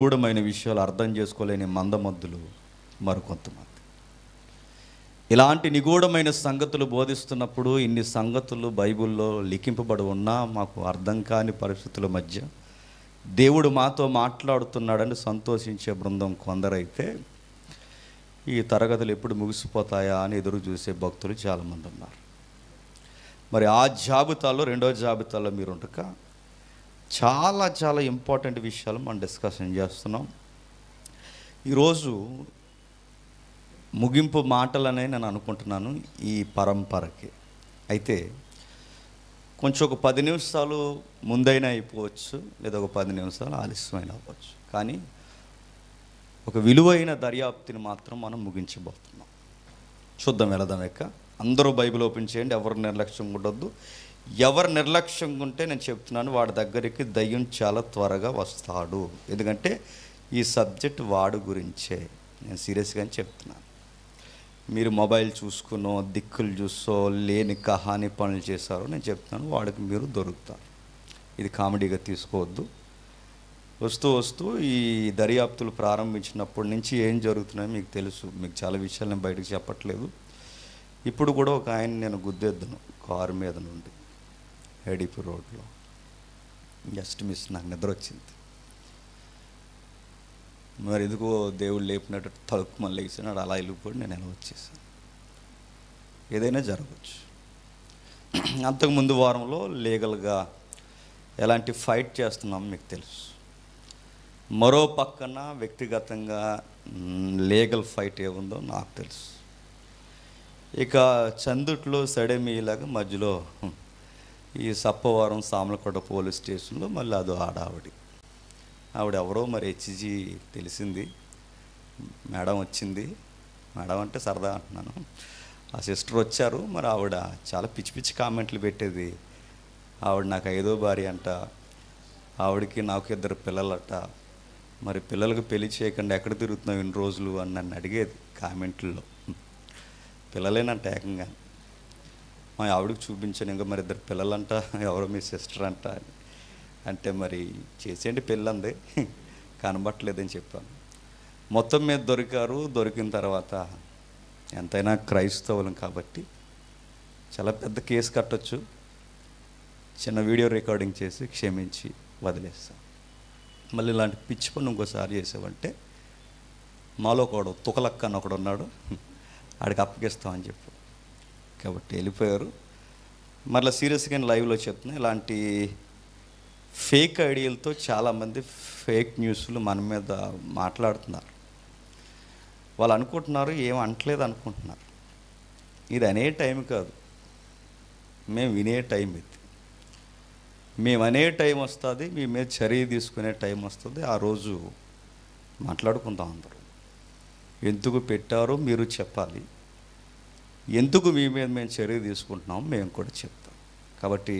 నిగూఢమైన విషయాలు అర్థం చేసుకోలేని మందమద్దులు మరికొంతమంది. ఇలాంటి నిగూఢమైన సంగతులు బోధిస్తున్నప్పుడు ఇన్ని సంగతులు బైబిల్లో లిఖింపబడి ఉన్నా మాకు అర్థం కాని పరిస్థితుల మధ్య దేవుడు మాతో మాట్లాడుతున్నాడని సంతోషించే బృందం కొందరైతే, ఈ తరగతులు ఎప్పుడు ముగిసిపోతాయా అని ఎదురు చూసే భక్తులు చాలామంది ఉన్నారు. మరి ఆ జాబితాలో రెండో జాబితాలో మీరు ఉండక చాలా చాలా ఇంపార్టెంట్ విషయాలు మనం డిస్కషన్ చేస్తున్నాం. ఈరోజు ముగింపు మాటలనే నేను అనుకుంటున్నాను ఈ పరంపరకి. అయితే కొంచెం ఒక 10 నిమిషాలు ముందైనా అయిపోవచ్చు, లేదా ఒక 10 నిమిషాలు ఆలస్యమైన అవ్వచ్చు, కానీ ఒక విలువైన దర్యాప్తుని మాత్రం మనం ముగించబోతున్నాం. చూద్దాం, వెళదాం. అందరూ బైబిల్ ఓపెన్ చేయండి. ఎవరు నిర్లక్ష్యంగా ఉండొద్దు. ఎవరు నిర్లక్ష్యంగా ఉంటే నేను చెప్తున్నాను, వాడి దగ్గరికి దయ్యం చాలా త్వరగా వస్తాడు. ఎందుకంటే ఈ సబ్జెక్ట్ వాడు గురించే నేను సీరియస్గానే చెప్తున్నాను. మీరు మొబైల్ చూసుకునో, దిక్కులు చూసో, లేని కహాని పనులు చేశారో నేను చెప్తున్నాను, వాడికి మీరు దొరుకుతారు. ఇది కామెడీగా తీసుకోవద్దు. వస్తూ వస్తూ ఈ దర్యాప్తులు ప్రారంభించినప్పటి నుంచి ఏం జరుగుతున్నాయో మీకు తెలుసు. మీకు చాలా విషయాలు నేను బయటకు చెప్పట్లేదు. ఇప్పుడు కూడా ఒక ఆయన నేను గుద్దేద్దును కారు మీద నుండి ఏడీపీ రోడ్లో. జస్ట్ మిస్, నాకు నిద్ర వచ్చింది. మరి ఎందుకో దేవుడు లేపినట్టు తలుపు మళ్ళీ వేసినాడు, అలా వెళ్ళిపోయి నేను ఎలా వచ్చేసాను. ఏదైనా జరగవచ్చు. అంతకుముందు వారంలో లీగల్గా ఎలాంటి ఫైట్ చేస్తున్నాం మీకు తెలుసు. మరో పక్కన వ్యక్తిగతంగా లీగల్ ఫైట్ ఏముందో నాకు తెలుసు. ఇక చందుట్లో సడేమీలాగా మధ్యలో ఈ సప్పవరం సామలకోట పోలీస్ స్టేషన్లో మళ్ళీ అదో ఆవిడ ఎవరో మరి హెచ్జీ తెలిసింది. మేడం వచ్చింది. మేడం అంటే సరదా అంటున్నాను. ఆ సిస్టర్ వచ్చారు. మరి ఆవిడ చాలా పిచ్చి పిచ్చి కామెంట్లు పెట్టేది. ఆవిడ నాకు 5వ భార్య అంట, ఆవిడకి నాకు 2 పిల్లలట, మరి పిల్లలకు పెళ్లి చేయకుండా ఎక్కడ తిరుగుతున్నావు ఇన్ని రోజులు అని నన్ను అడిగేది కామెంట్లలో. పిల్లలేనంట ఏకంగా. మా ఆవిడకి చూపించాను, ఇంకా మరి 2 పిల్లలంట, ఎవరో మీ సిస్టర్ అంట అంటే, మరి చేసేయండి పెళ్ళంది, కనబట్టలేదని చెప్పాను. మొత్తం మీద దొరికారు. దొరికిన తర్వాత ఎంతైనా క్రైస్తవులం కాబట్టి చాలా పెద్ద కేసు కట్టొచ్చు. చిన్న వీడియో రికార్డింగ్ చేసి క్షమించి వదిలేస్తాం. మళ్ళీ ఇలాంటి పిచ్చి పని ఇంకోసారి చేసావంటే మాలో ఒకడు తుకలక్క అని ఒకడు ఉన్నాడు, ఆడికి అప్పగిస్తామని చెప్పు. కాబట్టి వెళ్ళిపోయారు. మరలా సీరియస్గా లైవ్లో చెప్తున్నా, ఇలాంటి ఫేక్ ఐడియాలతో చాలామంది ఫేక్ న్యూస్లు మన మీద మాట్లాడుతున్నారు. వాళ్ళు అనుకుంటున్నారు ఏం అంటలేదు అనుకుంటున్నారు. ఇది అనే టైం కాదు, మేము వినే టైం ఇది. మేము అనే టైం వస్తుంది, మీ మీద చర్య తీసుకునే టైం వస్తుంది. ఆ రోజు మాట్లాడుకుందాం అందరూ. ఎందుకు పెట్టారో మీరు చెప్పాలి, ఎందుకు మీ మీద మేము చర్య తీసుకుంటున్నాం మేము కూడా చెప్తాం. కాబట్టి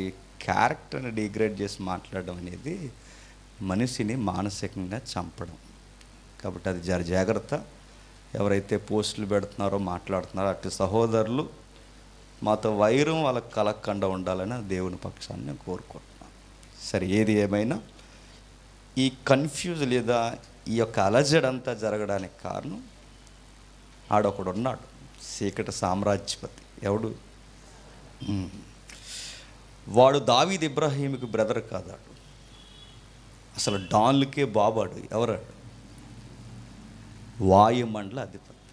క్యారెక్టర్ని డిగ్రేడ్ చేసి మాట్లాడడం అనేది మనిషిని మానసికంగా చంపడం. కాబట్టి అది జాగ్రత్త. ఎవరైతే పోస్టులు పెడుతున్నారో మాట్లాడుతున్నారో అటు సహోదరులు మాతో వైరం వాళ్ళకి కలగకుండా ఉండాలని దేవుని పక్షాన్ని నేను కోరుకుంటున్నాను. సరే, ఏది ఏమైనా ఈ కన్ఫ్యూజ్ లేదా ఈ యొక్క అలజడంతా జరగడానికి కారణం ఆడొకడు ఉన్నాడు, చీకటి సామ్రాజ్యపతి. ఎవడు? వాడు దావీద్ ఇబ్రాహీంకి బ్రదర్ కాదాడు, అసలు డాన్లకే బాబాడు. ఎవరాడు? వాయుమండల అధిపతి.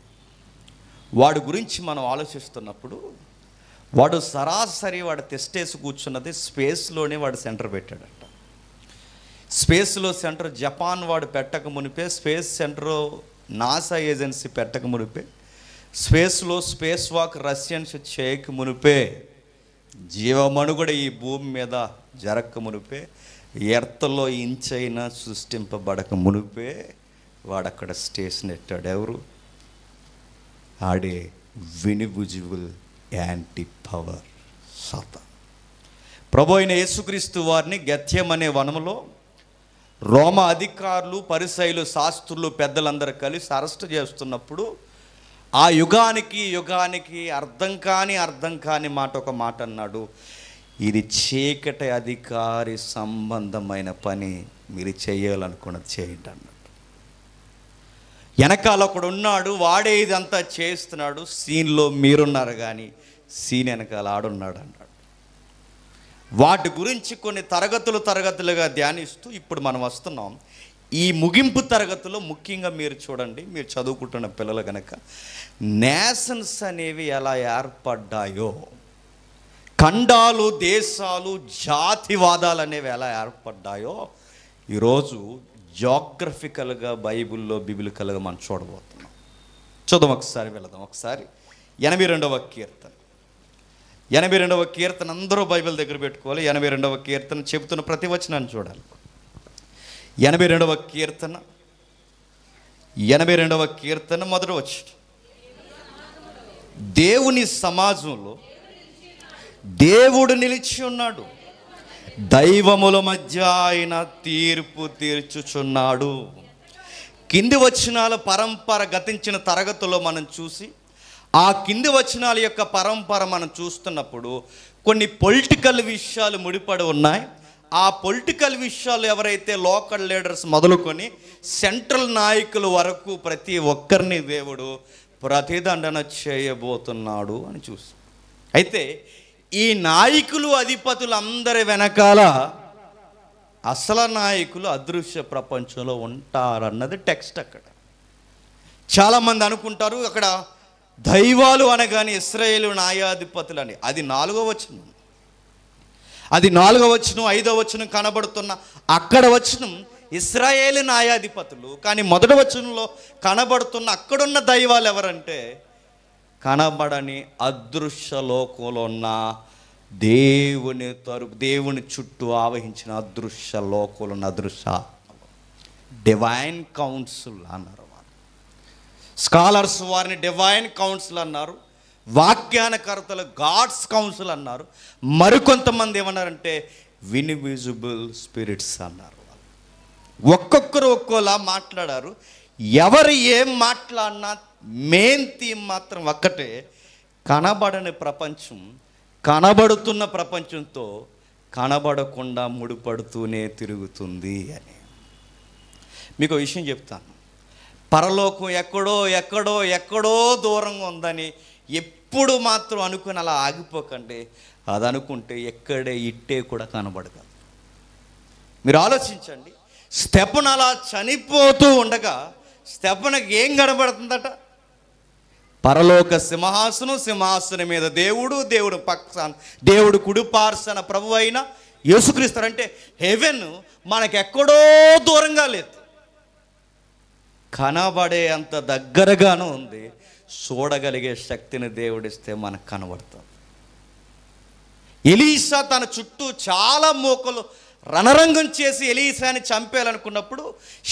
వాడి గురించి మనం ఆలోచిస్తున్నప్పుడు వాడు సరాసరి వాడు తెస్టేసి కూర్చున్నది స్పేస్లోనే వాడు సెంటర్ పెట్టాడట. స్పేస్లో సెంటర్ జపాన్ వాడు పెట్టక మునిపే, స్పేస్ సెంటర్ నాసా ఏజెన్సీ పెట్టక మునిపే, స్పేస్లో స్పేస్ వాక్ రష్యన్స్ చేయక మునిపే, జీవమనుగడ ఈ భూమి మీద జరగక మునిపే, ఎర్త్లో ఇంచైనా సృష్టింపబడక మునిపే వాడక్కడ స్టేషన్ ఎట్టాడు. ఎవరు? ఆడే వినిబుజిబుల్ యాంటీ పవర్ సాతాను. ప్రభు అయిన యేసుక్రీస్తు వారిని గెత్యం అనే వనములో రోమ అధికారులు, పరిసయ్యులు, శాస్త్రులు, పెద్దలందరూ కలిసి అరెస్ట్ చేస్తున్నప్పుడు ఆ యుగానికి అర్థం కాని మాట ఒక మాట అన్నాడు. ఇది చీకటి అధికారి సంబంధమైన పని, మీరు చేయాలనుకున్నది చేయండి అన్నాడు. వెనకాల ఒకడు ఉన్నాడు, వాడే ఇదంతా చేస్తున్నాడు. సీన్లో మీరున్నారు కానీ సీన్ వెనకాల ఆడున్నాడు అన్నాడు. వాటి గురించి కొన్ని తరగతులుగా ధ్యానిస్తూ ఇప్పుడు మనం వస్తున్నాం. ఈ ముగింపు తరగతిలో ముఖ్యంగా మీరు చూడండి, మీరు చదువుకుంటున్న పిల్లలు కనుక నేషన్స్ అనేవి ఎలా ఏర్పడ్డాయో, ఖండాలు, దేశాలు, జాతివాదాలు అనేవి ఎలా ఏర్పడ్డాయో ఈరోజు జాగ్రఫికల్గా బైబిల్లో బిబిలికల్గా మనం చూడబోతున్నాం. చూద్దాం, ఒకసారి వెళదాం. ఒకసారి 82వ కీర్తన. 82వ కీర్తన అందరూ బైబిల్ దగ్గర పెట్టుకోవాలి. 82వ కీర్తన చెబుతున్న ప్రతి వచనాన్ని చూడాలి. 82వ కీర్తన 82వ కీర్తన మొదటి వచనం. దేవుని సమాజంలో దేవుడు నిలిచి ఉన్నాడు, దైవముల మధ్య ఆయన తీర్పు తీర్చుచున్నాడు. కింది వచనాల పరంపర గతించిన తరగతుల్లో మనం చూసి, ఆ కింది వచనాల యొక్క పరంపర మనం చూస్తున్నప్పుడు కొన్ని పొలిటికల్ విషయాలు ముడిపడి ఉన్నాయి. ఆ పొలిటికల్ విషయాలు ఎవరైతే లోకల్ లీడర్స్ మొదలుకొని సెంట్రల్ నాయకుల వరకు ప్రతి ఒక్కరిని దేవుడు ప్రతిదండన చేయబోతున్నాడు అని చూస్తాం. అయితే ఈ నాయకులు, అధిపతులు అందరి వెనకాల అసలు నాయకులు అదృశ్య ప్రపంచంలో ఉంటారన్నది టెక్స్ట్. అక్కడ చాలామంది అనుకుంటారు అక్కడ దైవాలు అనగానే ఇశ్రాయేలు న్యాయాధిపతులు అని. అది 4వ వచనం, అది 4వ వచనం, 5వ వచనం కనబడుతున్న అక్కడ వచనం ఇశ్రాయేలు న్యాయాధిపతులు. కానీ మొదటి వచనంలో కనబడుతున్న అక్కడున్న దైవాలు ఎవరంటే కనబడని అదృశ్య లోకంలో ఉన్న దేవుని చుట్టూ ఆవహించిన అదృశ్య లోకంలో ఉన్న అదృశ్య డివైన్ కౌన్సిల్ అన్నారు. స్కాలర్స్ వారిని డివైన్ కౌన్సిల్ అన్నారు, వాక్యానకర్తలు గాడ్స్ కౌన్సిల్ అన్నారు, మరికొంతమంది ఏమన్నారంటే ఇన్విజిబుల్ స్పిరిట్స్ అన్నారు. ఒక్కొక్కరు ఒక్కోలా మాట్లాడారు. ఎవరు ఏం మాట్లాడినా మెయిన్ థీమ్ మాత్రం ఒక్కటే, కనబడని ప్రపంచం కనబడుతున్న ప్రపంచంతో కనబడకుండా ముడిపడుతూనే తిరుగుతుంది అని. మీకు విషయం చెప్తాను, పరలోకం ఎక్కడో ఎక్కడో ఎక్కడో దూరంగా ఉందని ఎప్పుడు మాత్రం అనుకుని అలా ఆగిపోకండి. అది అనుకుంటే ఎక్కడే ఇట్టే కూడా కనబడదు. మీరు ఆలోచించండి, స్టెఫను అలా చనిపోతూ ఉండగా స్టెఫనుకి ఏం కనబడుతుందట? పరలోక సింహాసనం, సింహాసనం మీద దేవుడు, దేవుడు పక్షాన దేవుడు కుడిపార్శ్వన ప్రభు అయిన యేసుక్రీస్తు. అంటే హెవెన్ మనకెక్కడో దూరంగా లేదు, కనబడే అంత దగ్గరగానే ఉంది. చూడగలిగే శక్తిని దేవుడిస్తే మనకు కనబడుతుంది. ఎలీషా తన చుట్టూ చాలా మూకలు రణరంగం చేసి ఎలీషాని చంపేయాలనుకున్నప్పుడు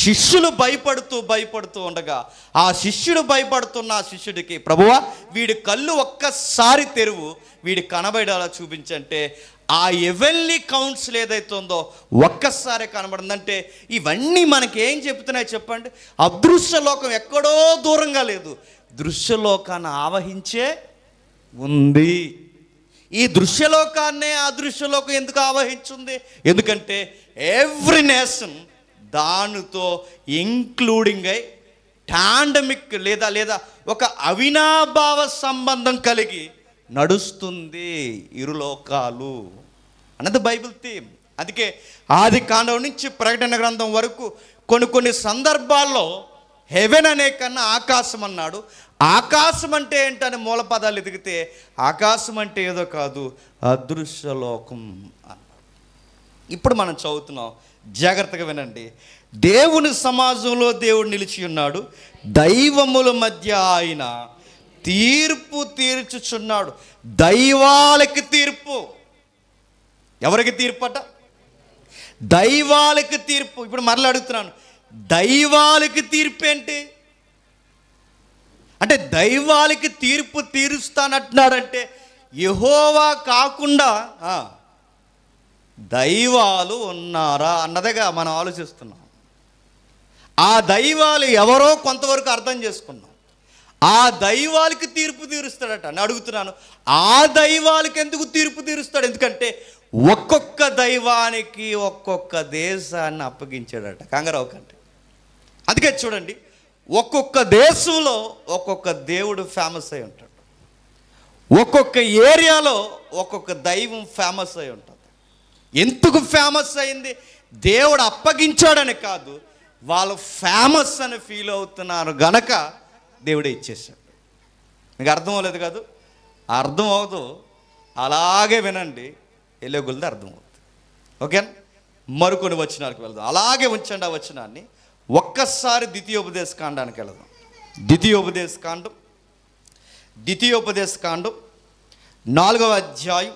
శిష్యులు భయపడుతూ ఉండగా ఆ శిష్యుడు భయపడుతున్న ఆ శిష్యుడికి, ప్రభువా వీడి కళ్ళు ఒక్కసారి తెరువు, వీడి కనబడేలా చూపించంటే ఆ హెవెన్లీ కౌన్సిల్ ఏదైతే ఉందో ఒక్కసారి కనబడిందంటే ఇవన్నీ మనకి ఏం చెప్తున్నాయి చెప్పండి? అదృశ్య లోకం ఎక్కడో దూరంగా లేదు, దృశ్యలోకాన్ని ఆవహించే ఉంది. ఈ దృశ్యలోకాన్నే అదృశ్యలోకం ఎందుకు ఆవహించింది? ఎందుకంటే ఎవ్రీ నేషన్ దానితో ఇంక్లూడింగ్ అయి టాండమిక్ లేదా ఒక అవినాభావ సంబంధం కలిగి నడుస్తుంది ఇరులోకాలు అన్నది బైబిల్ థీమ్. అందుకే ఆది కాండం నుంచి ప్రకటన గ్రంథం వరకు కొన్ని సందర్భాల్లో హెవెన్ అనే కన్నా ఆకాశం అన్నాడు. ఆకాశం అంటే ఏంటని మూల పదాలు ఎదిగితే ఆకాశం అంటే ఏదో కాదు, అదృశ్య లోకం అన్నాడు. ఇప్పుడు మనం చదువుతున్నాం, జాగ్రత్తగా వినండి. దేవుని సమాజంలో దేవుడు నిలిచి ఉన్నాడు, దైవముల మధ్య ఆయన తీర్పు తీర్చుచున్నాడు. దైవాలకి తీర్పు. ఎవరికి తీర్పట? దైవాలకి తీర్పు. ఇప్పుడు మరలా అడుగుతున్నాను, దైవాలకి తీర్పు ఏంటి? అంటే దైవాలకి తీర్పు తీరుస్తానంటున్నాడంటే యెహోవా కాకుండా దైవాలు ఉన్నారా అన్నదిగా మనం ఆలోచిస్తున్నాం. ఆ దైవాలు ఎవరో కొంతవరకు అర్థం చేసుకున్నాం. ఆ దైవాలకి తీర్పు తీరుస్తాడట అని అడుగుతున్నాను. ఆ దైవాలకి ఎందుకు తీర్పు తీరుస్తాడు? ఎందుకంటే ఒక్కొక్క దైవానికి ఒక్కొక్క దేశాన్ని అప్పగించాడట. కంగారావు కంటే అందుకే చూడండి, ఒక్కొక్క దేశంలో ఒక్కొక్క దేవుడు ఫేమస్ అయి ఉంటాడు. ఒక్కొక్క ఏరియాలో ఒక్కొక్క దైవం ఫేమస్ అయి ఉంటుంది. ఎందుకు ఫేమస్ అయింది? దేవుడు అప్పగించాడని కాదు, వాళ్ళు ఫేమస్ అని ఫీల్ అవుతున్నారు గనక దేవుడే ఇచ్చేసాడు. మీకు అర్థం అవ్వలేదు కాదు? అర్థం అవ్వదు, అలాగే వినండి, వెళ్ళే కొలది అర్థం అవుతుంది. ఓకేనా? మరికొన్ని వచనాలకు వెళ్దాం. అలాగే ఉంచండి ఆ వచనాన్ని. ఒక్కసారి ద్వితీయోపదేశ కాండానికి వెళదాం. ద్వితీయోపదేశ కాండం 4వ అధ్యాయం.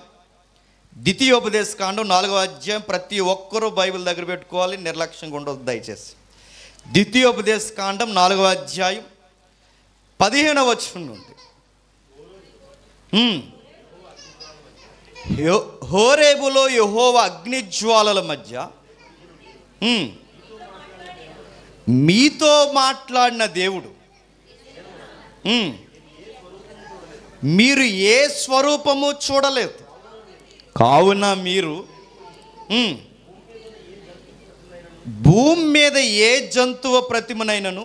ద్వితీయోపదేశ కాండం 4వ అధ్యాయం. ప్రతి ఒక్కరూ బైబిల్ దగ్గర పెట్టుకోవాలి, నిర్లక్ష్యంగా ఉండదు దయచేసి. ద్వితీయోపదేశ కాండం 4వ అధ్యాయం 15వ వచనం నుండి. హోరేబులో యెహోవా అగ్నిజ్వాలల మధ్య మీతో మాట్లాడిన దేవుడు, మీరు ఏ స్వరూపము చూడలేదు, కావున మీరు భూమి మీద ఏ జంతువు ప్రతిమనైనను,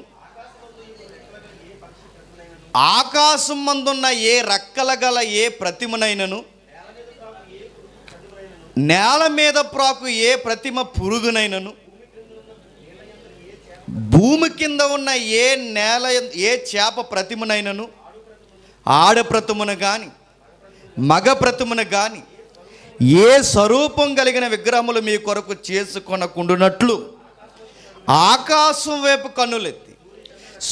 ఆకాశం మందున్న ఏ రెక్కల గల ఏ ప్రతిమనైనను, నేల మీద ప్రాకు ఏ ప్రతిమ పురుగునైనను, భూమి కింద ఉన్న ఏ నేల ఏ చేప ప్రతిమనైనను, ఆడ ప్రతిమను కానీ మగ ప్రతిమను కానీ ఏ స్వరూపం కలిగిన విగ్రహములు మీ కొరకు చేసుకొనకుండునట్లు ఆకాశం వైపు కన్నులెత్తి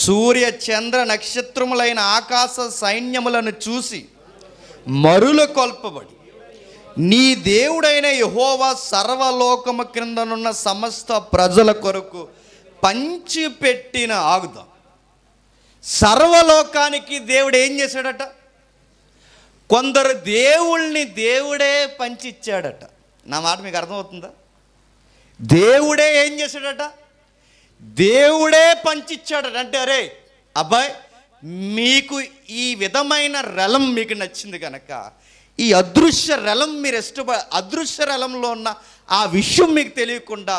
సూర్య చంద్ర నక్షత్రములైన ఆకాశ సైన్యములను చూసి మరుల కొల్పబడి, నీ దేవుడైన యెహోవా సర్వలోకము క్రిందనున్న సమస్త ప్రజల కొరకు పంచిపెట్టిన ఆగుదాం. సర్వలోకానికి దేవుడు ఏం చేశాడట? కొందరు దేవుళ్ళని దేవుడే పంచిచ్చాడట. నా మాట మీకు అర్థమవుతుందా? దేవుడే ఏం చేశాడట? దేవుడే పంచిచ్చాడట. అంటే అరే అబ్బాయి, మీకు ఈ విధమైన రలం మీకు నచ్చింది కనుక, ఈ అదృశ్య రలం మీరు అదృశ్య రలంలో ఉన్న ఆ విషయం మీకు తెలియకుండా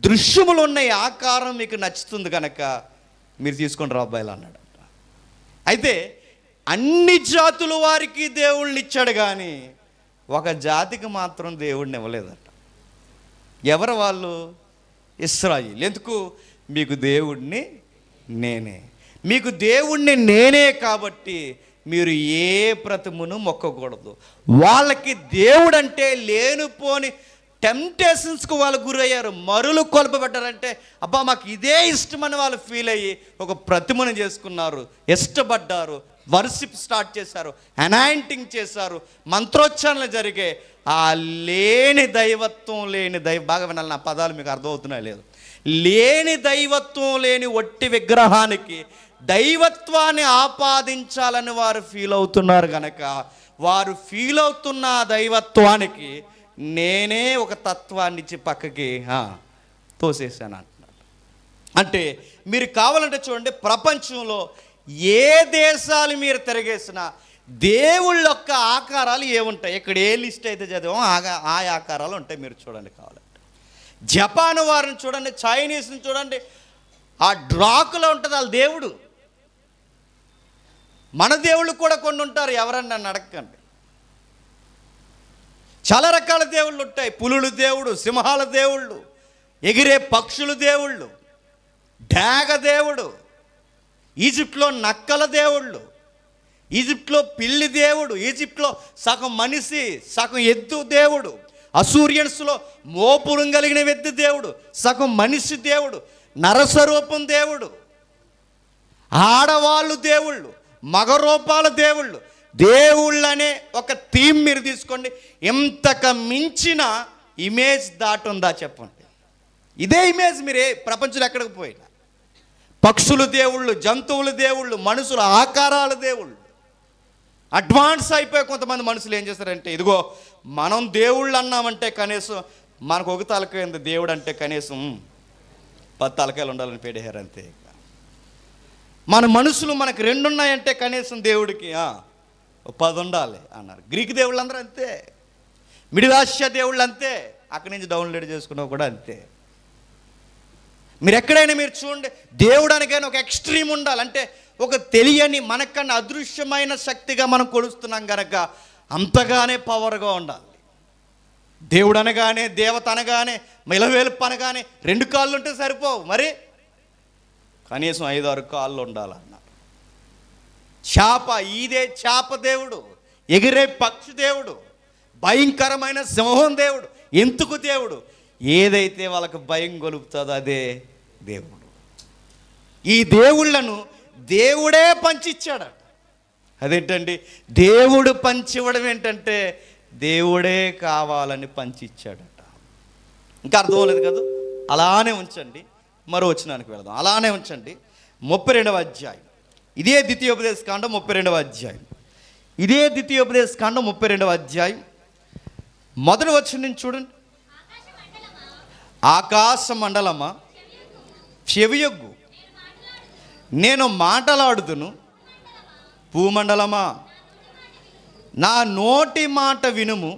దృశ్యములో ఉన్న ఈ ఆకారం మీకు నచ్చుతుంది కనుక మీరు తీసుకొని రా అబ్బాయిలు అన్నాడట. అయితే అన్ని జాతుల వారికి దేవుళ్ళని ఇచ్చాడు, కానీ ఒక జాతికి మాత్రం దేవుడిని ఇవ్వలేదట. ఎవరు వాళ్ళు? ఇశ్రాయేలు. ఎందుకు? మీకు దేవుడిని నేనే, మీకు దేవుణ్ణి నేనే కాబట్టి మీరు ఏ ప్రతిమను మొక్కకూడదు. వాళ్ళకి దేవుడు అంటే లేనిపోని టెంప్టేషన్స్కి వాళ్ళు గురయ్యారు, మరులు కొలపబడ్డారంటే అబ్బా మాకు ఇదే ఇష్టమని వాళ్ళు ఫీల్ అయ్యి ఒక ప్రతిమను చేసుకున్నారు, ఇష్టపడ్డారు, వర్షిప్ స్టార్ట్ చేశారు, అనాయింటింగ్ చేశారు, మంత్రోచ్చారణలు జరిగే. ఆ లేని దైవత్వం లేని బాగా వినాలి, నా పదాలు మీకు అర్థమవుతున్నాయి లేదు, లేని దైవత్వం లేని ఒట్టి విగ్రహానికి దైవత్వాన్ని ఆపాదించాలని వారు ఫీల్ అవుతున్నారు కనుక, వారు ఫీల్ అవుతున్న దైవత్వానికి నేనే ఒక తత్వాన్ని ఇచ్చి పక్కకి తోసేసాను అంటున్నాడు. అంటే మీరు కావాలంటే చూడండి, ప్రపంచంలో ఏ దేశాలు మీరు తిరిగేసినా దేవుళ్ళ యొక్క ఆకారాలు ఏముంటాయి? ఇక్కడ ఏ లిస్ట్ అయితే చదివామో ఆ ఆకారాలు ఉంటాయి. మీరు చూడండి కావాలంటే. జపాన్ వారిని చూడండి, చైనీస్ని చూడండి, ఆ డ్రాకులో ఉంటుంది వాళ్ళ దేవుడు. మన దేవుళ్ళు కూడా కొన్ని ఉంటారు, ఎవరన్నా నన్ను అడగండి. చాలా రకాల దేవుళ్ళు ఉంటాయి. పులుల దేవుడు, సింహాల దేవుళ్ళు, ఎగిరే పక్షుల దేవుళ్ళు, డాగ దేవుడు, ఈజిప్ట్లో నక్కల దేవుళ్ళు, ఈజిప్ట్లో పిల్లి దేవుడు, ఈజిప్ట్లో సగం మనిషి సగం ఎద్దు దేవుడు, అసూరియన్స్లో మోపురం కలిగిన ఎద్దు దేవుడు, సగం మనిషి దేవుడు, నరస్వరూపం దేవుడు, ఆడవాళ్ళు దేవుళ్ళు, మగ రూపాల దేవుళ్ళు. దేవుళ్ళనే ఒక థీమ్ మీరు తీసుకోండి, ఇంతకు మించిన ఇమేజ్ దాటుందా చెప్పండి? ఇదే ఇమేజ్ మీరు ప్రపంచంలో ఎక్కడికి పోయినా, పక్షుల దేవుళ్ళు, జంతువుల దేవుళ్ళు, మనుషుల ఆకారాల దేవుళ్ళు. అడ్వాన్స్ అయిపోయి కొంతమంది మనుషులు ఏం చేస్తారంటే, ఇదిగో మనం దేవుళ్ళు అన్నామంటే కనీసం మనకు ఒక తలకాయ దేవుడు అంటే కనీసం 10 తలకాయలు ఉండాలని పెట్టారు అంతే. మన మనుషులు మనకు 2 ఉన్నాయంటే కనీసం దేవుడికి 10 ఉండాలి అన్నారు. గ్రీక్ దేవుళ్ళు అందరూ అంతే, మిడిల్ ఆసియా దేవుళ్ళు అంతే, అక్కడి నుంచి డౌన్లోడ్ చేసుకున్నావు కూడా అంతే. మీరు ఎక్కడైనా మీరు చూడండి, దేవుడు అనగానే ఒక ఎక్స్ట్రీమ్ ఉండాలి. అంటే ఒక తెలియని మనకన్నా అదృశ్యమైన శక్తిగా మనం కొలుస్తున్నాం కనుక అంతగానే పవర్గా ఉండాలి. దేవుడు అనగానే, దేవత అనగానే, మిలవేలుపు అనగానే 2 కాళ్ళు ఉంటే సరిపోవు, మరి కనీసం 5-6 కాళ్ళు ఉండాలన్నారు. చేప, ఇదే చేప దేవుడు, ఎగిరే పక్షి దేవుడు, భయంకరమైన సింహం దేవుడు. ఎందుకు దేవుడు? ఏదైతే వాళ్ళకు భయం గొలుపుతుందో అదే దేవుడు. ఈ దేవుళ్ళను దేవుడే పంచిచ్చాడట. అదేంటండి? దేవుడు పంచివ్వడం ఏంటంటే దేవుడే కావాలని పంచిచ్చాడట. ఇంకా అర్థం లేదు కదా? అలానే ఉంచండి, మరో వచనానికి వెళదాం. అలానే ఉంచండి. 32వ అధ్యాయం, ఇదే ద్వితీయోపదేశకాండం 32వ అధ్యాయం, ఇదే ద్వితీయోపదేశకాండం 32వ అధ్యాయం మొదటి వచనం నుంచి చూడండి. ఆకాశ మండలమా చెవియొగ్గు, నేను మాటలాడుదును. భూమండలమా నా నోటి మాట వినుము.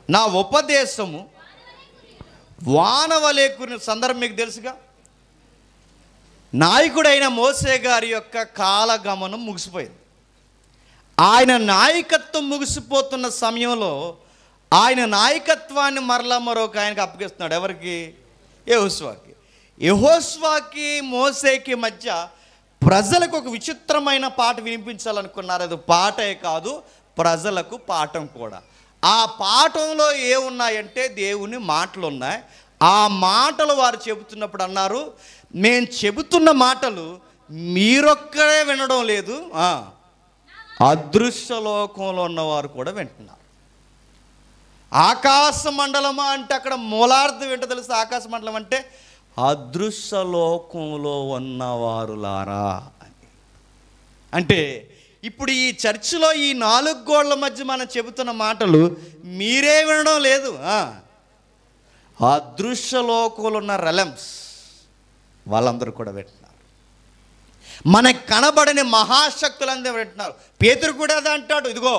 నా ఉపదేశము వానవలే కురిన సందర్భం మీకు తెలుసుగా. నాయకుడైన మోసే గారి యొక్క కాలగమనం ముగిసిపోయింది. ఆయన నాయకత్వం ముగిసిపోతున్న సమయంలో ఆయన నాయకత్వాన్ని మరలా మరొక ఆయనకి అప్పగిస్తున్నాడు. ఎవరికి? యెహోషువకి. యెహోషువకి మోసేకి మధ్య ప్రజలకు ఒక విచిత్రమైన పాట వినిపించాలనుకున్నారు. అది పాటే కాదు, ప్రజలకు పాఠం కూడా. ఆ పాఠంలో ఏమున్నాయంటే దేవుని మాటలు ఉన్నాయి. ఆ మాటలు వారు చెబుతున్నప్పుడు అన్నారు, మేము చెబుతున్న మాటలు మీరొక్కడే వినడం లేదు, అదృశ్య లోకంలో ఉన్నవారు కూడా వింటున్నారు. ఆకాశ మండలమా అంటే అక్కడ మూలార్థం ఏంటో తెలుసు. ఆకాశ మండలం అంటే అదృశ్య లోకంలో ఉన్నవారులారా అని. అంటే ఇప్పుడు ఈ చర్చిలో ఈ 4 గోడల మధ్య మనం చెబుతున్న మాటలు మీరే వినడం లేదు, అదృశ్య లోకంలో ఉన్న రెలమ్స్ వాళ్ళందరూ కూడా వింటున్నారు. మనకు కనబడని మహాశక్తులందరూ వింటున్నారు. పేతురు కూడా అదే అంటాడు. ఇదిగో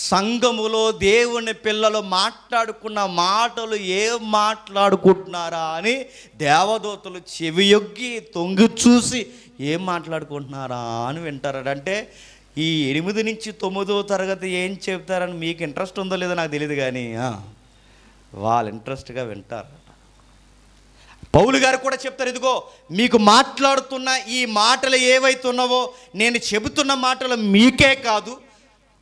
సంఘములో దేవుని పిల్లలు మాట్లాడుకున్న మాటలు ఏం మాట్లాడుకుంటున్నారా అని దేవదూతలు చెవియొగ్గి తొంగి చూసి ఏం మాట్లాడుకుంటున్నారా అని వింటారట. అంటే ఈ 8 నుంచి 9వ తరగతి ఏం చెప్తారని మీకు ఇంట్రెస్ట్ ఉందో లేదో నాకు తెలియదు, కానీ వాళ్ళు ఇంట్రెస్ట్గా వింటారట. పౌలు గారు కూడా చెప్తారు, ఇదిగో మీకు మాట్లాడుతున్న ఈ మాటలు ఏవైతే ఉన్నావో నేను చెబుతున్న మాటలు మీకే కాదు,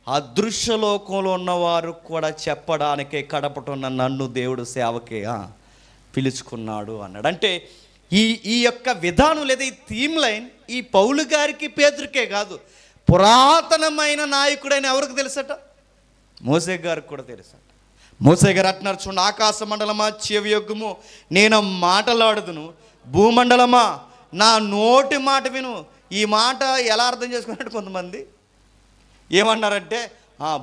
అదృశ్య లోకంలో ఉన్నవారు కూడా చెప్పడానికే కడపటున్న నన్ను దేవుడు సేవకే పిలుచుకున్నాడు అన్నాడు. అంటే ఈ యొక్క విధానం లేదా ఈ థీమ్ లైన్ ఈ పౌలు గారికి పేతురుకే కాదు, పురాతనమైన నాయకుడైన ఎవరికి తెలుసట? మోసే గారికి కూడా తెలుసట. మోసే గారు అంటున్నారు చూడండి, ఆకాశ మండలమా చెవియొగ్గుము, నేను మాటలాడుదును. భూమండలమా నా నోటి మాట విను. ఈ మాట ఎలా అర్థం చేసుకున్నట్టు కొంతమంది ఏమన్నారంటే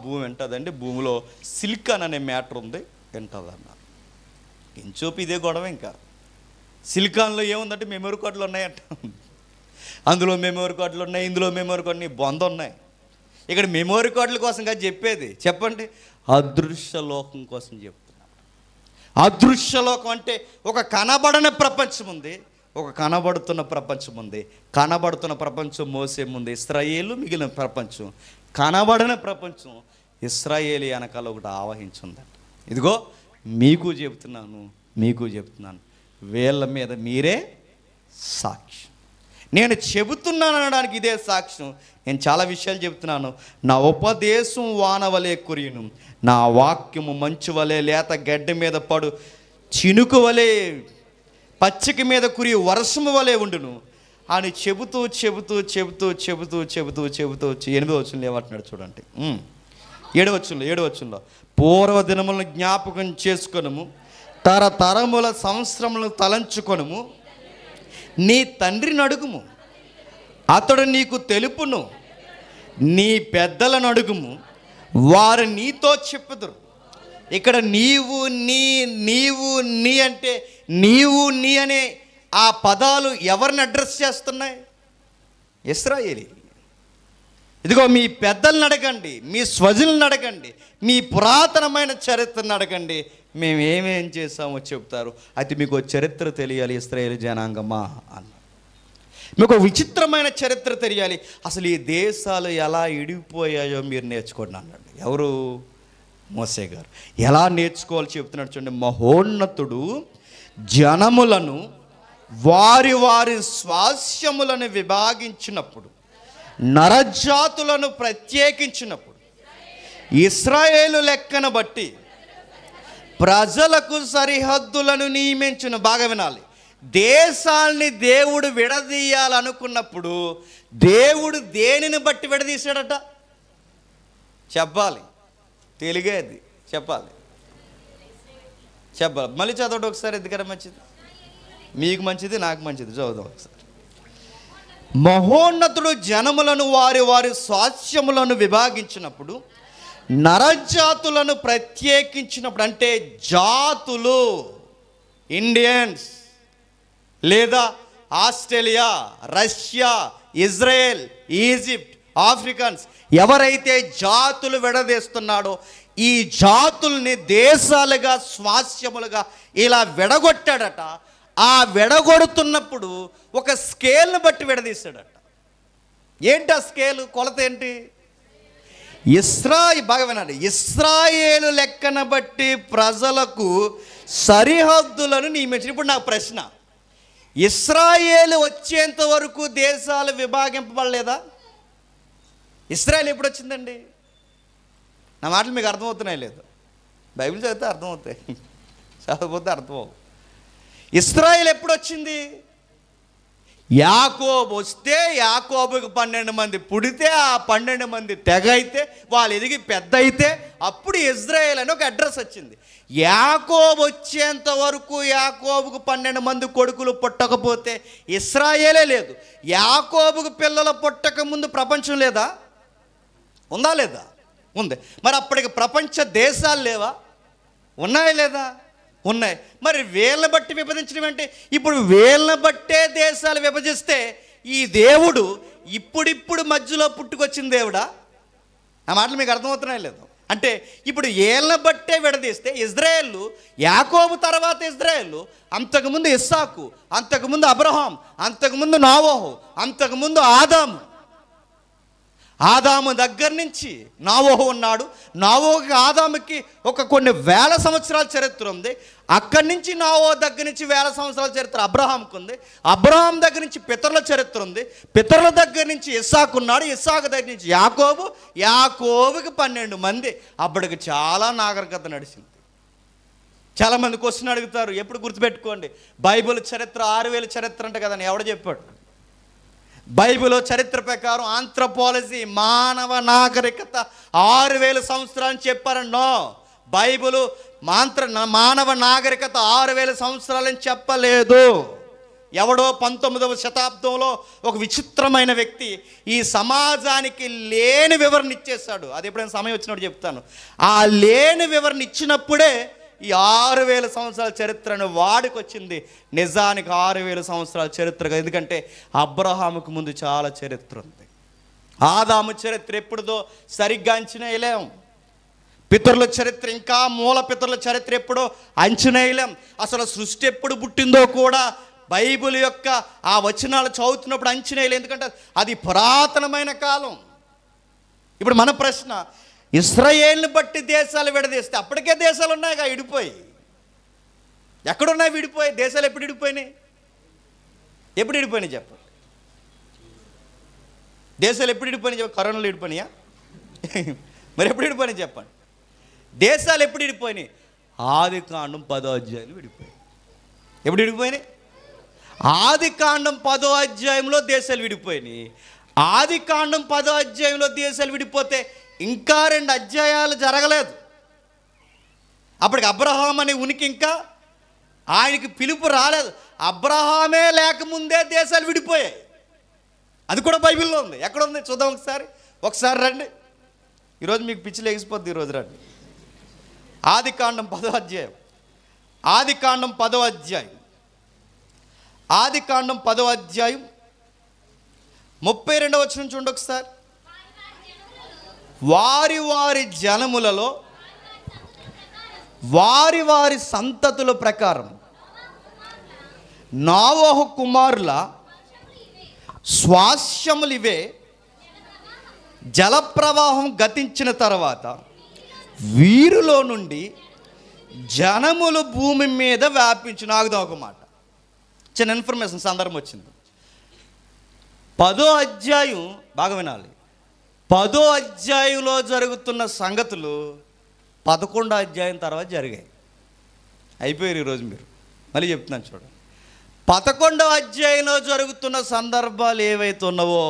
భూమి వింటుందండి, భూమిలో సిలికాన్ అనే మ్యాటర్ ఉంది, వింటుంది అన్నారు. ఇంచోపు ఇదే గొడవ. ఇంకా సిలికాన్లో ఏముందంటే మెమరీ కార్డులు ఉన్నాయంట, అందులో మెమరీ కార్డులు ఉన్నాయి, ఇందులో మెమరీ కార్డు బొంద ఉన్నాయి. ఇక్కడ మెమరీ కార్డుల కోసం కాదు చెప్పేది, చెప్పండి, అదృశ్య లోకం కోసం చెప్తున్నారు. అదృశ్య లోకం అంటే ఒక కనబడని ప్రపంచం ఉంది, ఒక కనబడుతున్న ప్రపంచం ఉంది. కనబడుతున్న ప్రపంచం మోసే ముందు ఇశ్రాయేలు, మిగిలిన ప్రపంచం కనబడని ప్రపంచం ఇశ్రాయేలు వెనకాల ఒకటి ఆవహించుందట. ఇదిగో మీకు చెబుతున్నాను, మీకు చెప్తున్నాను, వీళ్ళ మీద మీరే సాక్ష్యం. నేను చెబుతున్నాను అనడానికి ఇదే సాక్ష్యం. నేను చాలా విషయాలు చెబుతున్నాను. నా ఉపదేశం వానవలే కురియును, నా వాక్యము మంచు వలె లేత గడ్డ మీద పడు చినుకు వలె పచ్చిక మీద కురి వర్షము వలె ఉండును అని చెబుతూ చెబుతూ చెబుతూ చెబుతూ చెబుతూ చెబుతూ 8వ వచనంలో ఏమంటున్నాడు చూడండి. 7వ వచనంలో పూర్వ దినములను జ్ఞాపకం చేసుకొనుము, తరతరముల సంవత్సరములను తలంచుకొనుము, నీ తండ్రిని అడుగుము, అతడు నీకు తెలుపును, నీ పెద్దలను అడుగుము, వారు నీతో చెప్పుదురు. ఇక్కడ నీవు నీ అంటే నీవు నీ అనే ఆ పదాలు ఎవరిని అడ్రస్ చేస్తున్నాయి? ఇశ్రాయేలీ. ఇదిగో మీ పెద్దలను అడగండి, మీ స్వజులను అడగండి, మీ పురాతనమైన చరిత్రను అడగండి, మేము ఏమేం చేసామో చెప్తారు. అయితే మీకు చరిత్ర తెలియాలి ఇశ్రాయేలు జనాంగమా అన్న. మీకు విచిత్రమైన చరిత్ర తెలియాలి. అసలు ఈ దేశాలు ఎలా ఇడిగిపోయాయో మీరు నేర్చుకోండి అన్నాడు. ఎవరు? మోసే గారు. ఎలా నేర్చుకోవాలి చెప్తున్నాడు చూడండి. మహోన్నతుడు జనములను వారి వారి స్వాస్యములను విభాగించినప్పుడు, నరజాతులను ప్రత్యేకించినప్పుడు, ఇశ్రాయేలు లెక్కను బట్టి ప్రజలకు సరిహద్దులను నియమించును. బాగా వినాలి. దేశాల్ని దేవుడు విడదీయాలనుకున్నప్పుడు దేవుడు దేనిని బట్టి విడదీశాడట? చెప్పాలి. తెలిగేది చెప్పాలి. మళ్ళీ చదవడం ఒకసారి. ఎందుకన్నా మంచిది, మీకు మంచిది, నాకు మంచిది. చదువుదాం ఒకసారి. మహోన్నతుడు జనములను వారి వారి స్వాస్యములను విభాగించినప్పుడు, నరజాతులను ప్రత్యేకించినప్పుడు, అంటే జాతులు, ఇండియన్స్ లేదా Australia, Russia, Israel, Egypt, Africans, ఎవరైతే జాతులు విడదీస్తున్నాడో ఈ జాతుల్ని దేశాలుగా స్వాస్యములుగా ఇలా విడగొట్టాడట. ఆ విడగొడుతున్నప్పుడు ఒక స్కేల్ని బట్టి విడదీశాడట. ఏంటి ఆ స్కేలు? కొలత ఏంటి? బాగా వినండి. ఇశ్రాయేలు లెక్కన బట్టి ప్రజలకు సరిహద్దులను నియమించాడు. ఇప్పుడు నాకు ప్రశ్న, ఇశ్రాయేలు వచ్చేంత వరకు దేశాలు విభాగింపబడలేదా? ఇశ్రాయేల్ ఎప్పుడు వచ్చిందండి? నా మాటలు మీకు అర్థమవుతున్నాయి లేదు? బైబిల్ చదివితే అర్థమవుతాయి, చదవకపోతే అర్థమవు. ఇశ్రాయేల్ ఎప్పుడు వచ్చింది? యాకోబు వస్తే, యాకోబుకి 12 మంది పుడితే, ఆ 12 మంది తెగ అయితే, వాళ్ళు ఎదిగి పెద్ద అయితే అప్పుడు ఇజ్రాయేల్ అని ఒక అడ్రస్ వచ్చింది. యాకోబు వచ్చేంత వరకు యాకోబుకు 12 మంది కొడుకులు పుట్టకపోతే ఇశ్రాయేలే లేదు. యాకోబుకు పిల్లలు పుట్టక ముందు ప్రపంచం లేదా? ఉందా లేదా? ఉంది. మరి అప్పటికి ప్రపంచ దేశాలు లేవా? ఉన్నాయా లేదా? ఉన్నాయి. మరి వీళ్ళని బట్టి విభజించడం అంటే, ఇప్పుడు వీళ్ళని బట్టే దేశాలు విభజిస్తే ఈ దేవుడు ఇప్పుడిప్పుడు మధ్యలో పుట్టుకొచ్చిన దేవుడా? ఆ మాటలు మీకు అర్థమవుతున్నాయి లేదు? అంటే ఇప్పుడు వీళ్ళని బట్టే విడదీస్తే ఇజ్రాయేల్, యాకోబు తర్వాత ఇజ్రాయేల్, అంతకుముందు ఇస్సాకు, అంతకుముందు అబ్రహాం, అంతకుముందు నోవహు, అంతకుముందు ఆదాము. ఆదాము దగ్గర నుంచి నోవహు ఉన్నాడు. నోవహుకి ఆదాముకి ఒక కొన్ని వేల సంవత్సరాల చరిత్ర ఉంది. అక్కడి నుంచి నోవహు దగ్గర నుంచి వేల సంవత్సరాల చరిత్ర అబ్రహాంకు ఉంది. అబ్రహాం దగ్గర నుంచి పితరుల చరిత్ర ఉంది. పితరుల దగ్గర నుంచి ఇస్సాకు ఉన్నాడు. ఇస్సాకు దగ్గర నుంచి యాకోబు, యాకోబుకి 12 మంది. అప్పటికి చాలా నాగరికత నడిచింది. చాలామంది క్వశ్చన్ అడుగుతారు, ఎప్పుడు గుర్తుపెట్టుకోండి, బైబిల్ చరిత్ర 6000 చరిత్ర అంటే కదని ఎవడ చెప్పాడు? బైబిల్ చరిత్ర ప్రకారం ఆంథ్రోపాలజీ, మానవ నాగరికత 6000 సంవత్సరాలు చెప్పారన్నో. బైబిల్ మానవ నాగరికత 6000 సంవత్సరాలని చెప్పలేదు. ఎవడో 19వ శతాబ్దంలో ఒక విచిత్రమైన వ్యక్తి ఈ సమాజానికి లేని వివరణ ఇచ్చేశాడు. అది ఎప్పుడైనా సమయం వచ్చినప్పుడు చెప్తాను. ఆ లేని వివరణ ఇచ్చినప్పుడే ఈ 6000 సంవత్సరాల చరిత్రను వాడికొచ్చింది. నిజానికి 6000 సంవత్సరాల చరిత్రగా. ఎందుకంటే అబ్రహాముకు ముందు చాలా చరిత్ర ఉంది. ఆదాము చరిత్ర ఎప్పుడుదో సరిగ్గా అంచనా వేయలేం. పితరుల చరిత్ర, ఇంకా మూల పితరుల చరిత్ర ఎప్పుడో అంచనా వేయలేం. అసలు సృష్టి ఎప్పుడు పుట్టిందో కూడా బైబిల్ యొక్క ఆ వచనాలు చదువుతున్నప్పుడు అంచనా వేయలేం. ఎందుకంటే అది పురాతనమైన కాలం. ఇప్పుడు మన ప్రశ్న, ఇశ్రాయేల్ని బట్టి దేశాలు విడదీస్తే అప్పటికే దేశాలు ఉన్నాయిగా విడిపోయి. ఎక్కడున్నాయి విడిపోయి? దేశాలు ఎప్పుడు విడిపోయినాయి? ఎప్పుడు విడిపోయినాయి చెప్పండి? దేశాలు ఎప్పుడు విడిపోయినాయి చెప్పండి? కరోనాలో విడిపోయినాయా? మరి ఎప్పుడు విడిపోయినాయి చెప్పండి? దేశాలు ఎప్పుడు విడిపోయినాయి? ఆదికాండం 10వ అధ్యాయంలో విడిపోయాయి. ఎప్పుడు విడిపోయినాయి? ఆదికాండం 10వ అధ్యాయంలో దేశాలు విడిపోయినాయి. ఆదికాండం 10వ అధ్యాయంలో దేశాలు విడిపోతే ఇంకా 2 అధ్యాయాలు జరగలేదు. అప్పటికి అబ్రహాం అనే ఉనికి ఇంకా ఆయనకి పిలుపు రాలేదు. అబ్రహామే లేకముందే దేశాలు విడిపోయాయి. అది కూడా బైబిల్లో ఉంది. ఎక్కడ ఉంది చూద్దాం ఒకసారి రండి. ఈరోజు మీకు పిచ్చి లేగిపోద్ది. ఈరోజు రండి. ఆదికాండం 10వ అధ్యాయం. ఆదికాండం 10వ అధ్యాయం. ఆదికాండం 10వ అధ్యాయం 32వ వచనం చూడండి ఒకసారి. వారి వారి జనములలో వారి వారి సంతతుల ప్రకారం నోవహు కుమారుల స్వాస్యములు ఇవే. జలప్రవాహం గతించిన తర్వాత వీరిలో నుండి జనములు భూమి మీద వ్యాపించు. నాకుదా ఒక మాట, చిన్న ఇన్ఫర్మేషన్ సందర్భం వచ్చింది. 10వ అధ్యాయం బాగా వినాలి. 10వ అధ్యాయంలో జరుగుతున్న సంగతులు 11వ అధ్యాయం తర్వాత జరిగాయి. అయిపోయారు ఈరోజు మీరు. మళ్ళీ చెప్తున్నాను చూడండి. 11వ అధ్యాయంలో జరుగుతున్న సందర్భాలు ఏవైతే ఉన్నావో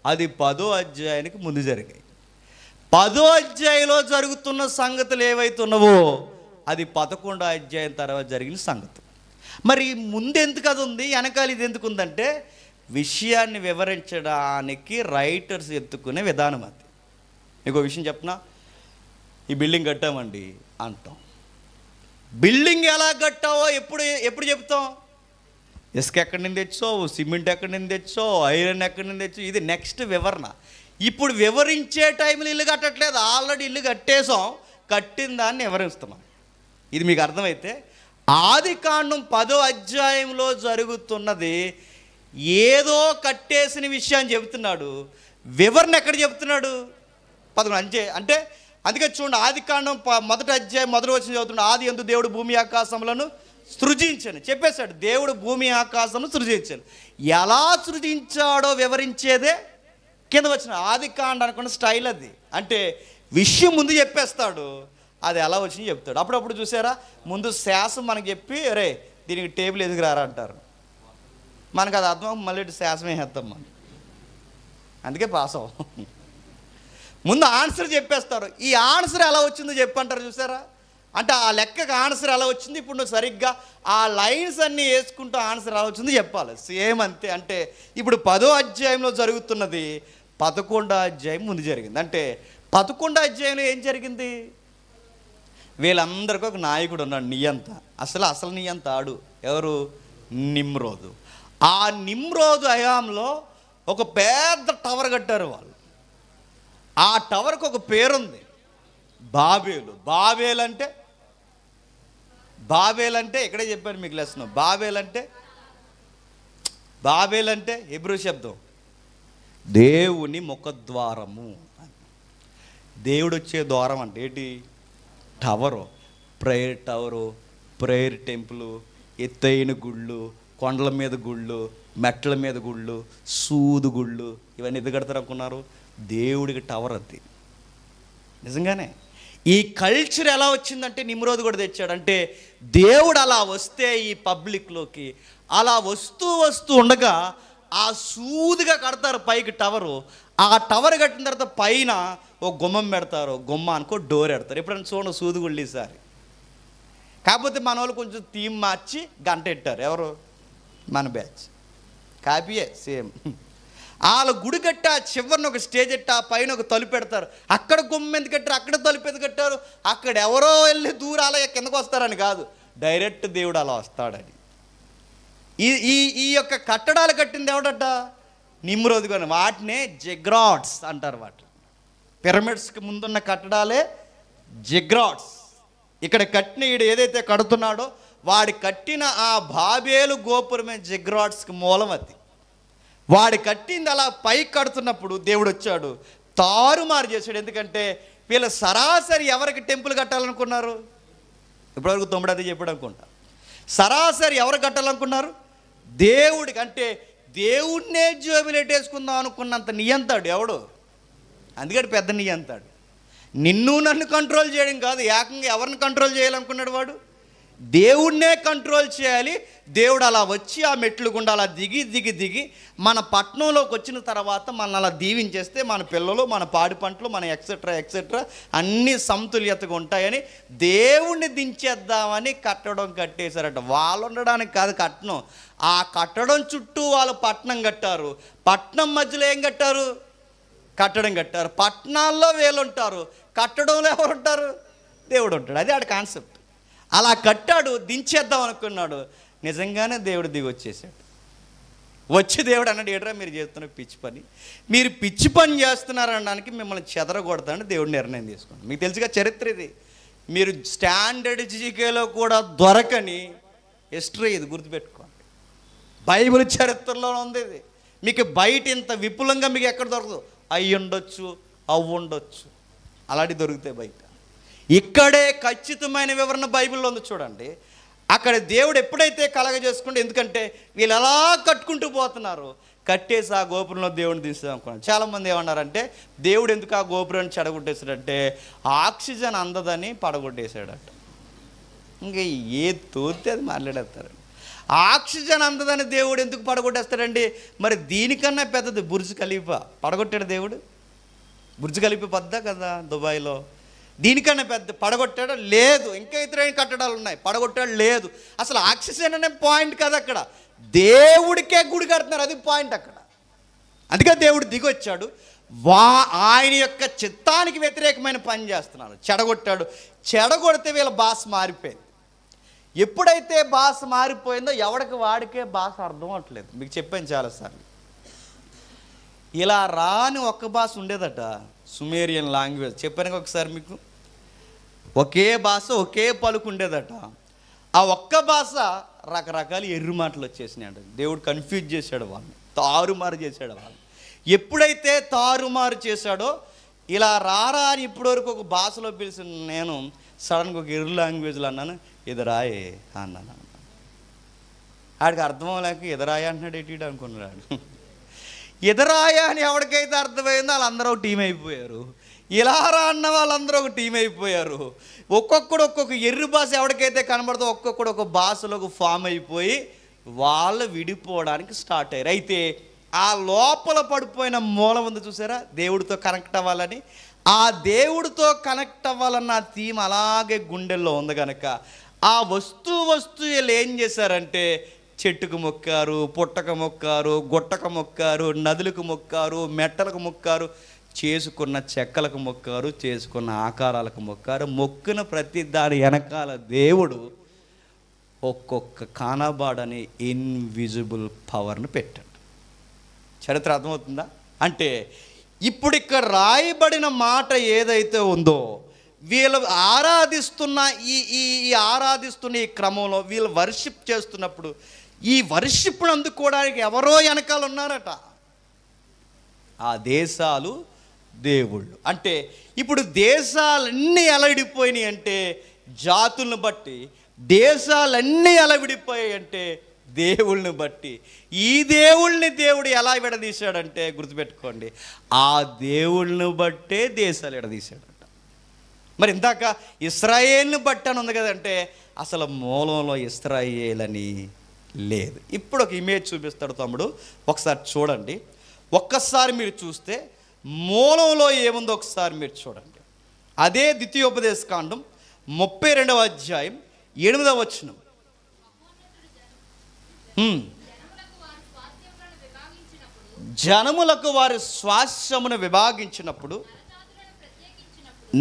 అది 10వ అధ్యాయానికి ముందు జరిగాయి. 10వ అధ్యాయంలో జరుగుతున్న సంగతులు ఏవైతే ఉన్నావో అది 11వ అధ్యాయం తర్వాత జరిగిన సంగతి. మరి ముందు ఎందుకు అది ఉంది, వెనకాల ఇది ఎందుకు ఉందంటే విషయాన్ని వివరించడానికి రైటర్స్ ఎత్తుకునే విధానం అది. మీకు విషయం చెప్పనా, ఈ బిల్డింగ్ కట్టామండి అంటాం. బిల్డింగ్ ఎలా కట్టావో ఎప్పుడు చెప్తాం? ఇసుక ఎక్కడి నుంచి తెచ్చావు, సిమెంట్ ఎక్కడి నుంచి తెచ్చావు, ఐరన్ ఎక్కడి నుంచి తెచ్చావు, ఇది నెక్స్ట్ వివరణ. ఇప్పుడు వివరించే టైంలో ఇల్లు కట్టట్లేదు, ఆల్రెడీ ఇల్లు కట్టేసాం, కట్టిన దాన్ని వివరిస్తున్నాం. ఇది మీకు అర్థమైతే ఆదికాండం 10వ అధ్యాయంలో జరుగుతున్నది ఏదో కట్టేసిన విషయాన్ని చెబుతున్నాడు. వివరణ ఎక్కడ చెబుతున్నాడు? 11 అంటే అందుకే చూడండి, ఆదికాండం 1వ అధ్యాయం 1వ వచనం చదువుతున్నాడు. ఆది యందు దేవుడు భూమి ఆకాశములను సృజించాను చెప్పేశాడు. దేవుడు భూమి ఆకాశమును సృజించాను. ఎలా సృజించాడో వివరించేదే కింద వచ్చిన ఆదికాండం అనుకున్న స్టైల్ అది. అంటే విషయం ముందు చెప్పేస్తాడు, అది ఎలా వచ్చింది చెప్తాడు. అప్పుడప్పుడు చూసారా, ముందు శాసం మనకు చెప్పి రే దీనికి టేబుల్ ఎదుగు రారా అంటారు. మనకు అది అర్థం, మళ్ళీ శాసమే వేస్తాం మనం, అందుకే పాస్ అవ్వం. ముందు ఆన్సర్ చెప్పేస్తారు. ఈ ఆన్సర్ ఎలా వచ్చిందో చెప్పంటారు చూసారా. అంటే ఆ లెక్కకు ఆన్సర్ ఎలా వచ్చింది, ఇప్పుడు నువ్వు సరిగ్గా ఆ లైన్స్ అన్నీ వేసుకుంటూ ఆన్సర్ ఎలా వచ్చిందో చెప్పాలి. సేమ్ అంతే. అంటే ఇప్పుడు 10వ అధ్యాయంలో జరుగుతున్నది 11వ అధ్యాయం ముందు జరిగింది. అంటే 11వ అధ్యాయంలో ఏం జరిగింది? వీళ్ళందరికీ ఒక నాయకుడు ఉన్నాడు, నియంత. అసలు నియంత ఆడు ఎవరు? నిమ్రోదు. ఆ నిమ్రోదు హయాంలో ఒక పెద్ద టవర్ కట్టారు వాళ్ళు. ఆ టవర్కి ఒక పేరుంది, బాబేలు. బాబేల్ అంటే ఇక్కడే చెప్పాను మీకు లెసన్. బాబేల్ అంటే హెబ్రూ శబ్దం దేవుని ముఖద్వారము. దేవుడు వచ్చే ద్వారం అంటే ఏంటి? Tower, prayer tower, prayer temple, ఎత్తైన గుళ్ళు, కొండల మీద గుళ్ళు, మెట్ల మీద గుళ్ళు, సూదు గుళ్ళు, ఇవన్నీ ఎందుకు కడతారు అనుకున్నారు? దేవుడికి టవర్ అది. నిజంగానే ఈ కల్చర్ ఎలా వచ్చిందంటే నిమ్రోదు కూడా తెచ్చాడు. అంటే దేవుడు అలా వస్తే ఈ పబ్లిక్లోకి అలా వస్తూ ఉండగా ఆ సూదిగా కడతారు పైకి టవరు. ఆ టవర్ కట్టిన తర్వాత పైన ఒక గుమ్మం పెడతారు, గుమ్మానికి డోర్ పెడతారు. ఎప్పుడైనా చూడండి సూదుగుళ్ళు ఈసారి. కాకపోతే మన వాళ్ళు కొంచెం థీమ్ మార్చి గంట పెట్టారు. ఎవరు? మన బ్యాచ్ కాపీయే సేమ్. వాళ్ళ గుడి కట్ట చివరిని ఒక స్టేజ్ ఎట్ట, పైన ఒక తలుపు పెడతారు. అక్కడ గుమ్మ ఎందుకు కట్టారు, అక్కడ తలుపు ఎందుకు కట్టారు? అక్కడ ఎవరో వెళ్ళి దూరాల కిందకు వస్తారని కాదు, డైరెక్ట్ దేవుడు అలా వస్తాడని. ఈ యొక్క కట్టడాలు కట్టింది ఎవడట? నిమ్రోదు. కానీ వాటినే జిగ్రాట్స్ అంటారు. వాటి పిరమిడ్స్కి ముందున్న కట్టడాలే జిగ్రాట్స్. ఇక్కడ కట్టిన ఈడు ఏదైతే కడుతున్నాడో వాడి కట్టిన ఆ బాబేలు గోపురమే జిగ్రాట్స్కి మూలం. అది వాడి కట్టింది అలా పైకి కడుతున్నప్పుడు దేవుడు వచ్చాడు, తారుమారు చేశాడు. ఎందుకంటే వీళ్ళ సరాసరి ఎవరికి టెంపుల్ కట్టాలనుకున్నారు? ఇప్పటివరకు 9 చెప్పాడు అనుకుంటా. సరాసరి ఎవరు కట్టాలనుకున్నారు? దేవుడికి. అంటే దేవుడినే జోబిలెట్టేసుకుందాం అనుకున్నంత నియంతాడు ఎవడు. అందుకని పెద్ద నియంతాడు. నిన్ను నన్ను కంట్రోల్ చేయడం కాదు, ఏకంగా ఎవరిని కంట్రోల్ చేయాలనుకున్నాడు వాడు? దేవుడినే కంట్రోల్ చేయాలి. దేవుడు అలా వచ్చి ఆ మెట్లు గుండా అలా దిగి మన పట్టణంలోకి వచ్చిన తర్వాత మన అలా దీవించేస్తే మన పిల్లలు, మన పాడి పంటలు, మన ఎక్సెట్రా అన్నీ సమతుల్యతగా ఉంటాయని దేవుణ్ణి దించేద్దామని కట్టేశారట. వాళ్ళు ఉండడానికి కాదు కట్టడం, ఆ కట్టడం చుట్టూ వాళ్ళు పట్టణం కట్టారు. పట్టణం మధ్యలో ఏం కట్టారు? కట్టడం కట్టారు. పట్టణాల్లో వీళ్ళు ఉంటారు, కట్టడంలో ఎవరు ఉంటారు? దేవుడు ఉంటాడు. అది ఆడ కాన్సెప్ట్. అలా కట్టాడు, దించేద్దాం అనుకున్నాడు. నిజంగానే దేవుడు దిగి వచ్చేసాడు. వచ్చి దేవుడు అన్నాడు, ఏట్రా మీరు చేస్తున్న పిచ్చి పని, మీరు పిచ్చి పని చేస్తున్నారనడానికి మిమ్మల్ని చెదరగొడతానని దేవుడు నిర్ణయం తీసుకున్నాడు. మీకు తెలుసుగా చరిత్ర ఇది. మీరు స్టాండర్డ్ జీకేలో కూడా దొరకని హిస్టరీ ఇది, గుర్తుపెట్టుకోండి. బైబిల్ చరిత్రలో ఉంది ఇది. మీకు బయట ఇంత విపులంగా మీకు ఎక్కడ దొరకదు. అయ్యి ఉండొచ్చు, అవ్వు ఉండొచ్చు, అలాంటివి దొరుకుతాయి బయట. ఇక్కడే ఖచ్చితమైన వివరణ బైబిల్లో ఉంది చూడండి. అక్కడ దేవుడు ఎప్పుడైతే కలగజేసుకుంటే, ఎందుకంటే వీళ్ళు ఎలా కట్టుకుంటూ పోతున్నారు, కట్టేసి ఆ గోపురంలో దేవుడిని తీసేదనుకున్నాను. చాలామంది ఏమన్నారంటే దేవుడు ఎందుకు ఆ గోపురాన్ని చెడగొట్టేశాడంటే ఆక్సిజన్ అందదని పడగొట్టేశాడట. ఇంకా ఏ తోస్తే అది మాట్లాడేస్తారు. ఆక్సిజన్ అందదని దేవుడు ఎందుకు పడగొట్టేస్తాడండి? మరి దీనికన్నా పెద్దది బుర్జ్ ఖలీఫా పడగొట్టాడు దేవుడు. బుర్జ్ ఖలీఫా పెద్ద కదా దుబాయ్లో, దీనికన్నా పెద్ద పడగొట్టాడు లేదు. ఇంకా ఇతర కట్టడాలు ఉన్నాయి, పడగొట్టాడు లేదు. అసలు ఆక్సిజన్ అనే పాయింట్ కదా అక్కడ, దేవుడికే గుడి కడుతున్నారు, అది పాయింట్ అక్కడ. అందుకే దేవుడు దిగొచ్చాడు, ఆయన యొక్క చిత్తానికి వ్యతిరేకమైన పని చేస్తున్నాడు, చెడగొట్టాడు. చెడగొడితే వీళ్ళ భాష మారిపోయింది. ఎప్పుడైతే భాష మారిపోయిందో ఎవడికి వాడికే భాష అర్థం అవట్లేదు. మీకు చెప్పాను చాలాసార్లు, ఇలా రాని ఒక్క భాష ఉండేదట, సుమేరియన్ లాంగ్వేజ్. చెప్పాను ఒకసారి మీకు, ఒకే భాష ఒకే పలుకు ఉండేదట. ఆ ఒక్క భాష రకరకాల ఎర్రి మాటలు వచ్చేసినాడు. దేవుడు కన్ఫ్యూజ్ చేశాడు వాళ్ళని, తారుమారు చేశాడు వాళ్ళని. ఎప్పుడైతే తారుమారు చేశాడో, ఇలా రారా అని ఇప్పటివరకు ఒక భాషలో పిలిచి నేను సడన్గా ఒక ఎర్రి లాంగ్వేజ్లో అన్నాను, ఎదురాయే అన్నాను. ఆడికి అర్థం లేక ఎదురాయ అంటున్నాడు ఏంటి అనుకున్నాడు. ఎదురాయ అని ఎవరికైతే అర్థమైందో వాళ్ళందరూ ఒక టీం అయిపోయారు. ఇలా రా అన్న వాళ్ళందరూ ఒక టీం అయిపోయారు. ఒక్కొక్కడు ఒక్కొక్క ఎర్రి భాష ఎవరికైతే కనబడుతుందో ఒక్కొక్కడు ఒక భాషలోకి ఫామ్ అయిపోయి వాళ్ళు విడిపోవడానికి స్టార్ట్ అయ్యారు. అయితే ఆ లోపల పడిపోయిన మూలం ఉంది చూసారా, దేవుడితో కనెక్ట్ అవ్వాలని. ఆ దేవుడితో కనెక్ట్ అవ్వాలన్న థీమ్ అలాగే గుండెల్లో ఉంది కనుక ఆ వస్తువులు ఏం చేశారంటే చెట్టుకు మొక్కారు, పుట్టకు మొక్కారు, గుట్టకు మొక్కారు, నదులకు మొక్కారు, మెట్టలకు మొక్కారు, చేసుకున్న చెక్కలకు మొక్కారు, చేసుకున్న ఆకారాలకు మొక్కారు. మొక్కిన ప్రతి దాని వెనకాల దేవుడు ఒక్కొక్క కానబాడని ఇన్విజిబుల్ పవర్ని పెట్టాడు. చరిత్ర అర్థమవుతుందా? అంటే ఇప్పుడు ఇక్కడ రాయబడిన మాట ఏదైతే ఉందో, వీళ్ళు ఆరాధిస్తున్న ఈ క్రమంలో వీళ్ళు వర్షిప్ చేస్తున్నప్పుడు ఈ వర్షిప్ను అందుకోవడానికి ఎవరో వెనకాల ఉన్నారట. ఆ దేశాలు దేవుళ్ళు. అంటే ఇప్పుడు దేశాలన్నీ ఎలా విడిపోయినాయి అంటే జాతులను బట్టి, దేశాలన్నీ ఎలా విడిపోయాయి అంటే దేవుళ్ళని బట్టి. ఈ దేవుళ్ళని దేవుడు ఎలా విడదీశాడంటే గుర్తుపెట్టుకోండి, ఆ దేవుళ్ళని బట్టే దేశాలు విడదీశాడట. మరి ఇందాక ఇశ్రాయేల్ని బట్టి అని ఉంది కదంటే అసలు మూలంలో ఇశ్రాయేల్ అని లేదు. ఇప్పుడు ఒక ఇమేజ్ చూపిస్తాడు తమ్ముడు, ఒకసారి చూడండి. ఒక్కసారి మీరు చూస్తే మూలంలో ఏముందో ఒకసారి మీరు చూడండి. అదే ద్వితీయోపదేశకాండం 32వ అధ్యాయం 8వ వచనం. జనములకు వారి స్వాస్యమును విభాగించినప్పుడు,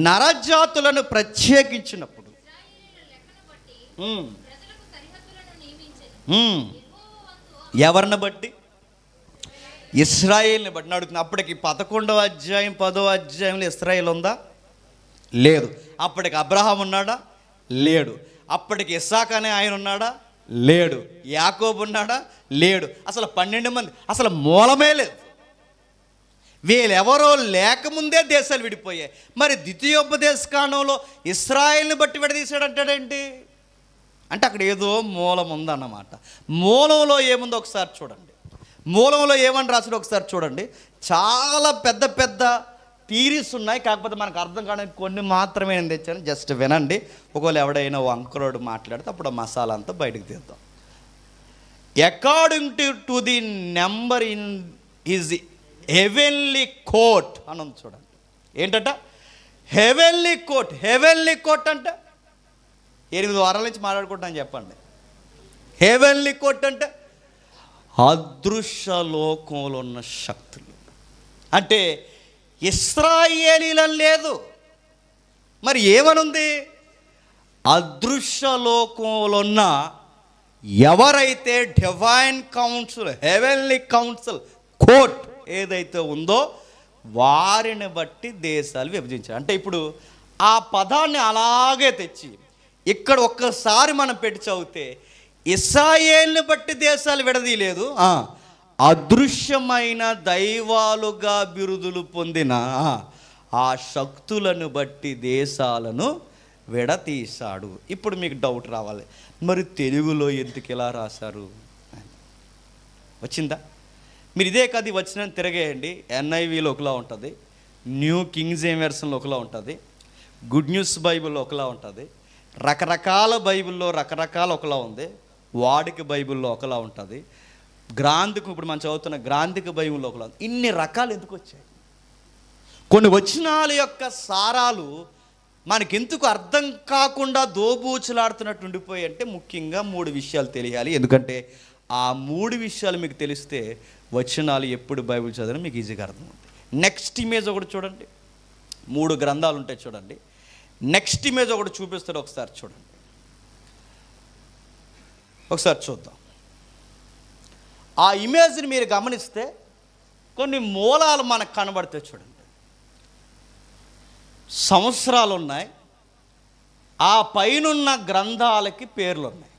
నరజాతులను ప్రత్యేకించినప్పుడు ఎవరిని బట్టి? ఇశ్రాయేల్ని బట్టి అడుగుతుంది. అప్పటికి 11వ అధ్యాయం 10వ అధ్యాయంలో ఇశ్రాయేల్ ఉందా? లేదు. అప్పటికి అబ్రహాం ఉన్నాడా? లేడు. అప్పటికి ఇస్సాక్ అనే ఆయన ఉన్నాడా? లేడు. యాకోబు ఉన్నాడా? లేడు. అసలు 12 మంది, అసలు మూలమే లేదు. వీళ్ళెవరో లేకముందే దేశాలు విడిపోయాయి. మరి ద్వితీయోపదేశకాండంలో ఇశ్రాయేల్ని బట్టి విడదీశాడంటాడేంటి అంటే అక్కడ ఏదో మూలం ఉందన్నమాట. మూలంలో ఏముందో ఒకసారి చూడండి. మూలంలో ఏమని రాసాడో ఒకసారి చూడండి. చాలా పెద్ద పెద్ద థీరీస్ ఉన్నాయి, కాకపోతే మనకు అర్థం కావడానికి కొన్ని మాత్రమే నేను తెచ్చాను. జస్ట్ వినండి. ఒకవేళ ఎవడైనా ఓ అంకురోడు మాట్లాడితే అప్పుడు ఆ మసాలా అంతా బయటకు తీద్దాం. According to the number in is heavenly court అని ఉంది చూడండి. ఏంటంట? Heavenly court. హెవెన్లీ కోర్ట్ అంటే 8 వారాల నుంచి మాట్లాడుకుంటాను చెప్పండి. హెవెన్లీ కోర్ట్ అంటే అదృశ్య లోకంలో ఉన్న శక్తులు. అంటే ఇశ్రాయేలీలను లేదు, మరి ఏమనుంది? అదృశ్య లోకంలో ఉన్న ఎవరైతే divine council, heavenly council court ఏదైతే ఉందో వారిని బట్టి దేశాలు విభజించారు. అంటే ఇప్పుడు ఆ పదాన్ని అలాగే తెచ్చి ఇక్కడ ఒక్కసారి మనం పెట్టి చదివితే ఇశ్రాయేలుని బట్టి దేశాలు విడదీయలేదు, అదృశ్యమైన దైవాలుగా బిరుదులు పొందిన ఆ శక్తులను బట్టి దేశాలను విడతీశాడు. ఇప్పుడు మీకు డౌట్ రావాలి, మరి తెలుగులో ఎందుకు ఇలా రాశారు? వచ్చిందా? మీరు ఇదే కది వచ్చిన తిరగేయండి. NIVలో ఒకలా ఉంటుంది, న్యూ కింగ్ జేమ్స్ వెర్షన్లో ఒకలా ఉంటుంది, గుడ్ న్యూస్ బైబిల్లో ఒకలా ఉంటుంది, రకరకాల బైబిల్లో రకరకాల ఒకలా ఉంది, వాడిక బైబిల్లో ఒకలా ఉంటుంది, గ్రాంధిక ఇప్పుడు మనం చదువుతున్న గ్రాంధిక బైబిల్లో ఒకలా ఉంది. ఇన్ని రకాలు ఎందుకు వచ్చాయి? కొన్ని వచనాల యొక్క సారాలు మనకెందుకు అర్థం కాకుండా దోబూచులాడుతున్నట్టు ఉండిపోయి అంటే ముఖ్యంగా 3 విషయాలు తెలియాలి. ఎందుకంటే ఆ 3 విషయాలు మీకు తెలిస్తే వచనాలు ఎప్పుడు బైబిల్ చదవడం మీకు ఈజీగా అర్థమవుతుంది. నెక్స్ట్ ఇమేజ్ ఒకటి చూడండి. 3 గ్రంథాలు ఉంటాయి చూడండి. నెక్స్ట్ ఇమేజ్ ఒకటి చూపిస్తారు, ఒకసారి చూడండి. ఒకసారి చూద్దాం. ఆ ఇమేజ్ని మీరు గమనిస్తే కొన్ని మూలాలు మనకు కనబడతాయి చూడండి. సంవత్సరాలు ఉన్నాయి, ఆ పైనున్న గ్రంథాలకి పేర్లు ఉన్నాయి.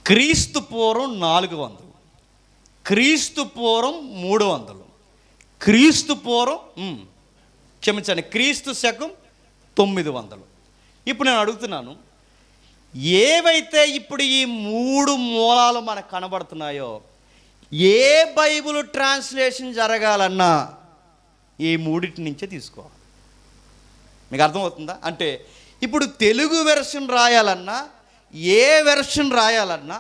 క్రీస్తు పూర్వం 400, క్రీస్తు పూర్వం 300, క్రీస్తు పూర్వం క్షమించండి క్రీస్తు శకం 900. ఇప్పుడు నేను అడుగుతున్నాను, ఏవైతే ఇప్పుడు ఈ 3 మూలాలు మనకు కనబడుతున్నాయో ఏ బైబిల్ ట్రాన్స్లేషన్ జరగాలన్నా ఈ 3 నుంచే తీసుకోవాలి. మీకు అర్థమవుతుందా? అంటే ఇప్పుడు తెలుగు వెర్షన్ రాయాలన్నా, ఏ వెర్షన్ రాయాలన్నా,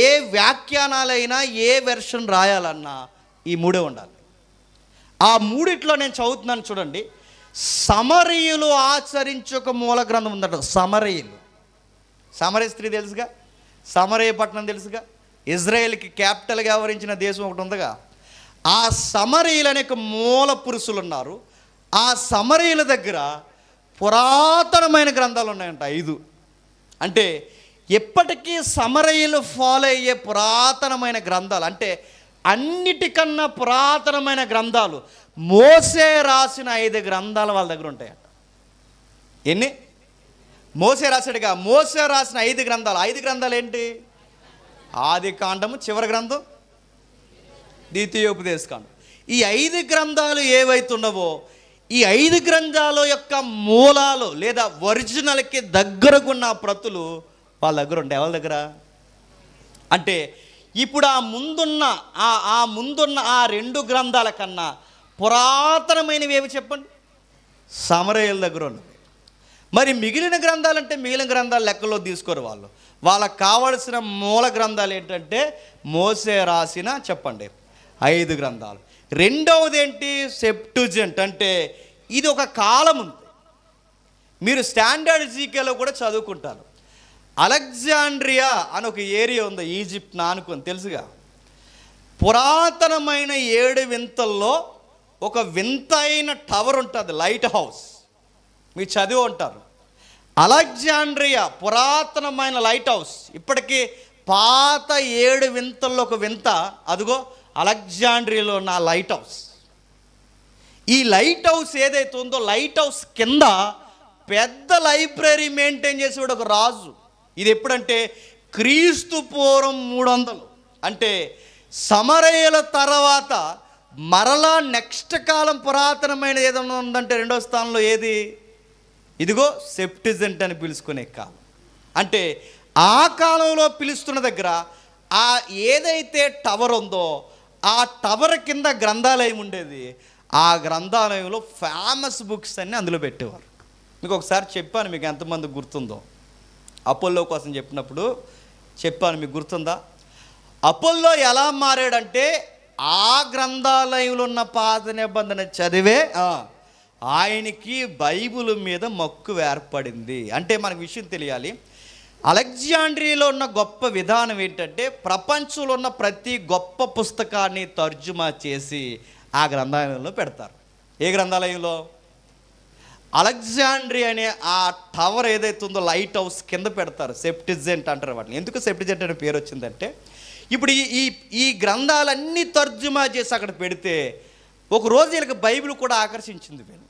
ఏ వ్యాఖ్యానాలైనా, ఏ వెర్షన్ రాయాలన్నా ఈ 3 ఉండాలి. ఆ 3లో నేను చదువుతున్నాను చూడండి. సమరయులు ఆచరించక మూల గ్రంథం ఉందట. సమరయ స్త్రీ తెలుసుగా, సమరయ పట్టణం తెలుసుగా, ఇజ్రాయెల్కి క్యాపిటల్గా వ్యవహరించిన దేశం ఒకటి ఉందిగా. ఆ సమరయులు అనేక మూల పురుషులు ఉన్నారు. ఆ సమరయుల దగ్గర పురాతనమైన గ్రంథాలు ఉన్నాయంట 5. అంటే ఎప్పటికీ సమరయులు ఫాలో అయ్యే పురాతనమైన గ్రంథాలు, అంటే అన్నిటికన్నా పురాతనమైన గ్రంథాలు మోసే రాసిన 5 గ్రంథాలు వాళ్ళ దగ్గర ఉంటాయట. ఎన్ని? మోసే రాశాడుగా, మోసే రాసిన 5 గ్రంథాలు. 5 గ్రంథాలు ఏంటి? ఆది కాండము, చివరి గ్రంథం ద్వితీయోపదేశకాండం. ఈ 5 గ్రంథాలు ఏవైతే ఉన్నవో ఈ 5 గ్రంథాల యొక్క మూలాలు లేదా ఒరిజినల్కి దగ్గరకున్న ప్రతులు వాళ్ళ దగ్గర ఉంటాయి. ఎవరి దగ్గర అంటే ఇప్పుడు ఆ ముందున్న ఆ 2 గ్రంథాల కన్నా పురాతనమైనవి ఏవి చెప్పండి? సమరయుల దగ్గర ఉన్నవి. మరి మిగిలిన గ్రంథాలు అంటే మిగిలిన గ్రంథాలు లెక్కలో తీసుకోరు వాళ్ళు. వాళ్ళకు కావలసిన మూల గ్రంథాలు ఏంటంటే మోసే రాసిన చెప్పండి 5 గ్రంథాలు. రెండవది ఏంటి? సెప్టుజెంట్. అంటే ఇది ఒక కాలం ఉంది, మీరు స్టాండర్డ్ జీకేలో కూడా చదువుకుంటారు. అలెగ్జాండ్రియా అని ఒక ఏరియా ఉంది, ఈజిప్ట్ నానుకొని తెలుసుగా. పురాతనమైన 7 వింతల్లో ఒక వింత అయిన టవర్ ఉంటుంది, లైట్ హౌస్. మీరు చదివి ఉంటారు. అలెగ్జాండ్రియా పురాతనమైన లైట్ హౌస్. ఇప్పటికీ పాత 7 వింతల్లో ఒక వింత అదిగో అలెగ్జాండ్రియాలో ఉన్న లైట్ హౌస్. ఈ లైట్ హౌస్ ఏదైతే ఉందో లైట్ హౌస్ కింద పెద్ద లైబ్రరీ మెయింటైన్ చేసేవాడు ఒక రాజు. ఇది ఎప్పుడంటే క్రీస్తు పూర్వం 300. అంటే సమరయుల తర్వాత మరలా నెక్స్ట్ కాలం పురాతనమైన ఏదైనా ఉందంటే 2వ స్థానంలో ఏది? ఇదిగో సెప్టిజెంట్ అని పిలుచుకునే కాలం. అంటే ఆ కాలంలో పిలుస్తున్న దగ్గర ఆ ఏదైతే టవర్ ఉందో ఆ టవర్ కింద గ్రంథాలయం ఉండేది. ఆ గ్రంథాలయంలో ఫేమస్ బుక్స్ అన్నీ అందులో పెట్టేవారు. మీకు ఒకసారి చెప్పాను, మీకు ఎంతమంది గుర్తుందో, అపోల్లో కోసం చెప్పినప్పుడు చెప్పాను, మీకు గుర్తుందా? అపోల్లో ఎలా మారాడంటే ఆ గ్రంథాలయంలో ఉన్న పాత నిబంధన చదివే ఆయనకి బైబిల్ మీద మక్కువ ఏర్పడింది. అంటే మనకు విషయం తెలియాలి, అలెగ్జాండ్రియాలో ఉన్న గొప్ప విధానం ఏంటంటే ప్రపంచంలో ఉన్న ప్రతి గొప్ప పుస్తకాన్ని తర్జుమా చేసి ఆ గ్రంథాలయంలో పెడతారు. ఏ గ్రంథాలయంలో? అలెగ్జాండ్రియా అనే ఆ టవర్ ఏదైతే ఉందో లైట్ హౌస్ కింద పెడతారు. సెప్టిజెంట్ అంటారు వాటిని. ఎందుకు సెప్టిజెంట్ అనే పేరు వచ్చిందంటే ఇప్పుడు ఈ గ్రంథాలన్నీ తర్జుమా చేసి అక్కడ పెడితే ఒకరోజు వీళ్ళకి బైబిల్ కూడా ఆకర్షించింది వీళ్ళు.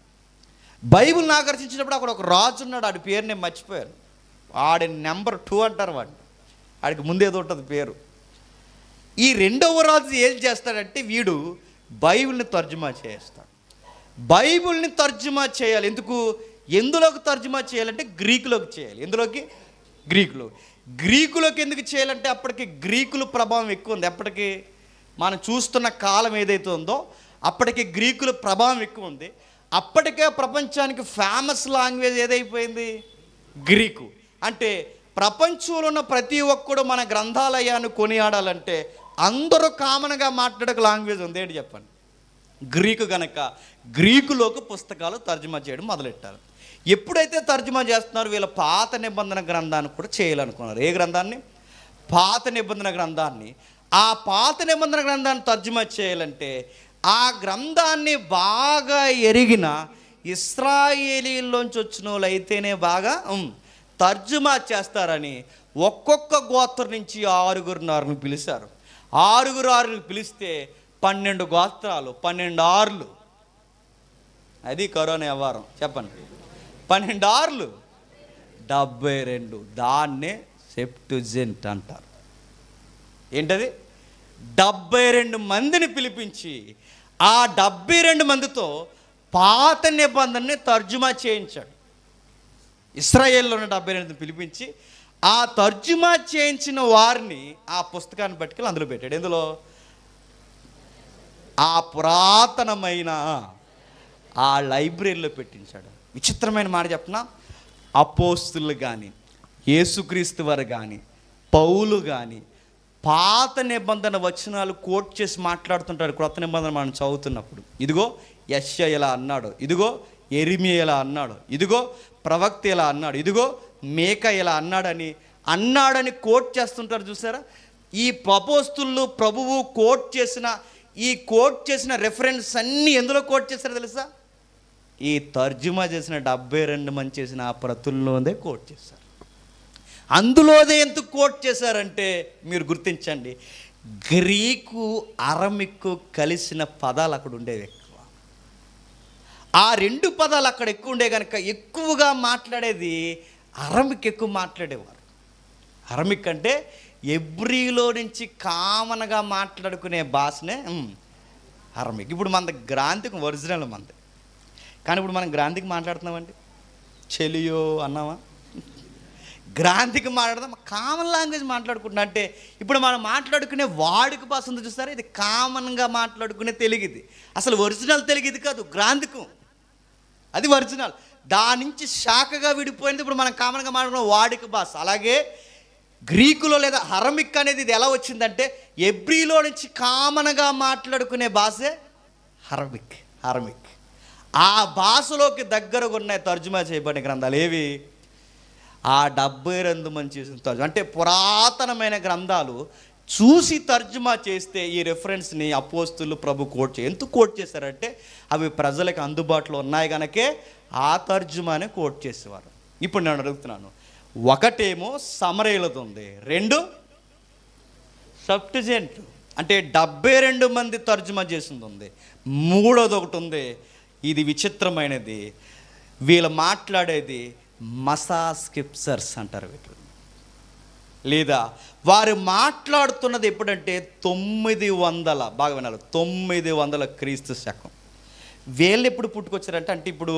బైబిల్ని ఆకర్షించినప్పుడు అక్కడ ఒక రాజు ఉన్నాడు, ఆడి పేరు నేను మర్చిపోయాను. ఆడి నెంబర్ 2 అంటారు వాడిని, ఆడికి ముందేదో ఉంటుంది పేరు. ఈ రెండవ రాజు ఏం చేస్తాడంటే వీడు బైబిల్ని తర్జుమా చేస్తాడు. బైబిల్ని తర్జుమా చేయాలి. ఎందులోకి తర్జుమా చేయాలంటే గ్రీకులోకి చేయాలి. ఎందులోకి? గ్రీకులోకి ఎందుకు చేయాలంటే అప్పటికి గ్రీకుల ప్రభావం ఎక్కువ ఉంది. అప్పటికి మనం చూస్తున్న కాలం ఏదైతే ఉందో అప్పటికి గ్రీకుల ప్రభావం ఎక్కువ ఉంది. అప్పటికే ప్రపంచానికి ఫేమస్ లాంగ్వేజ్ ఏదైపోయింది? గ్రీకు. అంటే ప్రపంచంలో ఉన్న ప్రతి ఒక్కడు మన గ్రంథాలయాన్ని కొనియాడాలంటే అందరూ కామన్గా మాట్లాడే లాంగ్వేజ్ ఉంది, ఏంటి చెప్పండి? గ్రీకు. గనక గ్రీకులోకి పుస్తకాలు తర్జుమా చేయడం మొదలెట్టారు. ఎప్పుడైతే తర్జుమా చేస్తున్నారో వీళ్ళ పాత నిబంధన గ్రంథాన్ని కూడా చేయాలనుకున్నారు. ఏ గ్రంథాన్ని? పాత నిబంధన గ్రంథాన్ని. ఆ పాత నిబంధన గ్రంథాన్ని తర్జుమా చేయాలంటే ఆ గ్రంథాన్ని బాగా ఎరిగిన ఇశ్రాయేలీల్లోంచి వచ్చిన వాళ్ళు అయితేనే బాగా తర్జుమా చేస్తారని ఒక్కొక్క గోత్రం నుంచి 6 పిలిచారు. 6 పిలిస్తే 12 గోత్రాలు, 12 ఆర్లు. అది కరోనా వ్యవహారం. చెప్పండి, 12 ఆర్లు 72. దాన్నే సెప్టుజెంట్ అంటారు. ఏంటది? 72 మందిని పిలిపించి ఆ 72 మందితో పాత నిబంధనని తర్జుమా చేయించాడు. ఇశ్రాయేల్లో ఉన్న 72 పిలిపించి ఆ తర్జుమా చేయించిన వారిని ఆ పుస్తకాన్ని పట్టుకెళ్ళి అందులో పెట్టాడు. ఎందులో? ఆ పురాతనమైన ఆ లైబ్రరీలో పెట్టించాడు. విచిత్రమైన మాట చెప్పనా, అపోస్తులు కానీ, యేసుక్రీస్తు వారు కానీ, పౌలు కానీ పాత నిబంధన వచనాలు కోట్ చేసి మాట్లాడుతుంటారు. క్రొత్త నిబంధన మనం చదువుతున్నప్పుడు ఇదిగో యెషయా ఇలా అన్నాడు, ఇదిగో యెరెమీయా ఇలా అన్నాడు, ఇదిగో ప్రవక్త ఇలా అన్నాడు, ఇదిగో మీకా ఇలా అన్నాడని కోట్ చేస్తుంటారు. చూసారా? ఈ అపోస్తులు ప్రభువు కోట్ చేసిన రెఫరెన్స్ అన్నీ ఎందులో కోట్ చేశారో తెలుసా? ఈ తర్జుమా చేసిన 72 మంది చేసిన ఆ ప్రతుల్లోనే కోట్ చేశారు. అందులోదే ఎందుకు కోట్ చేశారంటే మీరు గుర్తించండి, గ్రీకు అరమిక్కు కలిసిన పదాలు అక్కడ ఉండేవి ఎక్కువ. ఆ 2 పదాలు అక్కడ ఎక్కువ ఉండే కనుక ఎక్కువగా మాట్లాడేది అరమిక్ ఎక్కువ మాట్లాడేవారు. అరమిక్ అంటే ఎబ్రీలో నుంచి కామన్గా మాట్లాడుకునే భాషనే అరమిక్. ఇప్పుడు మన గ్రాంథికం ఒరిజినల్ మంది, కానీ ఇప్పుడు మనం గ్రాంథికి మాట్లాడుతున్నామండి. చెలియో అన్నామా? గ్రాంథికి మాట్లాడదాం, కామన్ లాంగ్వేజ్ మాట్లాడుకుంటున్నా. అంటే ఇప్పుడు మనం మాట్లాడుకునే వాడుక భాష ఉంది చూస్తారా, ఇది కామన్గా మాట్లాడుకునే తెలుగు. ఇది అసలు ఒరిజినల్ తెలుగు ఇది కాదు, గ్రాంథికం. అది ఒరిజినల్. దాని నుంచి శాఖగా విడిపోయింది ఇప్పుడు మనం కామన్గా మాట్లాడుకునే వాడుక భాష. అలాగే గ్రీకులో లేదా అరమిక్ అనేది ఇది ఎలా వచ్చిందంటే ఎబ్రీలో నుంచి కామన్గా మాట్లాడుకునే భాషే అరమిక్. ఆ భాషలోకి దగ్గరగా ఉన్నాయి తర్జుమా చేయబడిన గ్రంథాలు ఏవి? ఆ 72 మంది చేసిన తర్జుమా. అంటే పురాతనమైన గ్రంథాలు చూసి తర్జుమా చేస్తే ఈ రెఫరెన్స్ని అపోస్తులు ప్రభు ఎందుకు కోట్ చేశారంటే అవి ప్రజలకు అందుబాటులో ఉన్నాయి కనుకే ఆ తర్జుమానే కోట్ చేసేవారు. ఇప్పుడు నేను అడుగుతున్నాను, ఒకటేమో సమరయులది ఉంది, 2 సెప్టుజెంట్ అంటే 72 మంది తర్జుమా చేసింది ఉంది, 3వది ఒకటి ఉంది. ఇది విచిత్రమైనది, వీళ్ళు మాట్లాడేది మసా స్క్రిప్చర్స్ అంటారు వీటిని. లేదా వారు మాట్లాడుతున్నది ఎప్పుడంటే 900, బాగా వినాలి, 900 క్రీస్తు శకం. వీళ్ళు ఎప్పుడు పుట్టుకొచ్చారంటే అంటే ఇప్పుడు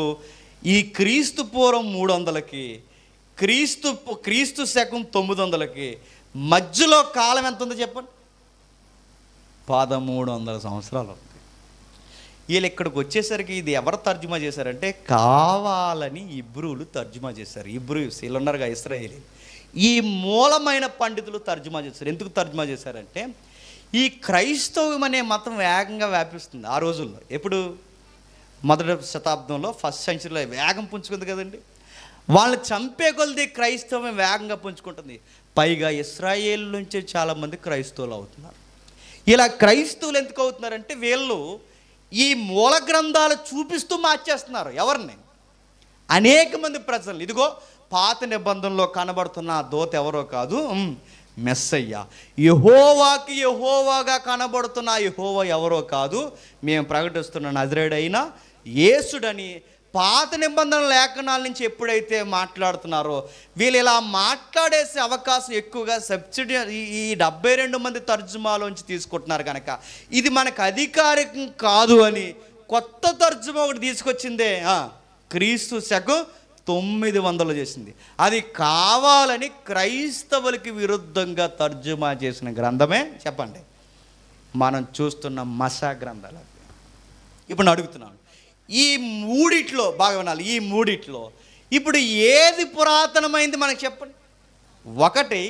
ఈ క్రీస్తు పూర్వం 300కి క్రీస్తు శకం 900కి మధ్యలో కాలం ఎంత ఉందో చెప్పండి? 1300 సంవత్సరాలు ఉంది. వీళ్ళు ఇక్కడికి వచ్చేసరికి ఇది ఎవరు తర్జుమా చేశారంటే కావాలని ఇబ్రూలు తర్జుమా చేశారు. ఇబ్రూస్ వీళ్ళు ఉన్నారుగా, ఇశ్రాయేలీ. ఈ మూలమైన పండితులు తర్జుమా చేశారు. ఎందుకు తర్జుమా చేశారంటే ఈ క్రైస్తవం అనే మతం వేగంగా వ్యాపిస్తుంది ఆ రోజుల్లో. ఎప్పుడు? మొదటి శతాబ్దంలో, ఫస్ట్ సెంచరీలో వేగం పుంజుకుంది కదండి. వాళ్ళు చంపే కొలది క్రైస్తవం వేగంగా పుంజుకుంటుంది. పైగా ఇశ్రాయేల్ నుంచే చాలామంది క్రైస్తవులు అవుతున్నారు. ఇలా క్రైస్తవులు ఎందుకు అవుతున్నారంటే వీళ్ళు ఈ మూల గ్రంథాలు చూపిస్తూ మార్చేస్తున్నారు. ఎవరిని? అనేక మంది ప్రజలు. ఇదిగో పాత నిబంధనలో కనబడుతున్న ఆ దూత ఎవరో కాదు, మెస్సయ్య. యెహోవాకి యెహోవాగా కనబడుతున్న యెహోవా ఎవరో కాదు, మేము ప్రకటిస్తున్న నజరేయుడైన యేసుడని పాత నిబంధన లేఖనాల నుంచి ఎప్పుడైతే మాట్లాడుతున్నారో వీళ్ళు ఇలా మాట్లాడేసే అవకాశం ఎక్కువగా సబ్సిడీ ఈ 72 మంది తర్జుమాలోంచి తీసుకుంటున్నారు కనుక ఇది మనకు అధికారికం కాదు అని కొత్త తర్జుమా ఒకటి తీసుకొచ్చిందే క్రీస్తు శకం 900 చేసింది. అది కావాలని క్రైస్తవులకి విరుద్ధంగా తర్జుమా చేసిన గ్రంథమే చెప్పండి మనం చూస్తున్న మసా గ్రంథాలు. ఇప్పుడు నేను అడుగుతున్నాను, ఈ మూడిట్లో బాగా వినాలి, ఈ మూడిట్లో ఇప్పుడు ఏది పురాతనమైంది మనకు చెప్పండి? ఒకటి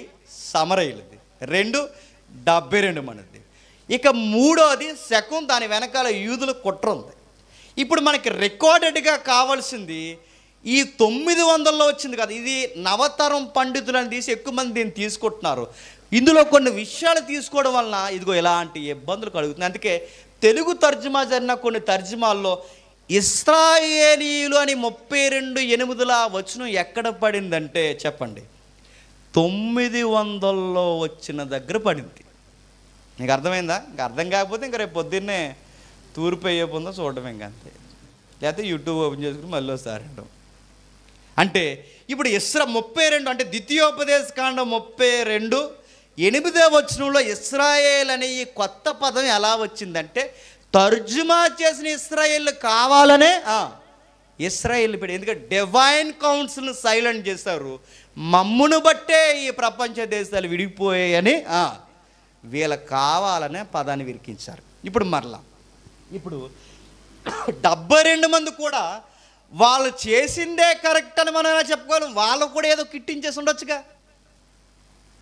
సమరయులది, 2 72 మనది, ఇక మూడోది శకం, దాని వెనకాల యూదుల కుట్ర ఉంది. ఇప్పుడు మనకి రికార్డెడ్గా కావాల్సింది ఈ 900లో వచ్చింది కదా. ఇది నవతరం పండితులను తీసి ఎక్కువ మంది దీన్ని తీసుకుంటున్నారు. ఇందులో కొన్ని విషయాలు తీసుకోవడం వలన ఇదిగో ఇలాంటి ఇబ్బందులు కలుగుతున్నాయి. అందుకే తెలుగు తర్జుమా జరిగిన కొన్ని తర్జుమాల్లో ఇశ్రాయేలీయులు అని 32:8 వచనం ఎక్కడ పడిందంటే చెప్పండి 900లో వచ్చిన దగ్గర పడింది. నీకు అర్థమైందా? ఇంకా అర్థం కాకపోతే ఇంకా రేపు పొద్దున్నే తూర్పు అయ్యే పొందో చూడటం ఇంకా అంతే, లేకపోతే యూట్యూబ్ ఓపెన్ చేసుకుని మళ్ళీ ఒకసారి అంటాం. అంటే ఇప్పుడు 32 అంటే ద్వితీయోపదేశ కాండం 32:8 వచనంలో ఇశ్రాయేల్ అనే ఈ కొత్త పదం ఎలా వచ్చిందంటే తర్జుమా చేసిన ఇశ్రాయేల్ కావాలనే ఇశ్రాయేల్ పెట్టి, ఎందుకంటే డివైన్ కౌన్సిల్ని సైలెంట్ చేశారు. మమ్మును బట్టే ఈ ప్రపంచ దేశాలు విడిపోయాయని వీళ్ళకి కావాలనే పదాన్ని విరికించారు. ఇప్పుడు మరలా ఇప్పుడు 72 మంది కూడా వాళ్ళు చేసిందే కరెక్ట్ అని మనం ఎలా చెప్పుకోవాలి? వాళ్ళు కూడా ఏదో కిట్టించేసి ఉండొచ్చుగా.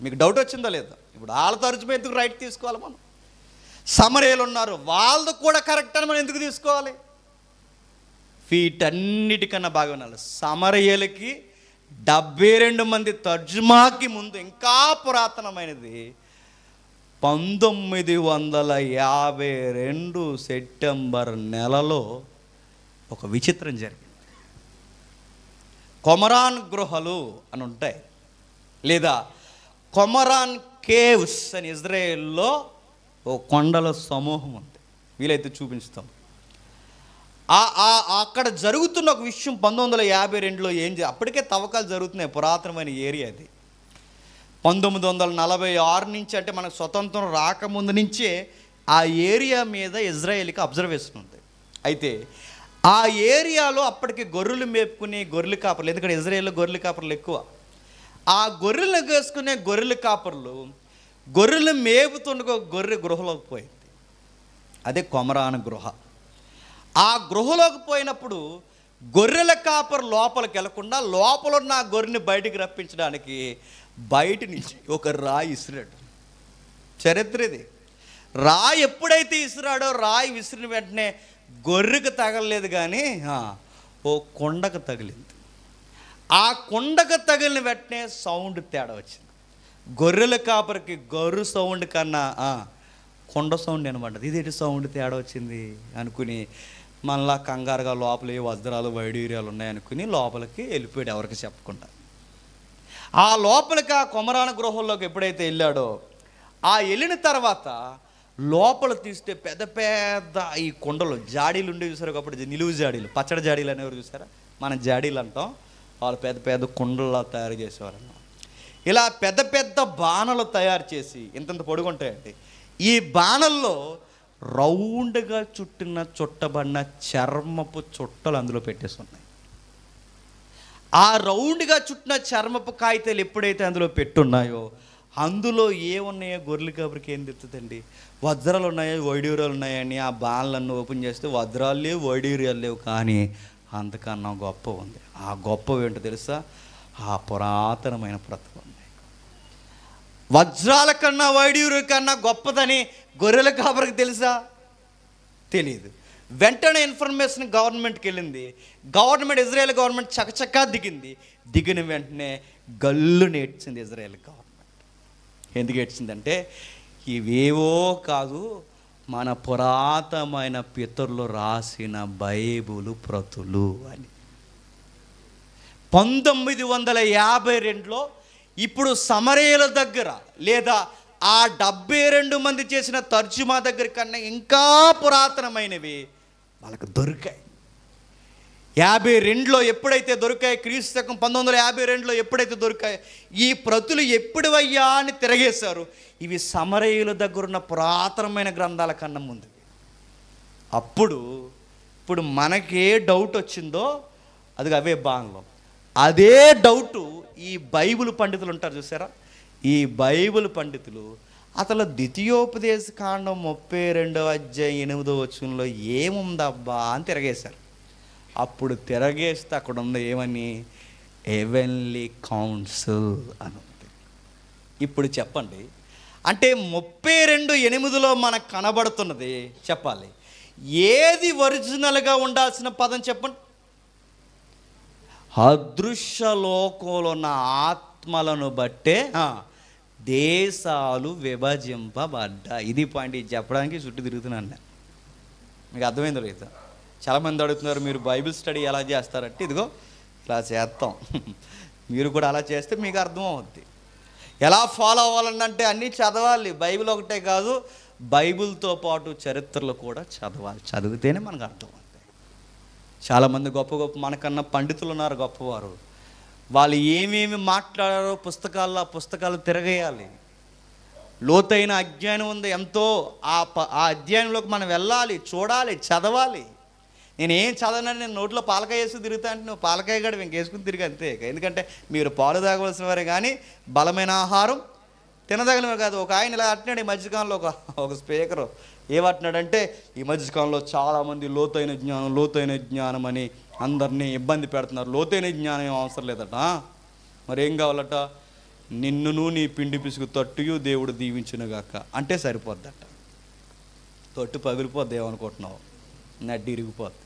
మీకు డౌట్ వచ్చిందో లేదో? ఇప్పుడు వాళ్ళ తరచుగా ఎందుకు రైట్ తీసుకోవాలి? మనం సమరయులు ఉన్నారు, వాళ్ళది కూడా కరెక్ట్ అని మనం ఎందుకు తీసుకోవాలి? వీటన్నిటికన్నా బాగా వినాలి, సమరయులకి 72 మంది తర్జుమాకి ముందు ఇంకా పురాతనమైనది 1952 సెప్టెంబర్ నెలలో ఒక విచిత్రం జరిగింది. కొమరాన్ గుహలు అని ఉంటాయి, లేదా కొమరాన్ కేవ్స్ అని ఇజ్రాయెల్లో ఓ కొండల సమూహం ఉంది. వీలైతే చూపించుతాం. అక్కడ జరుగుతున్న ఒక విషయం 1952లో అప్పటికే తవ్వకాలు జరుగుతున్నాయి. పురాతనమైన ఏరియా అది. 1946 నుంచి అంటే మనకు స్వతంత్రం రాకముందు నుంచే ఆ ఏరియా మీద ఇజ్రాయెల్కి అబ్జర్వేషన్ ఉంది. అయితే ఆ ఏరియాలో అప్పటికి గొర్రెలు మేపుకునే గొర్రెల కాపర్లు, ఎందుకంటే ఇజ్రాయెల్లో గొర్రెల కాపర్లు ఎక్కువ, ఆ గొర్రెలు వేసుకునే గొర్రెల కాపర్లు గొర్రెలు మేపుతుండగా గొర్రె గృహలోకి పోయింది. అదే కొమరాన్ గృహ. ఆ గృహలోకి పోయినప్పుడు గొర్రెల కాపర్ లోపలికి వెళ్లకుండా లోపల ఉన్న ఆ గొర్రెని బయటికి రప్పించడానికి బయట నుంచి ఒక రాయి ఇసిరాడు. చరిత్ర ఇది. రాయి ఎప్పుడైతే ఇసిరాడో రాయి విసిరిన వెంటనే గొర్రెకు తగలలేదు, కానీ ఓ కొండకు తగిలింది. ఆ కొండకు తగిలిన వెంటనే సౌండ్ తేడా వచ్చింది. గొర్రెల కాపరికి గొర్రె సౌండ్ కన్నా కొండ సౌండ్ అనమాట. ఇదేంటి సౌండ్ తేడా వచ్చింది అనుకుని మళ్ళా కంగారుగా లోపల ఏ వజ్రాలు వైడూర్యాలు ఉన్నాయనుకుని లోపలికి వెళ్ళిపోయాడు, ఎవరికి చెప్పకుండా. ఆ లోపలికి ఆ కొమరాన గృహంలోకి ఎప్పుడైతే వెళ్ళాడో ఆ వెళ్ళిన తర్వాత లోపల తీస్తే పెద్ద పెద్ద ఈ కొండలు జాడీలు ఉండే చూసారు. ఒకప్పుడు నిలువు జాడీలు, పచ్చడి జాడీలు అనేవారు చూసారా, మన జాడీలు అంటాం. వాళ్ళు పెద్ద పెద్ద కుండలా తయారు చేసేవారన్నమాట. ఇలా పెద్ద పెద్ద బాణలు తయారు చేసి ఇంతంత పొడుగుంటాయండి. ఈ బాణల్లో రౌండ్గా చుట్టబడిన చర్మపు చుట్టలు అందులో పెట్టేసి ఉన్నాయి. ఆ రౌండ్గా చుట్టిన చర్మపు కాగితాలు ఎప్పుడైతే అందులో పెట్టున్నాయో అందులో ఏమున్నాయో గొర్రెల కాపరికి ఏం తెస్తుందండి? వజ్రాలు ఉన్నాయో వైడూర్యాలు ఉన్నాయని ఆ బాణలన్నీ ఓపెన్ చేస్తే వజ్రాలు లేవు, వైడూర్యాలు లేవు, కానీ అంతకన్నా గొప్ప ఉంది. ఆ గొప్ప ఏంటో తెలుసా? ఆ పురాతనమైన ప్రతిభ ఉంది. వజ్రాల కన్నా వైడూర్యం కన్నా గొప్పదని గొర్రెల కాపరికి తెలుసా? తెలియదు. వెంటనే ఇన్ఫర్మేషన్ గవర్నమెంట్కి వెళ్ళింది. గవర్నమెంట్, ఇజ్రాయెల్ గవర్నమెంట్ చకచకా దిగింది. దిగిన వెంటనే గల్లు నేర్చింది ఇజ్రాయెల్ గవర్నమెంట్. ఎందుకు ఏడ్చిందంటే ఇవేవో కాదు, మన పురాతనమైన పితరులు రాసిన బైబులు ప్రతులు అని. 1952లో ఇప్పుడు సమరయుల దగ్గర లేదా ఆ 72 మంది చేసిన తర్జుమా దగ్గర కన్నా ఇంకా పురాతనమైనవి వాళ్ళకు దొరికాయి. 52లో ఎప్పుడైతే దొరికాయి, క్రీస్తు శకం 1952లో ఎప్పుడైతే దొరికాయి, ఈ ప్రతులు ఎప్పుడవయ్యా అని తిరగేశారు. ఇవి సమరయుల దగ్గరున్న పురాతనమైన గ్రంథాల కన్నా ముందు. ఇప్పుడు మనకే డౌట్ వచ్చిందో అది అవే బాణలో, అదే డౌటు ఈ బైబిల్ పండితులు ఉంటారు చూసారా, ఈ బైబిల్ పండితులు అసలు ద్వితీయోపదేశ కాండం 32:8 ఏముందబ్బా అని తిరగేశారు. అప్పుడు తిరగేస్తే అక్కడ ఉంది ఏమని, హెవెన్లీ కౌన్సిల్ అని ఉంది. ఇప్పుడు చెప్పండి, అంటే 32:8లో మనకు కనబడుతున్నది చెప్పాలి, ఏది ఒరిజినల్గా ఉండాల్సిన పదం చెప్పండి? అదృశ్య లోకంలో ఉన్న ఆత్మలను బట్టే దేశాలు విభజింపబడ్డాయి. ఇది పాయింట్. ఇది చెప్పడానికి చుట్టూ తిరుగుతున్నాను నేను. మీకు అర్థమైందో లేదా? చాలామంది అడుగుతున్నారు, మీరు బైబిల్ స్టడీ ఎలా చేస్తారంటే, ఇదిగో ఇలా చేస్తాం. మీరు కూడా అలా చేస్తే మీకు అర్థమవుద్ది. ఎలా ఫాలో అవ్వాలంటే అన్నీ చదవాలి. బైబిల్ ఒకటే కాదు, బైబిల్తో పాటు చరిత్రలు కూడా చదవాలి. చదివితేనే మనకు అర్థమవుతుంది. చాలామంది గొప్ప గొప్ప మనకన్నా పండితులు ఉన్నారు, గొప్పవారు. వాళ్ళు ఏమేమి మాట్లాడారో పుస్తకాలు తిరగేయాలి. లోతైన అధ్యయనం ఉంది ఎంతో. ఆ అధ్యయనంలోకి మనం వెళ్ళాలి, చూడాలి, చదవాలి. నేనేం చదవనని నేను నోట్లో పాలకాయ వేసుకుని తిరుగుతా అంటే నువ్వు పాలకాయ గడ ఇంకేసుకుని తిరిగి అంతే. ఎందుకంటే మీరు పాలు తాగవలసిన వారే కానీ బలమైన ఆహారం తినదగినవారు కాదు. ఒక ఆయన ఇలా అంటున్నాడు ఈ మధ్యకాలంలో, ఒక స్పీకరు ఏమంటున్నాడంటే, ఈ మధ్యకాలంలో చాలామంది లోతైన జ్ఞానం అని అందరినీ ఇబ్బంది పెడుతున్నారు. లోతైన జ్ఞానం ఏం అవసరం లేదట. మరేం కావాలట? నిన్నును నీ పిండి పిసుకు తట్టుయు దేవుడు దీవించునుగాక అంటే సరిపోద్దట. తొట్టు పగిలిపోద్ది ఏమనుకుంటున్నావు, నడ్డి ఇరిగిపోద్ది.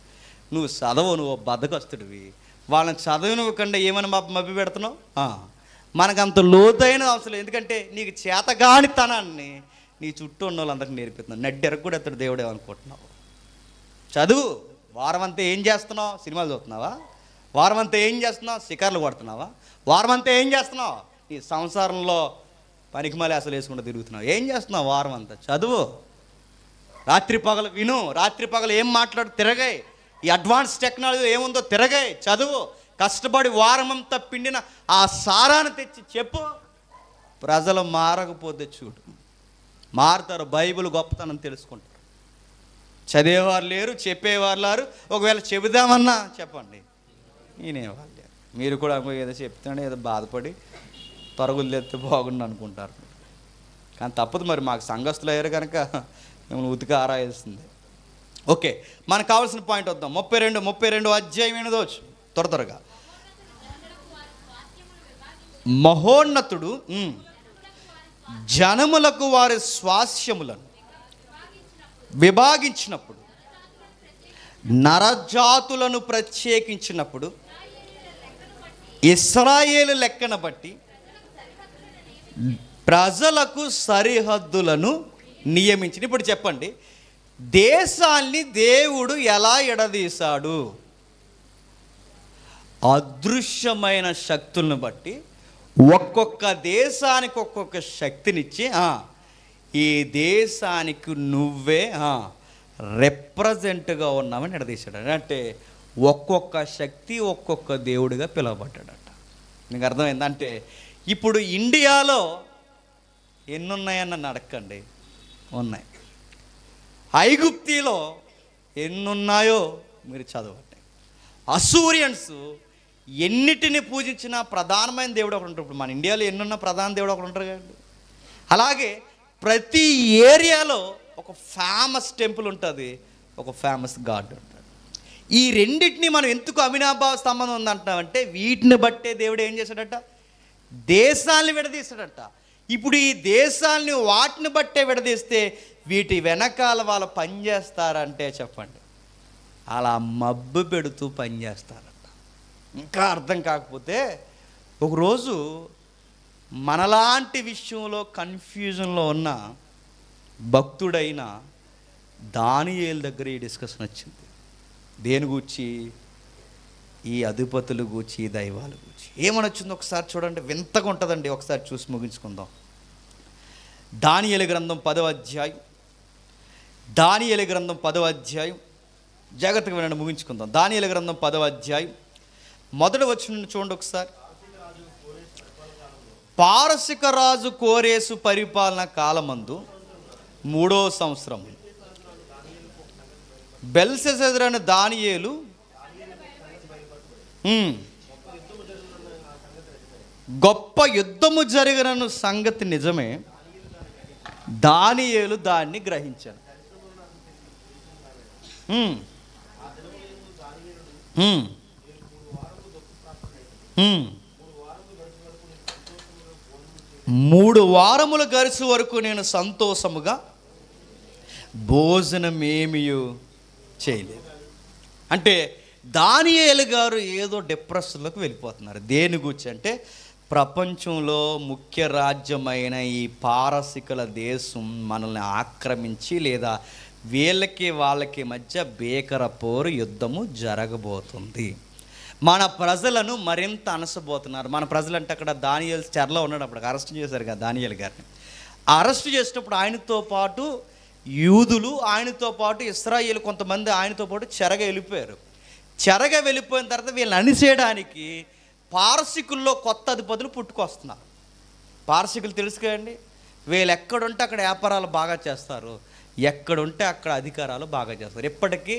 నువ్వు చదవవు, నువ్వు బద్దకొస్తుడివి. వాళ్ళని చదవనివ్వకుండా ఏమని మభ్య పెడుతున్నావు? మనకంత లోతైన అవసరం. ఎందుకంటే నీకు చేతగానితనాన్ని నీ చుట్టూ ఉన్న వాళ్ళందరికీ నేర్పిస్తున్నావు. నడ్డి ఎరగకూడదు ఎత్తడు దేవుడు ఏమనుకుంటున్నావు? చదువు. వారం అంతా ఏం చేస్తున్నావు? సినిమాలు చూస్తున్నావా? వారం అంతా ఏం చేస్తున్నావు? షికార్లు కొడుతున్నావా? వారం అంతా ఏం చేస్తున్నావు? ఈ సంసారంలో పనికిమాలి అసలు వేసుకుంటూ తిరుగుతున్నావు. ఏం చేస్తున్నావు వారం అంతా? చదువు. రాత్రి పగలు విను. రాత్రి పగలు ఏం మాట్లాడు తిరగాయి. ఈ అడ్వాన్స్ టెక్నాలజీ ఏముందో తిరగాయి, చదువు. కష్టపడి వారమంతా పిండిన ఆ సారాన్ని తెచ్చి చెప్పు. ప్రజలు మారకపోతే చూడు, మారుతారు. బైబిల్ గొప్పతనం తెలుసుకుంటారు. చదివేవారు లేరు, చెప్పేవారు లేరు. ఒకవేళ చెబుదామన్నా చెప్పండి, నేనేవాళ్ళు లేరు. మీరు కూడా ఏదో చెప్తానే ఏదో బాధపడి పరుగులు తెస్తే బాగుండు అనుకుంటారు. కానీ తప్పదు, మరి మాకు సంఘస్థులు అయ్యారు కనుక మిమ్మల్ని ఉతికి ఆరాయాల్సిందే. ఓకే, మనకు కావాల్సిన పాయింట్ వద్దాం. 32 త్వరగా. మహోన్నతుడు జనములకు వారి స్వాస్యములను విభాగించినప్పుడు, నరజాతులను ప్రత్యేకించినప్పుడు, ఇశ్రాయేలు లెక్కన బట్టి ప్రజలకు సరిహద్దులను నియమించిన. ఇప్పుడు చెప్పండి, దేశాల్ని దేవుడు ఎలా ఎడదీశాడు? అదృశ్యమైన శక్తులను బట్టి ఒక్కొక్క దేశానికి ఒక్కొక్క శక్తినిచ్చి, ఈ దేశానికి నువ్వే రిప్రజెంట్గా ఉన్నామని ఎడదీశాడు. అంటే ఒక్కొక్క శక్తి ఒక్కొక్క దేవుడిగా పిలువబడ్డాడట. మీకు అర్థమైందంటే ఇప్పుడు ఇండియాలో ఎన్నున్నాయన్న అడగండి, ఉన్నాయి. ఐగుప్తిలో ఎన్నున్నాయో మీరు చదవండి. అసూరియన్స్ ఎన్నిటిని పూజించినా ప్రధానమైన దేవుడు ఒకడు ఉంటాడు. ఇప్పుడు మన ఇండియాలో ఎన్నున్న ప్రధాన దేవుడు ఒకడు ఉంటారు కదండి. అలాగే ప్రతి ఏరియాలో ఒక ఫేమస్ టెంపుల్ ఉంటుంది, ఒక ఫేమస్ గాడ్ ఉంటాడు. ఈ రెండింటిని మనం ఎందుకు అవినాభావ సంబంధం ఉందంటామంటే, వీటిని బట్టే దేవుడు ఏం చేశాడట? దేశాలను విడదీశాడట. ఇప్పుడు ఈ దేశాలని వాటిని బట్టే విడదీస్తే వీటి వెనకాల వాళ్ళు పనిచేస్తారంటే చెప్పండి, అలా మబ్బు పెడుతూ పనిచేస్తారట. ఇంకా అర్థం కాకపోతే ఒకరోజు మనలాంటి విషయంలో కన్ఫ్యూజన్లో ఉన్న భక్తుడైన దానియేలు దగ్గర ఈ డిస్కషన్ వచ్చింది. దేని గూర్చి? ఈ అధిపతులు గూర్చి, ఈ దైవాల గూర్చి. ఏమని వచ్చిందో ఒకసారి చూడండి, వింతగా ఉంటుందండి. ఒకసారి చూసి ముగించుకుందాం. దానియేలు గ్రంథం 10వ అధ్యాయం. దానియేలు గ్రంథం 10వ అధ్యాయం జాగ్రత్తగా వినండి, ముగించుకుందాం. దానియేలు గ్రంథం 10వ అధ్యాయం మొదటి వచనం చూడండి ఒకసారి. పారసిక రాజు కోరేసు పరిపాలన కాలమందు 3వ సంవత్సరం బెల్షస్సరు అనే దానియేలు గొప్ప యుద్ధము జరిగిన సంగతి నిజమే, దానియేలు దాన్ని గ్రహించాడు. మూడు వారములు గడిచే వరకు నేను సంతోషముగా భోజనమేమీ చేయలేదు. అంటే దానియేలు గారు ఏదో డిప్రెషన్లోకి వెళ్ళిపోతున్నారు. దేని గురించి అంటే ప్రపంచంలో ముఖ్య రాజ్యమైన ఈ పారసికుల దేశం మనల్ని ఆక్రమించి లేదా వీళ్ళకి వాళ్ళకి మధ్య భీకర పోరు యుద్ధము జరగబోతుంది. మన ప్రజలను మరింత అనసబోతున్నారు. మన ప్రజలు అంటే అక్కడ దానియేలు చెరలో ఉన్నాడు, అప్పుడు అరెస్ట్ చేశారు కదా దానియేలు గారిని. అరెస్ట్ చేసినప్పుడు ఆయనతో పాటు యూదులు, ఆయనతో పాటు ఇశ్రాయేలు కొంతమంది ఆయనతో పాటు చెరగా వెళ్ళిపోయారు. చెరగా వెళ్ళిపోయిన తర్వాత వీళ్ళని అణిచేయడానికి పారసికుల్లో కొత్త అధిపతులు పుట్టుకొస్తున్నారు. పారసికులు తెలుసు కదండి, వీళ్ళు ఎక్కడుంటే అక్కడ వ్యాపారాలు బాగా చేస్తారు, ఎక్కడుంటే అక్కడ అధికారాలు బాగా చేస్తారు. ఇప్పటికీ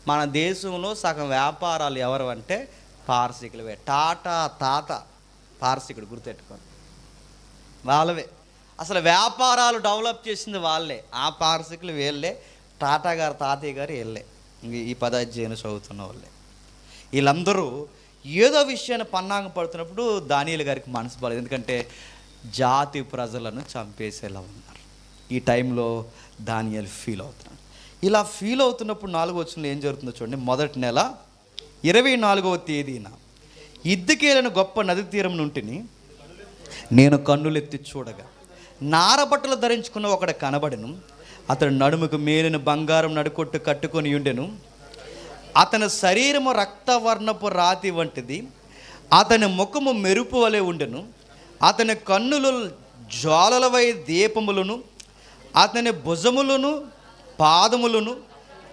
మన దేశంలో సగం వ్యాపారాలు ఎవరు అంటే పారసికులవే. టాటా తాత పారసికుడు, గుర్తెట్టుకోండి, వాళ్ళవే. అసలు వ్యాపారాలు డెవలప్ చేసింది వాళ్ళే, ఆ పారసికులు వీళ్ళే. టాటా గారు తాతయ్య గారు వీళ్ళే, ఈ 10వ అధ్యాయం చదువుతున్న వాళ్ళే. వీళ్ళందరూ ఏదో విషయాన్ని పన్నాగం పడుతున్నప్పుడు దానియేలు గారికి మనసు బాలేదు, ఎందుకంటే జాతి ప్రజలను చంపేసేలా ఉన్నారు. ఈ టైంలో దానియేలు ఫీల్ అవుతున్నాడు. ఇలా ఫీల్ అవుతున్నప్పుడు 4వ వచనంలో ఏం జరుగుతుందో చూడండి. మొదటి నెల 24వ తేదీన హిద్దెకేలను గొప్ప నది తీరం నుంటిని నేను కన్నులెత్తి చూడగా నారబట్టలు ధరించుకున్న ఒకడు కనబడెను. అతడు నడుముకు మేలిన బంగారం నడుకొట్టు కట్టుకొని ఉండెను. అతని శరీరము రక్తవర్ణపు రాతి వంటిది, అతని ముఖము మెరుపు వలె ఉండెను. అతని కన్నులు జ్వాలలవై దీపములను, అతని భుజములను పాదములను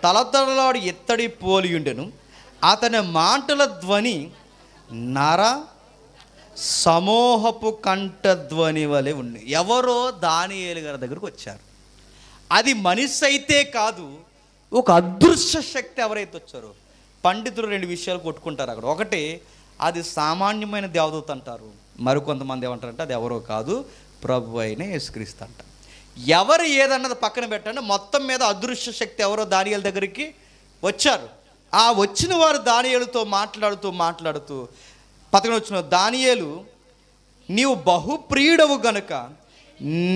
తలతలలాడు ఎత్తడి పోలియుండెను. అతని మాటల ధ్వని నర సమూహపు కంఠధ్వని వలె ఉంది. ఎవరో దానియేలు గారి దగ్గరకు వచ్చారు. అది మనిషి అయితే కాదు, ఒక అదృశ్య శక్తి ఎవరైతే వచ్చారో. పండితులు 2 విషయాలు కొట్టుకుంటారు అక్కడ. ఒకటి, అది సామాన్యమైన దేవదూత అంటారు, మరికొంతమంది ఏమంటారంటే అది ఎవరో కాదు, ప్రభు అయిన యేసుక్రీస్తు అంట. ఎవరు ఏదన్నది పక్కన పెట్టండి, మొత్తం మీద అదృశ్య శక్తి ఎవరో దానియేలు దగ్గరికి వచ్చారు. ఆ వచ్చిన వారు దానియేలుతో మాట్లాడుతూ 11వ వచనం, దానియేలు నీవు బహుప్రియుడవు గనుక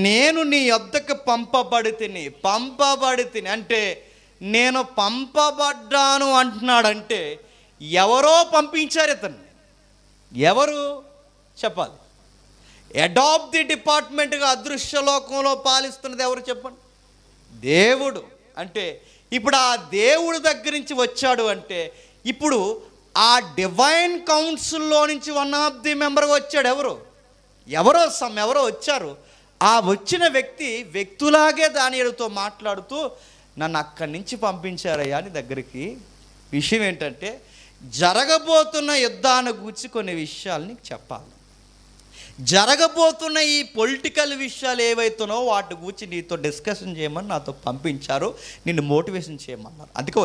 నేను నీ యొద్దకు పంపబడితిని అంటే నేను పంపబడ్డాను అంటున్నాడంటే ఎవరో పంపించారు ఇతన్ని. ఎవరు చెప్పాలి? హెడ్ ఆఫ్ ది డిపార్ట్మెంట్గా అదృశ్య లోకంలో పాలిస్తున్నది ఎవరు చెప్పండి? దేవుడు. అంటే ఇప్పుడు ఆ దేవుడి దగ్గర నుంచి వచ్చాడు అంటే ఇప్పుడు ఆ డివైన్ కౌన్సిల్లో నుంచి 1 ఆఫ్ ది మెంబర్గా వచ్చాడు. ఎవరో వచ్చారు. ఆ వచ్చిన వ్యక్తులాగే దానియేలుతో మాట్లాడుతూ నన్ను అక్కడి నుంచి పంపించారయ్యా అని దగ్గరికి. విషయం ఏంటంటే జరగబోతున్న యుద్ధాన్ని గూర్చి కొన్ని విషయాలు నీకు చెప్పాలి. జరగబోతున్న ఈ పొలిటికల్ విషయాలు ఏవైతున్నావో వాటి గురించి నీతో డిస్కషన్ చేయమని నాతో పంపించారు, నిన్ను మోటివేషన్ చేయమన్నారు. అందుకే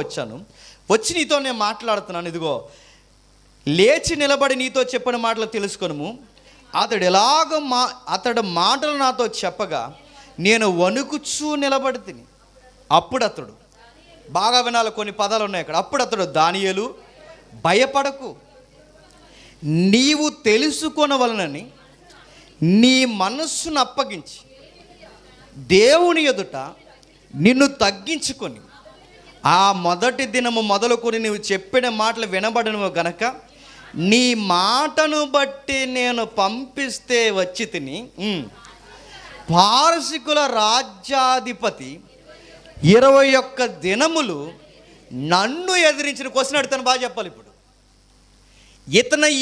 వచ్చి నీతో నేను మాట్లాడుతున్నాను. ఇదిగో లేచి నిలబడి నీతో చెప్పిన మాటలు తెలుసుకొనుము. అతడు మాటలు నాతో చెప్పగా నేను వణుకుచూ నిలబడి తిని. అప్పుడు అతడు, బాగా వినాలి, కొన్ని పదాలు ఉన్నాయి అక్కడ. అప్పుడు అతడు, దానియేలు భయపడకు, నీవు తెలుసుకొనవలనని నీ మనస్సును అప్పగించి దేవుని ఎదుట నిన్ను తగ్గించుకొని ఆ మొదటి దినము మొదలుకొని నీవు చెప్పిన మాటలు వినబడను గనక నీ మాటను బట్టి నేను పంపిస్తే వచ్చి తిని. పారసికుల రాజ్యాధిపతి 21 దినములు నన్ను ఎదిరించిన. క్వశ్చన్ అడుగుతాను, బాగా చెప్పాలి. ఇప్పుడు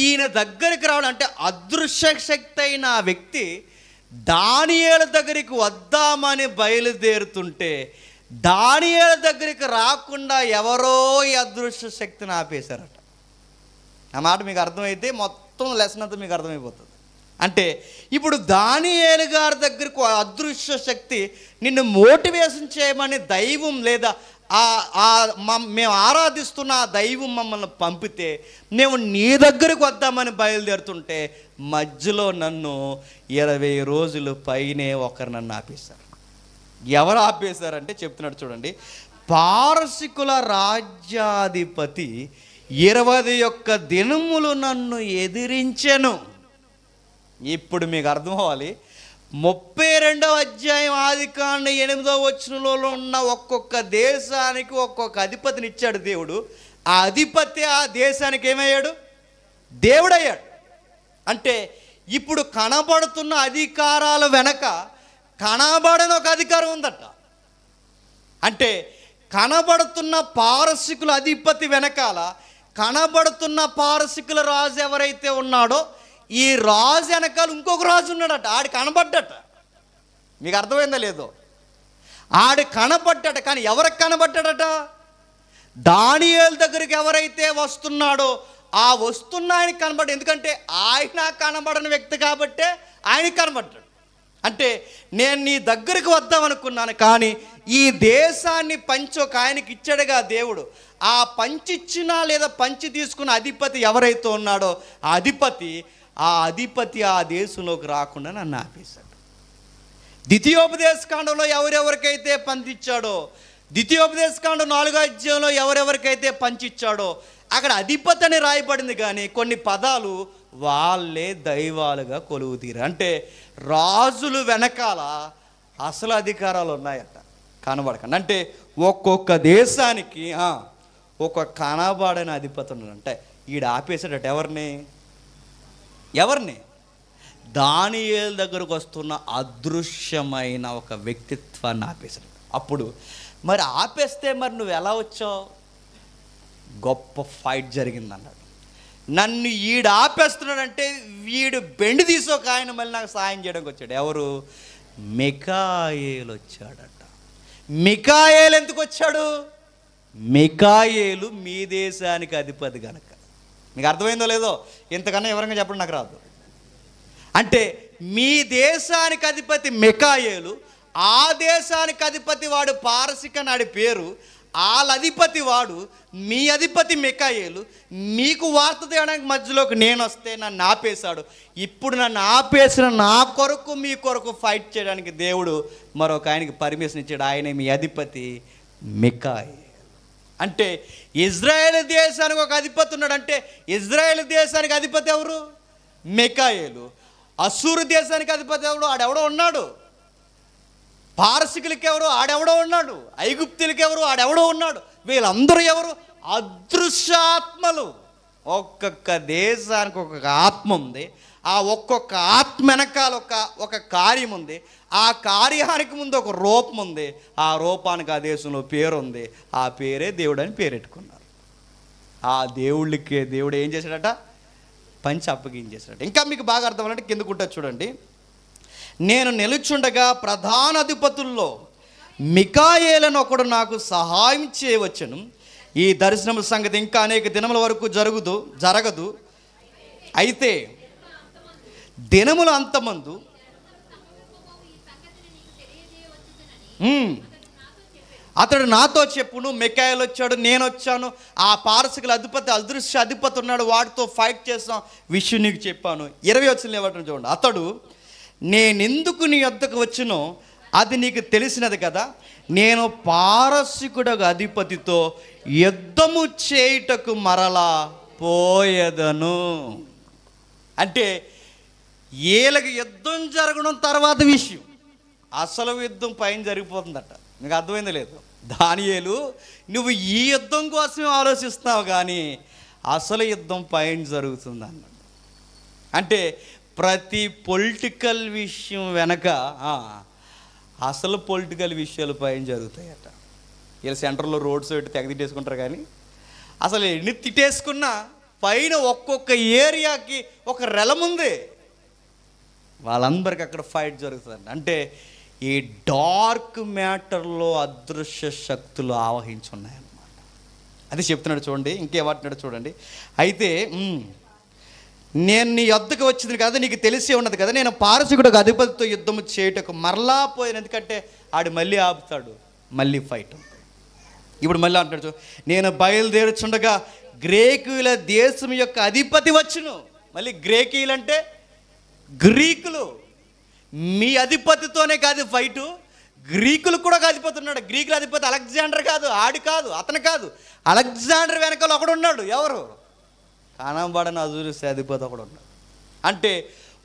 ఈయన దగ్గరికి రావాలంటే అదృశ్య శక్తి అయిన ఆ వ్యక్తి దానియేలు దగ్గరికి వద్దామని బయలుదేరుతుంటే దానియేలు దగ్గరికి రాకుండా ఎవరో ఈ అదృశ్య శక్తిని ఆపేశారట. ఆ మాట మీకు అర్థమైతే మొత్తం లెసన్ అంతా మీకు అర్థమైపోతుంది. అంటే ఇప్పుడు దానియేలు గారి దగ్గరకు అదృశ్య శక్తి నిన్ను మోటివేషన్ చేయమని దైవం లేదా మేము ఆరాధిస్తున్న ఆ దైవం మమ్మల్ని పంపితే మేము నీ దగ్గరకు వద్దామని బయలుదేరుతుంటే మధ్యలో నన్ను 20 రోజులు పైనే ఒకరు నన్ను ఆపేశారు. ఎవరు ఆపేశారంటే చెప్తున్నాడు చూడండి. పారసికుల రాజ్యాధిపతి 21 దినములు నన్ను ఎదిరించెను. ఇప్పుడు మీకు అర్థం అవ్వాలి, 32వ అధ్యాయం ఆదికాండ 8వ వచనంలో ఉన్న ఒక్కొక్క దేశానికి ఒక్కొక్క అధిపతిని ఇచ్చాడు దేవుడు. ఆ అధిపతి ఆ దేశానికి ఏమయ్యాడు? దేవుడయ్యాడు. అంటే ఇప్పుడు కనబడుతున్న అధికారాల వెనక కనబడని ఒక అధికారం ఉందట. అంటే కనబడుతున్న పారసికుల అధిపతి వెనకాల కనబడుతున్న పారసికుల రాజు ఎవరైతే ఉన్నాడో ఈ రాజు వెనకాల ఇంకొక రాజు ఉన్నాడట. ఆడు కనబడ్డట. మీకు అర్థమైందా లేదో? ఆడు కనబడ్డట. కానీ ఎవరికి కనబడ్డాడట? దానియేలు దగ్గరికి ఎవరైతే వస్తున్నాడో ఆ వస్తున్న ఆయనకి కనబడ్డాడు. ఎందుకంటే ఆయన కనబడని వ్యక్తి కాబట్టే ఆయనకి కనబడ్డాడు. అంటే నేను నీ దగ్గరికి వద్దామనుకున్నాను, కానీ ఈ దేశాన్ని పంచి ఒక ఆయనకి ఇచ్చాడుగా దేవుడు. ఆ పంచిచ్చిన లేదా పంచి తీసుకున్న అధిపతి ఎవరైతే ఉన్నాడో ఆ అధిపతి ఆ దేశంలోకి రాకుండా నన్ను ఆపేశాడు. ద్వితీయోపదేశకాండంలో ఎవరెవరికైతే పంచిచ్చాడో, ద్వితీయోపదేశకాండం 4వ అధ్యాయంలో ఎవరెవరికైతే పంచిచ్చాడో అక్కడ అధిపతి అని రాయబడింది, కానీ కొన్ని పదాలు వాళ్ళే దైవాలుగా కొలువు తీరు. అంటే రాజులు వెనకాల అసలు అధికారాలు ఉన్నాయట కనబడకండి. అంటే ఒక్కొక్క దేశానికి ఒక్కొక్క కనబడని అధిపతి ఉన్నాడు. అంటే ఈడు ఆపేసాడట ఎవరిని? దానియేలు దగ్గరకు వస్తున్న అదృశ్యమైన ఒక వ్యక్తిత్వాన్ని ఆపేశాడు. అప్పుడు మరి ఆపేస్తే మరి నువ్వు ఎలా వచ్చావు? గొప్ప ఫైట్ జరిగింది అన్నాడు. నన్ను ఈడు ఆపేస్తున్నాడంటే వీడు బెండి తీసోక ఆయన మళ్ళీ నాకు సాయం చేయడానికి వచ్చాడు. ఎవరు? మికాయేలు వచ్చాడట. మికాయేలు ఎందుకు వచ్చాడు? మికాయేలు మీ దేశానికి అధిపతి కనుక. మీకు అర్థమైందో లేదో? ఇంతకన్నా వివరంగా చెప్పడం నాకు రాదు. అంటే మీ దేశానికి అధిపతి మికాయేలు, ఆ దేశానికి అధిపతి వాడు పారసిక నాడి పేరు, వాళ్ళ అధిపతి వాడు, మీ అధిపతి మికాయేలు. మీకు వార్త తేయడానికి మధ్యలోకి నేను వస్తే నన్ను ఆపేశాడు. ఇప్పుడు నన్ను ఆపేసిన నా కొరకు మీ కొరకు ఫైట్ చేయడానికి దేవుడు మరొక ఆయనకి పర్మిషన్ ఇచ్చాడు. ఆయనే మీ అధిపతి మికాయేలు. అంటే ఇజ్రాయేల్ దేశానికి ఒక అధిపతి ఉన్నాడు. అంటే ఇజ్రాయేల్ దేశానికి అధిపతి ఎవరు? మికాయేలు. అసూరు దేశానికి అధిపతి ఎవరు? ఆడెవడో ఉన్నాడు. పారసికులకి ఎవరు? ఆడెవడో ఉన్నాడు. ఐగుప్తులకి ఎవరు? ఆడెవడో ఉన్నాడు. వీళ్ళందరూ ఎవరు? అదృశ్యాత్మలు. ఒక్కొక్క దేశానికి ఒక్కొక్క ఆత్మ ఉంది. ఆ ఒక్కొక్క ఆత్మ వెనకాల ఒక కార్యం ఉంది. ఆ కార్యానికి ముందు ఒక రూపం ఉంది. ఆ రూపానికి ఆ దేశంలో పేరు ఉంది. ఆ పేరే దేవుడు అని పేరెట్టుకున్నారు. ఆ దేవుడు ఏం చేశాడట? పంచి అప్పగించేశాడట. ఇంకా మీకు బాగా అర్థం అవ్వాలంటే కిందకుంటుంది చూడండి. నేను నిలుచుండగా ప్రధాన అధిపతుల్లో మికాయేలను ఒకడు నాకు సహాయం చేయవచ్చును. ఈ దర్శనముల సంగతి ఇంకా అనేక దినముల వరకు జరగదు. అయితే దినముల అంతమందు అతడు నాతో చెప్పును. మికాయేలు వచ్చాడు, నేను వచ్చాను, ఆ పారసికుల అధిపతి అదృశ్య అధిపతి ఉన్నాడు, వాడితో ఫైట్ చేస్తాం, విషయం నీకు చెప్పాను. 20 వచనం ఏమంటాడు చూడండి. అతడు నేనెందుకు నీ వద్దకు వచ్చునో అది నీకు తెలిసినది కదా. నేను పారసికుడు అధిపతితో యుద్ధము చేయుటకు మరలా పోయేదను. అంటే వీళ్ళకి యుద్ధం జరగడం తర్వాత విషయం, అసలు యుద్ధం పైన జరిగిపోతుందట. మీకు అర్థమైందో లేదు? దానియేలు, నువ్వు ఈ యుద్ధం కోసమే ఆలోచిస్తున్నావు, కానీ అసలు యుద్ధం పైన జరుగుతుంది అన్నాడు. అంటే ప్రతి పొలిటికల్ విషయం వెనక అసలు పొలిటికల్ విషయాలు పైన జరుగుతాయట. వీళ్ళ సెంటర్లో రోడ్స్ పెట్టి తెగ తిట్టేసుకుంటారు, కానీ అసలు ఎన్ని తిట్టేసుకున్నా పైన ఒక్కొక్క ఏరియాకి ఒక రెలం ఉంది. వాళ్ళందరికీ అక్కడ ఫైట్ జరుగుతుందంట. అంటే ఈ డార్క్ మ్యాటర్లో అదృశ్య శక్తులు ఆవహించున్నాయన్నమాట. అది చెప్తున్నాడు చూడండి. ఇంకేమంటున్నాడు చూడండి. అయితే నేను నీ యొద్దకు వచ్చింది కదా, నీకు తెలిసే ఉన్నది కదా, నేను పారసికుడు అధిపతితో యుద్ధము చేయుటకు మరలా పోయాను. ఎందుకంటే ఆడు మళ్ళీ ఆపుతాడు, మళ్ళీ ఫైట్. ఇప్పుడు మళ్ళీ అంటాడు చూ, నేను బయలుదేరుచుండగా గ్రేకుల దేశం యొక్క అధిపతి వచ్చును. మళ్ళీ గ్రేకీయులు అంటే గ్రీకులు. మీ అధిపతితోనే కాదు ఫైటు, గ్రీకులు కూడా అధిపతి ఉన్నాడు. గ్రీకుల అధిపతి అలెగ్జాండర్ కాదు, ఆడు కాదు, అతను కాదు. అలెగ్జాండర్ వెనకాల ఒకడు ఉన్నాడు. ఎవరు? కనబడని అజూరిస్ అధిపతి ఒకడు ఉన్నాడు. అంటే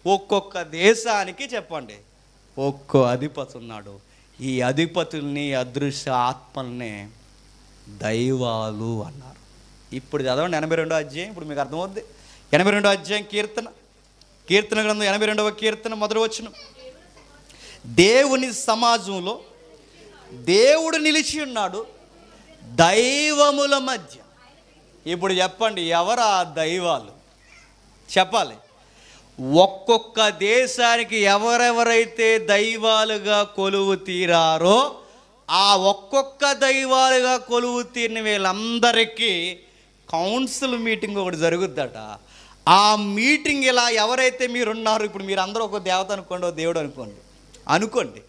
ఒక్కొక్క దేశానికి చెప్పండి ఒక్కో అధిపతి ఉన్నాడు. ఈ అధిపతుల్ని, అదృశ్య ఆత్మల్ని దైవాలు అన్నారు. ఇప్పుడు చదవండి 82వ అధ్యాయం. ఇప్పుడు మీకు అర్థమవుద్ది. 82వ అధ్యాయం కీర్తన గ్రంథం 82వ కీర్తన మొదటి వచనం. దేవుని సమాజంలో దేవుడు నిలిచి ఉన్నాడు దైవముల మధ్య. ఇప్పుడు చెప్పండి, ఎవరు ఆ దైవాలు? చెప్పాలి. ఒక్కొక్క దేశానికి ఎవరెవరైతే దైవాలుగా కొలువు తీరారో ఆ ఒక్కొక్క దైవాలుగా కొలువు తీరిన వీళ్ళందరికీ కౌన్సిల్ మీటింగ్ ఒకటి జరుగుద్దట. ఆ మీటింగ్ ఇలా ఎవరైతే మీరున్నారో, ఇప్పుడు మీరందరూ ఒక దేవత అనుకోండి, ఒక దేవుడు అనుకోండి,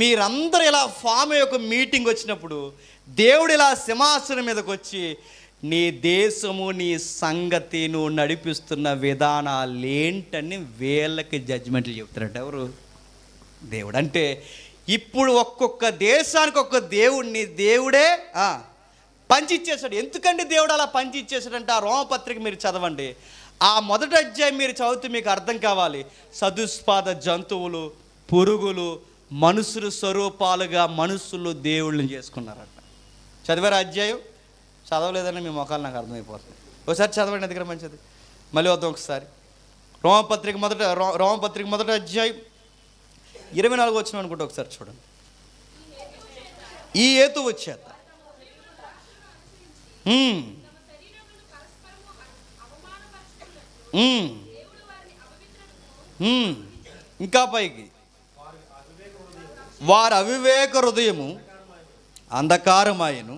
మీరందరూ ఇలా ఫామ్ అయ్యి ఒక మీటింగ్ వచ్చినప్పుడు దేవుడు ఇలా సింహాసనం మీదకి వచ్చి నీ దేశము, నీ సంగతి, నువ్వు నడిపిస్తున్న విధానాలు ఏంటని వీళ్ళకి జడ్జిమెంట్లు చెప్తారట. ఎవరు? దేవుడు. అంటే ఇప్పుడు ఒక్కొక్క దేశానికి ఒక్కొక్క దేవుడిని దేవుడే పంచిచ్చేశాడు. ఎందుకంటే దేవుడు అలా పంచిచ్చేశాడంటే ఆ రోమపత్రిక మీరు చదవండి. ఆ మొదటి అధ్యాయం మీరు చదివితే మీకు అర్థం కావాలి. చతుష్పాద జంతువులు, పురుగులు, మనుషులు స్వరూపాలుగా మనుషులు దేవుళ్ళని చేసుకున్నారట. చదివారు అధ్యాయం? చదవలేదని మీ మొఖాలు నాకు అర్థమైపోతుంది. ఒకసారి చదవండి, దగ్గర మంచిది. మళ్ళీ వద్దాం ఒకసారి. రోమపత్రిక మొదటి అధ్యాయం 24 వచ్చిన అనుకుంటే ఒకసారి చూడండి. ఈ హేతువు వచ్చేత ఇంకా పైకి వారి అవివేక హృదయము అంధకారమాయను,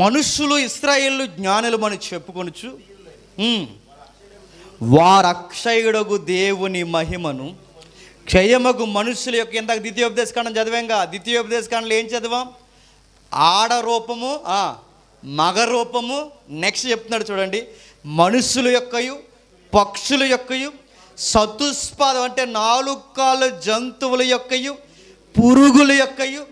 మనుష్యులు ఇశ్రాయేలు జ్ఞానులమని చెప్పుకొనుచు వారు అక్షయుడగు దేవుని మహిమను క్షయమగు మనుషుల యొక్క, ఇందాక ద్వితీయోపదేశకాండం చదివాంగా. ద్వితీయోపదేశకాండంలో ఏం చదివాం? ఆడ రూపము, మగ రూపము. నెక్స్ట్ చెప్తున్నాడు చూడండి, మనుషుల యొక్కయు పక్షుల యొక్కయు చతుష్పాదం అంటే 4 కాళ్ళ జంతువుల యొక్కయు పురుగుల యొక్కయు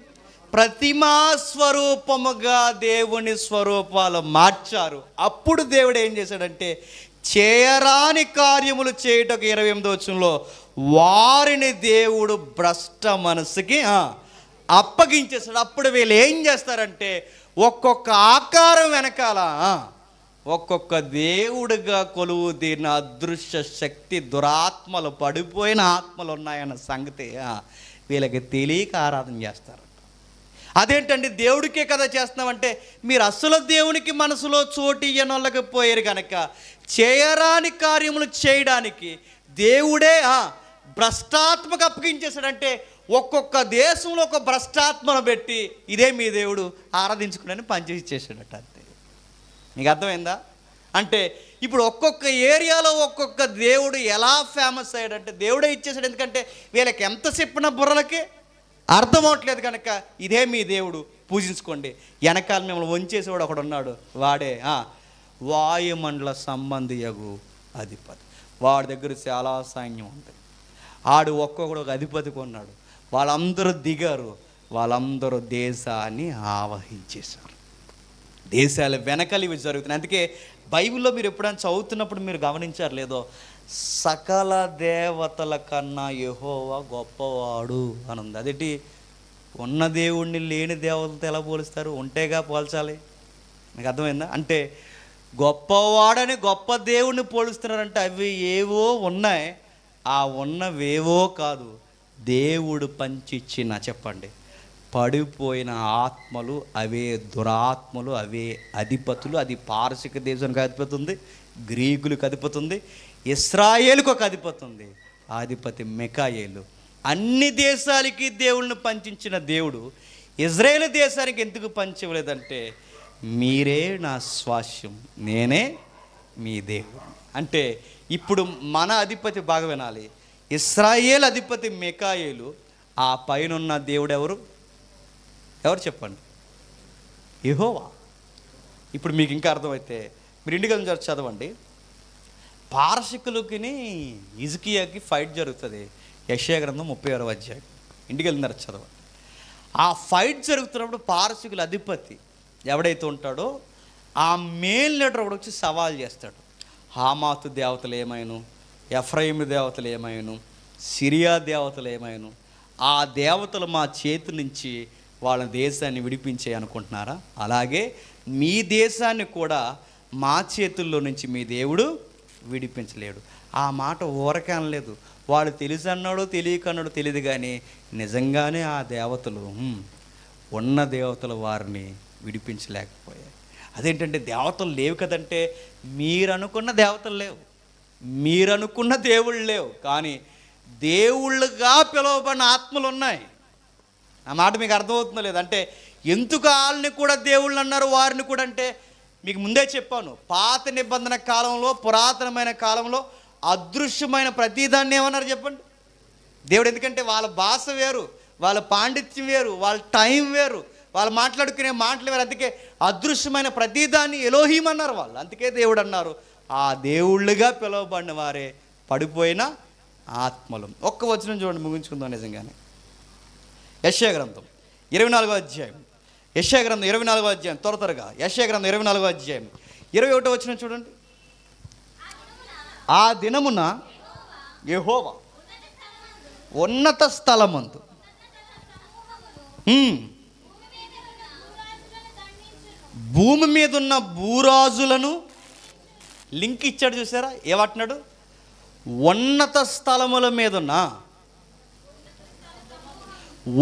ప్రతిమా స్వరూపముగా దేవుని స్వరూపాలు మార్చారు. అప్పుడు దేవుడు ఏం చేశాడంటే చేయరాని కార్యములు చేయుటకు 28వ వచనంలో వారిని దేవుడు భ్రష్ట మనసుకి అప్పగించేశాడు. అప్పుడు వీళ్ళు ఏం చేస్తారంటే ఒక్కొక్క ఆకారం వెనకాల ఒక్కొక్క దేవుడిగా కొలువు తీరిన అదృశ్య శక్తి, దురాత్మలు, పడిపోయిన ఆత్మలు ఉన్నాయన్న సంగతి వీళ్ళకి తెలియక ఆరాధన చేస్తారు. అదేంటండి దేవుడికే కదా చేస్తున్నామంటే, మీరు అసలు దేవునికి మనసులో చోటు ఇయ్యనోళ్ళకి పోయారు కనుక చేయరాని కార్యములు చేయడానికి దేవుడే భ్రష్టాత్మకు అప్పగించేశాడంటే ఒక్కొక్క దేశంలో ఒక భ్రష్టాత్మను పెట్టి ఇదే మీ దేవుడు ఆరాధించుకుని పనిచేసేసాడట. అంతే. మీకు అర్థమైందా? అంటే ఇప్పుడు ఒక్కొక్క ఏరియాలో ఒక్కొక్క దేవుడు ఎలా ఫేమస్ అయ్యాడంటే దేవుడే ఇచ్చేసాడు. ఎందుకంటే వీళ్ళకి ఎంత చెప్పిన బుర్రలకి అర్థం అవట్లేదు కనుక ఇదే మీ దేవుడు, పూజించుకోండి. వెనకాల మిమ్మల్ని వంచేసేవాడు ఒకడు ఉన్నాడు, వాడే వాయుమండల సంబంధియగు అధిపతి. వాడి దగ్గర చాలా సైన్యం ఉంటుంది. ఆడు ఒక్కొక్కడు ఒక అధిపతికి ఉన్నాడు. వాళ్ళందరూ దిగారు, వాళ్ళందరూ దేశాన్ని ఆవహించేశారు. దేశాల వెనకాల ఇవి జరుగుతున్నాయి. అందుకే బైబిల్లో మీరు ఎప్పుడైనా చదువుతున్నప్పుడు మీరు గమనించారు లేదో, సకల దేవతల కన్నా యెహోవా గొప్పవాడు అని ఉంది. అదేంటి? ఉన్న దేవుణ్ణి లేని దేవతలతో ఎలా పోలుస్తారు? ఉంటేగా పోల్చాలి. మీకు అర్థమైందా? అంటే గొప్పవాడని గొప్ప దేవుణ్ణి పోలుస్తున్నారంటే అవి ఏవో ఉన్నాయి, ఆ ఉన్నవేవో కాదు, దేవుడు పంచిచ్చిన, చెప్పండి, పడిపోయిన ఆత్మలు, అవే దురాత్మలు, అవే అధిపతులు. అది పారసిక దేశానికి అధిపతి ఉంది, గ్రీకులకు అధిపతి ఉంది, ఇశ్రాయేలుకు ఒక అధిపతి ఉంది. అధిపతి మికాయేలు. అన్ని దేశాలకి దేవుళ్ళని పంచించిన దేవుడు ఇజ్రాయేల్ దేశానికి ఎందుకు పంచవలేదంటే, మీరే నా స్వాస్యం, నేనే మీ దేవుడు. అంటే ఇప్పుడు మన అధిపతి బాగా వినాలి, ఇశ్రాయేల్ అధిపతి మికాయేలు, ఆ పైనున్న దేవుడు ఎవరు? ఎవరు చెప్పండి? యెహోవా. ఇప్పుడు మీకు ఇంకా అర్థమైతే మీరు ఇంటికి వెళ్ళి చదవండి. పారసికులకి హిజ్కియాకి ఫైట్ జరుగుతుంది. యెషయా గ్రంథం 36వ అధ్యాయం. ఇంటికి వెళ్ళినారు చదవండి. ఆ ఫైట్ జరుగుతున్నప్పుడు పారసికుల అధిపతి ఎవడైతే ఉంటాడో ఆ మేల్ లీడర్ ఒకడు వచ్చి సవాల్ చేస్తాడు. హామాతు దేవతలు ఏమైను, ఎఫ్రాయిము దేవతలు ఏమైను, సిరియా దేవతలు ఏమైను, ఆ దేవతలు మా చేతి నుంచి వాళ్ళ దేశాన్ని విడిపించే అనుకుంటున్నారా? అలాగే మీ దేశాన్ని కూడా మా చేతుల్లో నుంచి మీ దేవుడు విడిపించలేడు. ఆ మాట ఊరకే అనలేదు. వాడు తెలిసి అన్నాడో తెలియకన్నాడో తెలియదు, కానీ నిజంగానే ఆ దేవతలు ఉన్న దేవతలు వారిని విడిపించలేకపోయాయి. అదేంటంటే దేవతలు లేవు కదంటే, మీరు అనుకున్న దేవతలు లేవు, మీరు అనుకున్న దేవుళ్ళు లేవు, కానీ దేవుళ్ళుగా పిలువబడిన ఆత్మలు ఉన్నాయి. ఆ మాట మీకు అర్థమవుతుందో లేదంటే, ఎందుకు వాళ్ళని కూడా దేవుళ్ళు అన్నారు, వారిని కూడా అంటే మీకు ముందే చెప్పాను. పాత నిబంధన కాలంలో, పురాతనమైన కాలంలో అదృశ్యమైన ప్రతిదాన్ని ఏమన్నారు చెప్పండి? దేవుడు. ఎందుకంటే వాళ్ళ భాష వేరు, వాళ్ళ పాండిత్యం వేరు, వాళ్ళ టైం వేరు, వాళ్ళు మాట్లాడుకునే మాటలు వేరు. అందుకే అదృశ్యమైన ప్రతిదాన్ని ఎలోహీం అన్నారు వాళ్ళు. అందుకే దేవుడు అన్నారు, ఆ దేవుళ్ళుగా పిలువబడిన వారే పడిపోయిన ఆత్మలు. ఒక్క వచనం చూడండి, ముగించుకుందాం. నిజంగానే యెషయా గ్రంథం 24వ అధ్యాయం, యెషయా గ్రంథం 24వ అధ్యాయం, త్వరగా యెషయా గ్రంథం 24వ అధ్యాయం 21వ వచనం చూడండి. ఆ దినమున యెహోవా ఉన్నత స్థలమందు భూమి మీద ఉన్న భూరాజులను లింక్ ఇచ్చాడు. చూసారా ఏమంటున్నాడు? ఉన్నత స్థలముల మీద ఉన్న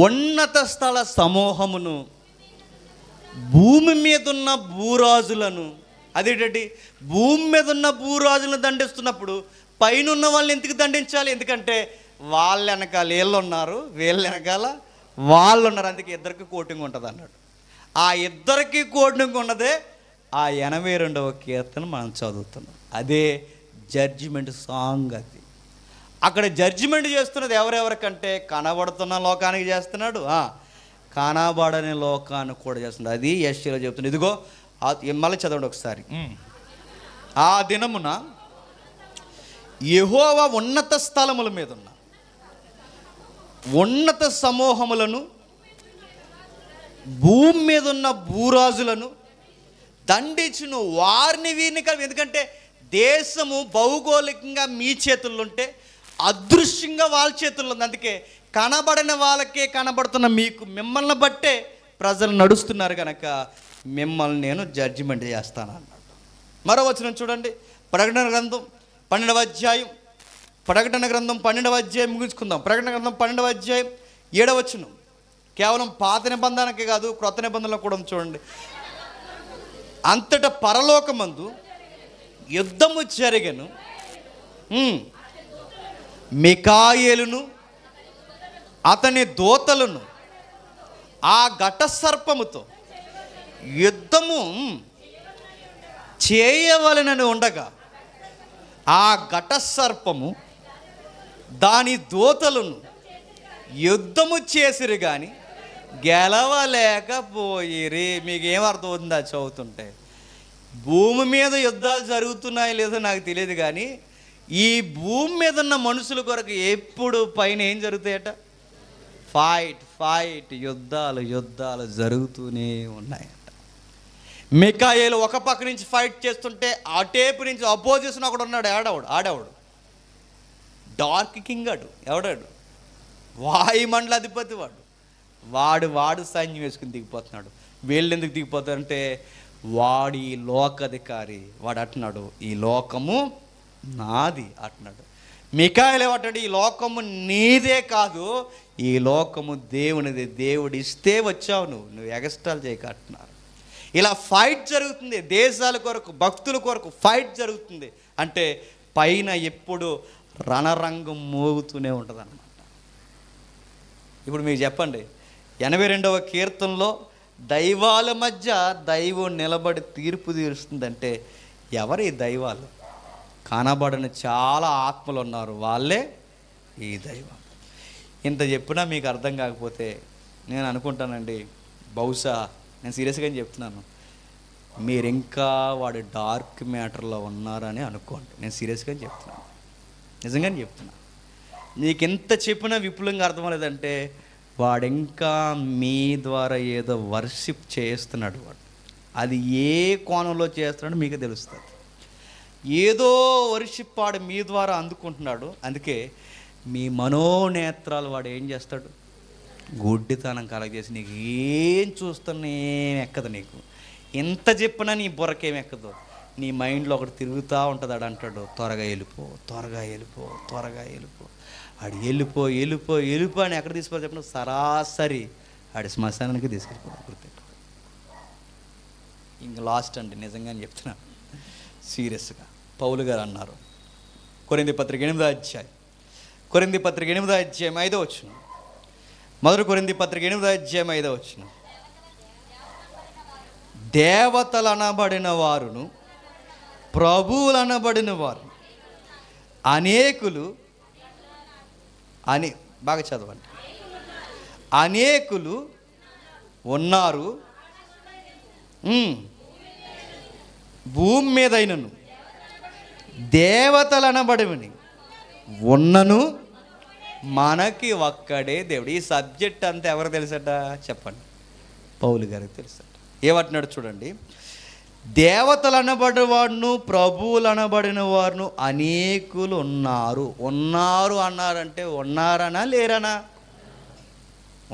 ఉన్నత స్థల సమూహమును, భూమి మీద ఉన్న భూరాజులను. అదేంటండి? భూమి మీద ఉన్న భూరాజులను దండిస్తున్నప్పుడు పైన వాళ్ళని ఎందుకు దండించాలి? ఎందుకంటే వాళ్ళ వెనకాల వీళ్ళు ఉన్నారు, వీళ్ళ వెనకాల వాళ్ళు ఉన్నారు. అందుకే ఇద్దరికి కోటింగ్ ఉంటుంది అన్నాడు. ఆ ఇద్దరికి కోటింగ్ ఉన్నదే ఆ 82వ కీర్తన మనం చదువుతున్నాం. అదే జడ్జిమెంట్ సాంగ్. అది అక్కడ జడ్జిమెంట్ చేస్తున్నది ఎవరెవరికంటే, కనబడుతున్న లోకానికి చేస్తున్నాడు, కనబడని లోకానికి కూడా చేస్తున్నాడు. అది యెషయాలో చెప్తున్నాడు. ఇదిగో మళ్ళీ చదవండి ఒకసారి. ఆ దినమున యెహోవా ఉన్నత స్థలముల మీద ఉన్న ఉన్నత సమూహములను, భూమి మీద ఉన్న భూరాజులను దండించును, వారిని వీరిని కలిపి. ఎందుకంటే దేశము భౌగోళికంగా మీ చేతుల్లో ఉంటే అదృశ్యంగా వాళ్ళ చేతుల్లో ఉంది. అందుకే కనబడిన వాళ్ళకే కనబడుతున్న మీకు, మిమ్మల్ని బట్టే ప్రజలు నడుస్తున్నారు కనుక మిమ్మల్ని నేను జడ్జిమెంట్ చేస్తాను అన్నాడు. మరో వచనం చూడండి, ప్రకటన గ్రంథం 12వ అధ్యాయం, ప్రకటన గ్రంథం 12వ అధ్యాయం ముగించుకుందాం. ప్రకటన గ్రంథం 12వ అధ్యాయం 7వ వచనం. కేవలం పాత నిబంధనకే కాదు, క్రొత్త నిబంధనలో కూడా చూడండి. అంతటా పరలోకమందు యుద్ధము జరిగెను, మికాయేలును అతని దూతలను ఆ ఘట సర్పముతో యుద్ధము చేయవలెనని ఉండగా, ఆ ఘట సర్పము దాని దూతలను యుద్ధము చేసిరు కానీ గెలవలేకపోయిరి. మీకు ఏమర్థమవుతుందా చదువుతుంటే? భూమి మీద యుద్ధాలు జరుగుతున్నాయో లేదో నాకు తెలియదు, కానీ ఈ భూమి మీద ఉన్న మనుషుల కొరకు ఎప్పుడు పైన ఏం జరుగుతాయట? ఫైట్, యుద్ధాలు జరుగుతూనే ఉన్నాయట. మికాయేలు ఒక పక్క నుంచి ఫైట్ చేస్తుంటే అటేపు నుంచి అపోజిషన్ ఒకడు ఉన్నాడు. ఆడవాడు డార్క్ కింగ్. ఎవడాడు? వాయుమండల అధిపతి వాడు సైన్యం వేసుకుని దిగిపోతున్నాడు. వీళ్ళు ఎందుకు దిగిపోతారంటే వాడు ఈ లోకాధికారి. వాడు అంటున్నాడు, ఈ లోకము నాది అంటున్నాడు. మికాయేలు ఏమంటాడు? ఈ లోకము నీదే కాదు, ఈ లోకము దేవునిది. దేవుడు ఇస్తే వచ్చావు, నువ్వు ఎగస్ట్రాలు చేయక అంటున్నారు. ఇలా ఫైట్ జరుగుతుంది. దేశాల కొరకు, భక్తుల కొరకు ఫైట్ జరుగుతుంది. అంటే పైన ఎప్పుడు రణరంగం మోగుతూనే ఉంటుంది అన్నమాట. ఇప్పుడు మీకు చెప్పండి, 82వ కీర్తనలో దైవాల మధ్య దైవం నిలబడి తీర్పు తీరుస్తుందంటే ఎవరు ఈ దైవాలు? కనబడని చాలా ఆత్మలు ఉన్నారు, వాళ్ళే ఈ దైవం. ఇంత చెప్పినా మీకు అర్థం కాకపోతే నేను అనుకుంటానండి, బహుశా నేను సీరియస్గా చెప్తున్నాను, మీరు ఇంకా వాడి డార్క్ మ్యాటర్లో ఉన్నారని అనుకోండి. నేను సీరియస్గా చెప్తున్నాను, నిజంగానే చెప్తున్నా. నీకు ఎంత చెప్పినా విపులంగా అర్థమలేదంటే వాడు ఇంకా మీ ద్వారా ఏదో వర్షిప్ చేస్తున్నాడు. వాడు అది ఏ కోణంలో చేస్తున్నాడో మీకు తెలుస్తుంది. ఏదో వర్షిప్ వాడు మీ ద్వారా అందుకుంటున్నాడు. అందుకే మీ మనోనేత్రాలు వాడు ఏం చేస్తాడు? గుడ్డితనం కలగజేసి నీకు ఏం చూస్తున్నా ఏం ఎక్కదు. నీకు ఎంత చెప్పినా నీ బుర్రకేం ఎక్కదు. నీ మైండ్లో ఒకటి తిరుగుతూ ఉంటుంది. ఆడు అంటాడు, త్వరగా వెళ్ళిపో, త్వరగా వెళ్ళిపో, త్వరగా వెళ్ళిపో. ఆడు వెళ్ళిపో వెళ్ళిపో వెళ్ళిపో అని ఎక్కడ తీసుకోవాలి చెప్పిన సరాసరి ఆడి శ్మశానానికి తీసుకెళ్ళిపోవాలి. గుర్తెట్టు. ఇంక లాస్ట్ అండి, నిజంగా చెప్తున్నాను సీరియస్గా. పౌలు గారు అన్నారు, కొరింథీ పత్రిక 8వ అధ్యాయం, కొరింథీ పత్రిక 8వ అధ్యాయం 5వ వచనం, మొదటి కొరింథీ పత్రిక 8వ అధ్యాయం 5వ వచనం, దేవతలు అనబడిన వారును ప్రభువులు అనబడిన వారు అనేకులు అని బాగా చదవండి, అనేకులు ఉన్నారు, భూమి మీదైనను దేవతలు అనబడివని ఉన్నను మనకి ఒక్కడే దేవుడు. ఈ సబ్జెక్ట్ అంతా ఎవరు తెలుసట చెప్పండి? పౌలు గారికి తెలుసట. ఏమంటున్నాడు చూడండి, దేవతలు అనబడిన వాడును ప్రభువులు అనబడిన వారును అనేకులు ఉన్నారు. ఉన్నారు అన్నారంటే ఉన్నారనా లేరనా?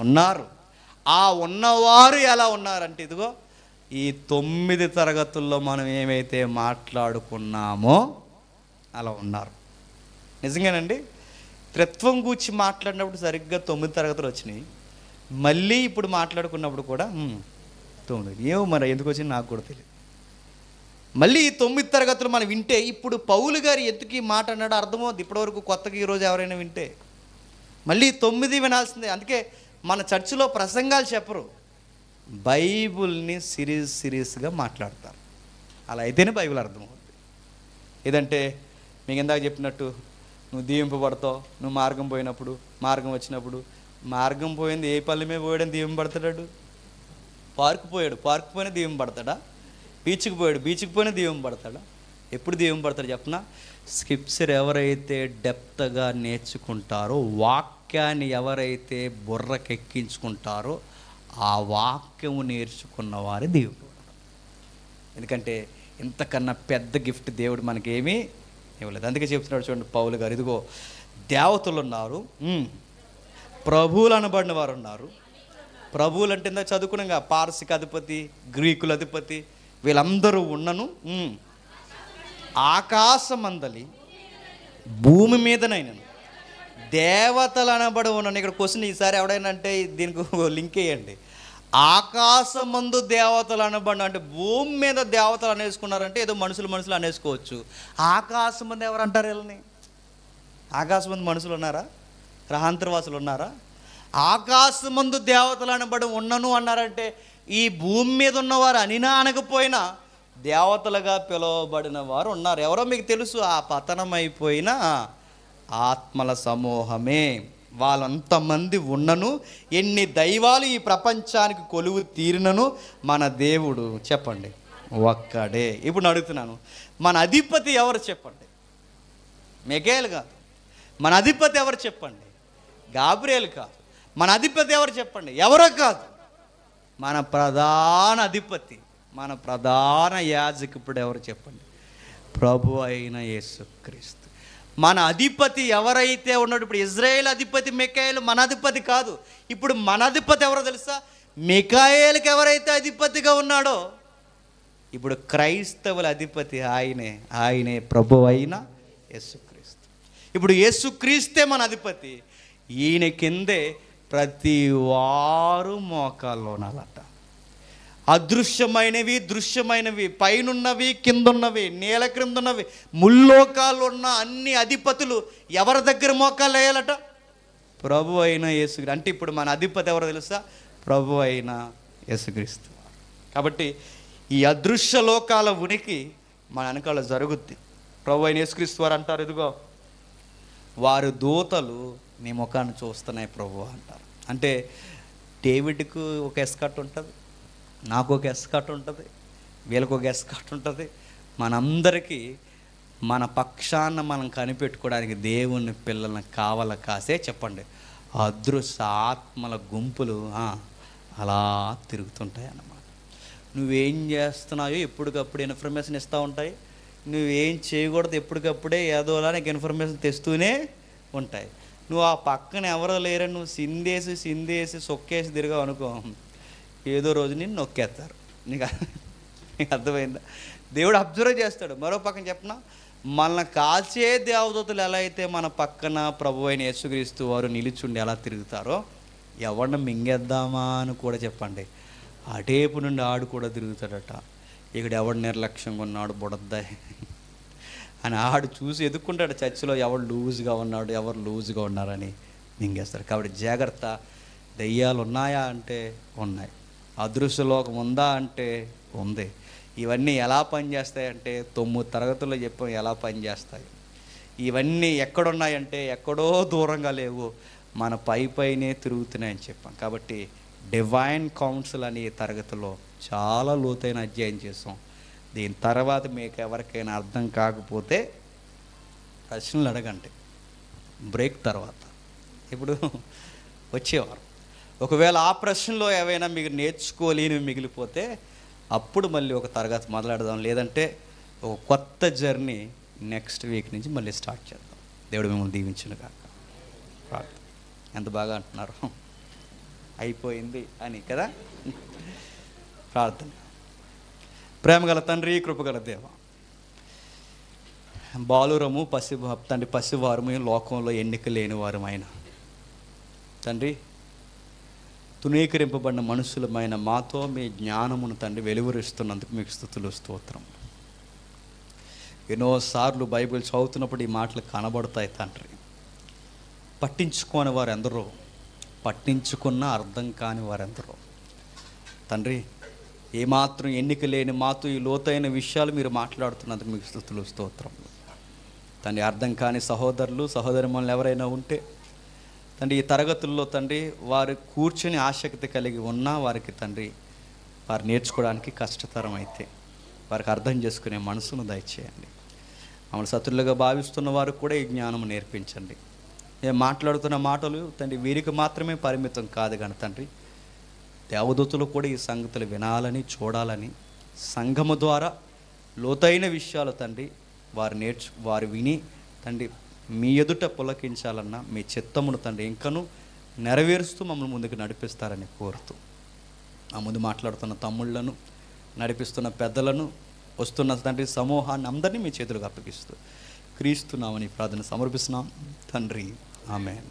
ఉన్నారు. ఆ ఉన్నవారు ఎలా ఉన్నారంటే ఇదిగో ఈ 9 తరగతుల్లో మనం ఏమైతే మాట్లాడుకున్నామో అలా ఉన్నారు. నిజంగానండి, త్రిత్వం గూర్చి మాట్లాడినప్పుడు సరిగ్గా 9 తరగతులు వచ్చినాయి. మళ్ళీ ఇప్పుడు మాట్లాడుకున్నప్పుడు కూడా 9. ఏమో మరి ఎందుకు వచ్చింది నాకు కూడా తెలియదు. మళ్ళీ ఈ 9 తరగతులు మనం వింటే ఇప్పుడు పౌలు గారు ఎందుకు ఈ మాట అన్నాడో అర్థమవుతుంది. ఇప్పటివరకు కొత్తగా ఈరోజు ఎవరైనా వింటే మళ్ళీ 9 వినాల్సిందే. అందుకే మన చర్చిలో ప్రసంగాలు చెప్పరు, బైబుల్ని సిరీస్గా మాట్లాడతారు. అలా అయితేనే బైబిల్ అర్థమవుతుంది. ఏదంటే మీకు ఇందాక చెప్పినట్టు నువ్వు దీవింపబడతావు, నువ్వు మార్గం పోయినప్పుడు, మార్గం వచ్చినప్పుడు. మార్గం పోయింది ఏ పల్లె మీద పోయాడని దీవింపబడతాడు? పార్కు పోయాడు, పార్కు పోయినా దీవింపబడతాడా? బీచ్కి పోయాడు, బీచ్కి పోయినా దీవింపబడతాడా? ఎప్పుడు దీవింపబడతాడు చెప్పనా? స్క్రిప్చర్ ఎవరైతే డెప్త్గా నేర్చుకుంటారో, వాక్యాన్ని ఎవరైతే బుర్రకెక్కించుకుంటారో ఆ వాక్యము నేర్చుకున్న వారే దేవుడు. ఎందుకంటే ఇంతకన్నా పెద్ద గిఫ్ట్ దేవుడు మనకేమీ ఇవ్వలేదు. అందుకే చెప్తున్నాడు చూడండి పౌలు గారు, ఇదిగో దేవతలు ఉన్నారు, ప్రభువులు అనబడిన వారు ఉన్నారు. ప్రభువులు అంటే ఇందాక చదువుకున్నాగా, పారసిక అధిపతి, గ్రీకుల అధిపతి, వీళ్ళందరూ ఉన్నను ఆకాశమందలి భూమి మీదనైనను దేవతలు అనబడి ఉన్నాను. ఇక్కడ క్వశ్చన్ ఈసారి ఎవడైనా అంటే దీనికి లింక్ వేయండి. ఆకాశమందు దేవతలు అనబడి అంటే భూమి మీద దేవతలు అనేసుకున్నారంటే ఏదో మనుషులు అనేసుకోవచ్చు. ఆకాశం మంది ఎవరు అంటారు వీళ్ళని? ఆకాశం మంది మనుషులు ఉన్నారా? గ్రహాంతరవాసులు ఉన్నారా? ఆకాశమందు దేవతలు అనబడి ఉన్నను అన్నారంటే ఈ భూమి మీద ఉన్నవారు అనినా అనకపోయినా దేవతలుగా పిలువబడిన వారు ఉన్నారు. ఎవరో మీకు తెలుసు, ఆ పతనమైపోయిన ఆత్మల సమూహమే. వాళ్ళంతమంది ఉన్నను, ఎన్ని దైవాలు ఈ ప్రపంచానికి కొలువు తీరినను మన దేవుడు చెప్పండి ఒక్కడే. ఇప్పుడు అడుగుతున్నాను, మన అధిపతి ఎవరు చెప్పండి? మిఖాయేలు కాదు. మన అధిపతి ఎవరు చెప్పండి? గాబ్రియేలు కాదు. మన అధిపతి ఎవరు చెప్పండి? ఎవరో కాదు, మన ప్రధాన అధిపతి, మన ప్రధాన యాజకుడు ఎవరు చెప్పండి? ప్రభు అయిన యేసుక్రీస్తు. మన అధిపతి ఎవరైతే ఉన్నాడు, ఇప్పుడు ఇజ్రాయేల్ అధిపతి మిఖాయేలు మన అధిపతి కాదు. ఇప్పుడు మన అధిపతి ఎవరో తెలుసా? మిఖాయేలుకి ఎవరైతే అధిపతిగా ఉన్నాడో ఇప్పుడు క్రైస్తవుల అధిపతి ఆయనే ప్రభు అయిన యేసుక్రీస్తు. ఇప్పుడు యేసుక్రీస్తే మన అధిపతి. ఈయన కిందే ప్రతి వారు మోకాల్లో ఉన్నాలట. అదృశ్యమైనవి, దృశ్యమైనవి, పైనున్నవి, కిందున్నవి, నేల క్రిందున్నవి, ముల్లోకాలు ఉన్న అన్ని అధిపతులు ఎవరి దగ్గర మోకాలు వేయాలట? ప్రభు అయిన యేసుక్రీస్తు. అంటే ఇప్పుడు మన అధిపతి ఎవరో తెలుసా? ప్రభు అయిన యేసుక్రీస్తు. కాబట్టి ఈ అదృశ్య లోకాల ఉనికి మన వెనకాల జరుగుద్ది. ప్రభు అయిన యేసుక్రీస్తు వారు అంటారు, ఇదిగో వారి దూతలు నీ ముఖాన్ని చూస్తున్నాయి ప్రభు అంటారు. అంటే డేవిడ్కు ఒక ఎస్కాట్ ఉంటుంది, నాకు ఒక ఎస్కాట్ ఉంటుంది, వీళ్ళకు ఒక ఎస్కాట్ ఉంటుంది. మనందరికీ మన పక్షాన మనం కనిపెట్టుకోవడానికి దేవుని పిల్లల్ని కావాల కాసే చెప్పండి అదృశ్య ఆత్మల గుంపులు అలా తిరుగుతుంటాయి అన్నమాట. నువ్వేం చేస్తున్నాయో ఎప్పటికప్పుడు ఇన్ఫర్మేషన్ ఇస్తూ ఉంటాయి. నువ్వేం చేయకూడదు ఎప్పటికప్పుడే ఏదోలా నీకు ఇన్ఫర్మేషన్ తెస్తూనే ఉంటాయి. నువ్వు ఆ పక్కన ఎవరో లేరని నువ్వు సిందేసి సొక్కేసి తిరిగావు అనుకో, ఏదో రోజు నిన్ను నొక్కేస్తారు. నీకు అర్థమైందా? దేవుడు అబ్జర్వ్ చేస్తాడు. మరో పక్కన చెప్పిన మనల్ని కాల్చే దేవదూతలు ఎలా అయితే మన పక్కన ప్రభు అయిన యేసుక్రీస్తు వారు నిలుచుండి ఎలా తిరుగుతారో, ఎవరిని మింగేద్దామా అని కూడా చెప్పండి అటేపు నుండి ఆడు కూడా తిరుగుతాడట. ఇక్కడ ఎవడు నిర్లక్ష్యంగా ఉన్నాడు బుడద్దాయి అని ఆడు చూసి ఎదుక్కుంటాడు చర్చిలో, ఎవరు లూజ్గా ఉన్నాడు, ఎవరు లూజ్గా ఉన్నారని మింగేస్తారు. కాబట్టి జాగ్రత్త. దెయ్యాలు ఉన్నాయా అంటే ఉన్నాయి, అదృశ్య లోకం ఉందా అంటే ఉంది. ఇవన్నీ ఎలా పనిచేస్తాయంటే 9 తరగతుల్లో చెప్పాం ఎలా పనిచేస్తాయి. ఇవన్నీ ఎక్కడున్నాయంటే ఎక్కడో దూరంగా లేవు, మన పైనే తిరుగుతున్నాయని చెప్పాం. కాబట్టి డివైన్ కౌన్సిల్ అనే తరగతిలో చాలా లోతైన అధ్యయనం చేసాం. దీని తర్వాత మీకు ఎవరికైనా అర్థం కాకపోతే ప్రశ్నలు అడగండి బ్రేక్ తర్వాత. ఇప్పుడు వచ్చేవారు ఒకవేళ ఆ ప్రశ్నలో ఏవైనా మీకు నేర్చుకోలేనివి మిగిలిపోతే అప్పుడు మళ్ళీ ఒక తరగతి మొదలెడదాం. లేదంటే ఒక కొత్త జర్నీ నెక్స్ట్ వీక్ నుంచి మళ్ళీ స్టార్ట్ చేద్దాం. దేవుడు మిమ్మల్ని దీవించును గాక. ప్రార్థన. ఎంత బాగా అంటున్నారు అయిపోయింది అని కదా. ప్రార్థన. ప్రేమగల తండ్రి, కృపగల దేవ, బాలురము తండ్రి పసివారము లోకంలో ఎన్నిక లేని వారమైన తండ్రి, తునీకరింపబడిన మనుషులమైన మాతో మీ జ్ఞానమును తండ్రి వెలువరిస్తున్నందుకు మీకు స్తుతులు స్తోత్రం. ఎన్నోసార్లు బైబిల్ చదువుతున్నప్పుడు ఈ మాటలు కనబడతాయి తండ్రి. పట్టించుకోని వారెందరో, పట్టించుకున్న అర్థం కాని వారెందరో తండ్రి, ఏమాత్రం ఎన్నిక లేని మాతో ఈ లోతైన విషయాలు మీరు మాట్లాడుతున్నందుకు మీకు స్తుతులు స్తోత్రం. తండ్రి, అర్థం కాని సహోదరులు సహోదరిమణులు ఎవరైనా ఉంటే తండ్రి ఈ తరగతుల్లో తండ్రి వారు కూర్చుని ఆసక్తి కలిగి ఉన్నా వారికి తండ్రి వారు నేర్చుకోవడానికి కష్టతరం అయితే వారికి అర్థం చేసుకునే మనసును దయచేయండి. మమ్మల్ని శత్రులుగా భావిస్తున్న వారు కూడా ఈ జ్ఞానం నేర్పించండి. మేము మాట్లాడుతున్న మాటలు తండ్రి వీరికి మాత్రమే పరిమితం కాదు కానీ తండ్రి దేవదూతలు కూడా ఈ సంగతులు వినాలని చూడాలని సంఘము ద్వారా లోతైన విషయాలు తండ్రి వారు విని తండ్రి మీ ఎదుట పులకించాలన్నా మీ చిత్తమును తండ్రి ఇంకనూ నెరవేరుస్తూ మమ్మల్ని ముందుకు నడిపిస్తారని కోరుతూ ఆ ముందు మాట్లాడుతున్న తమ్ముళ్లను నడిపిస్తున్న పెద్దలను వస్తున్న తండ్రి సమూహాన్ని అందరినీ మీ చేతులకు అప్పగిస్తూ క్రీస్తు నామని ప్రార్థన సమర్పిస్తున్నాం తండ్రి. ఆమేన్.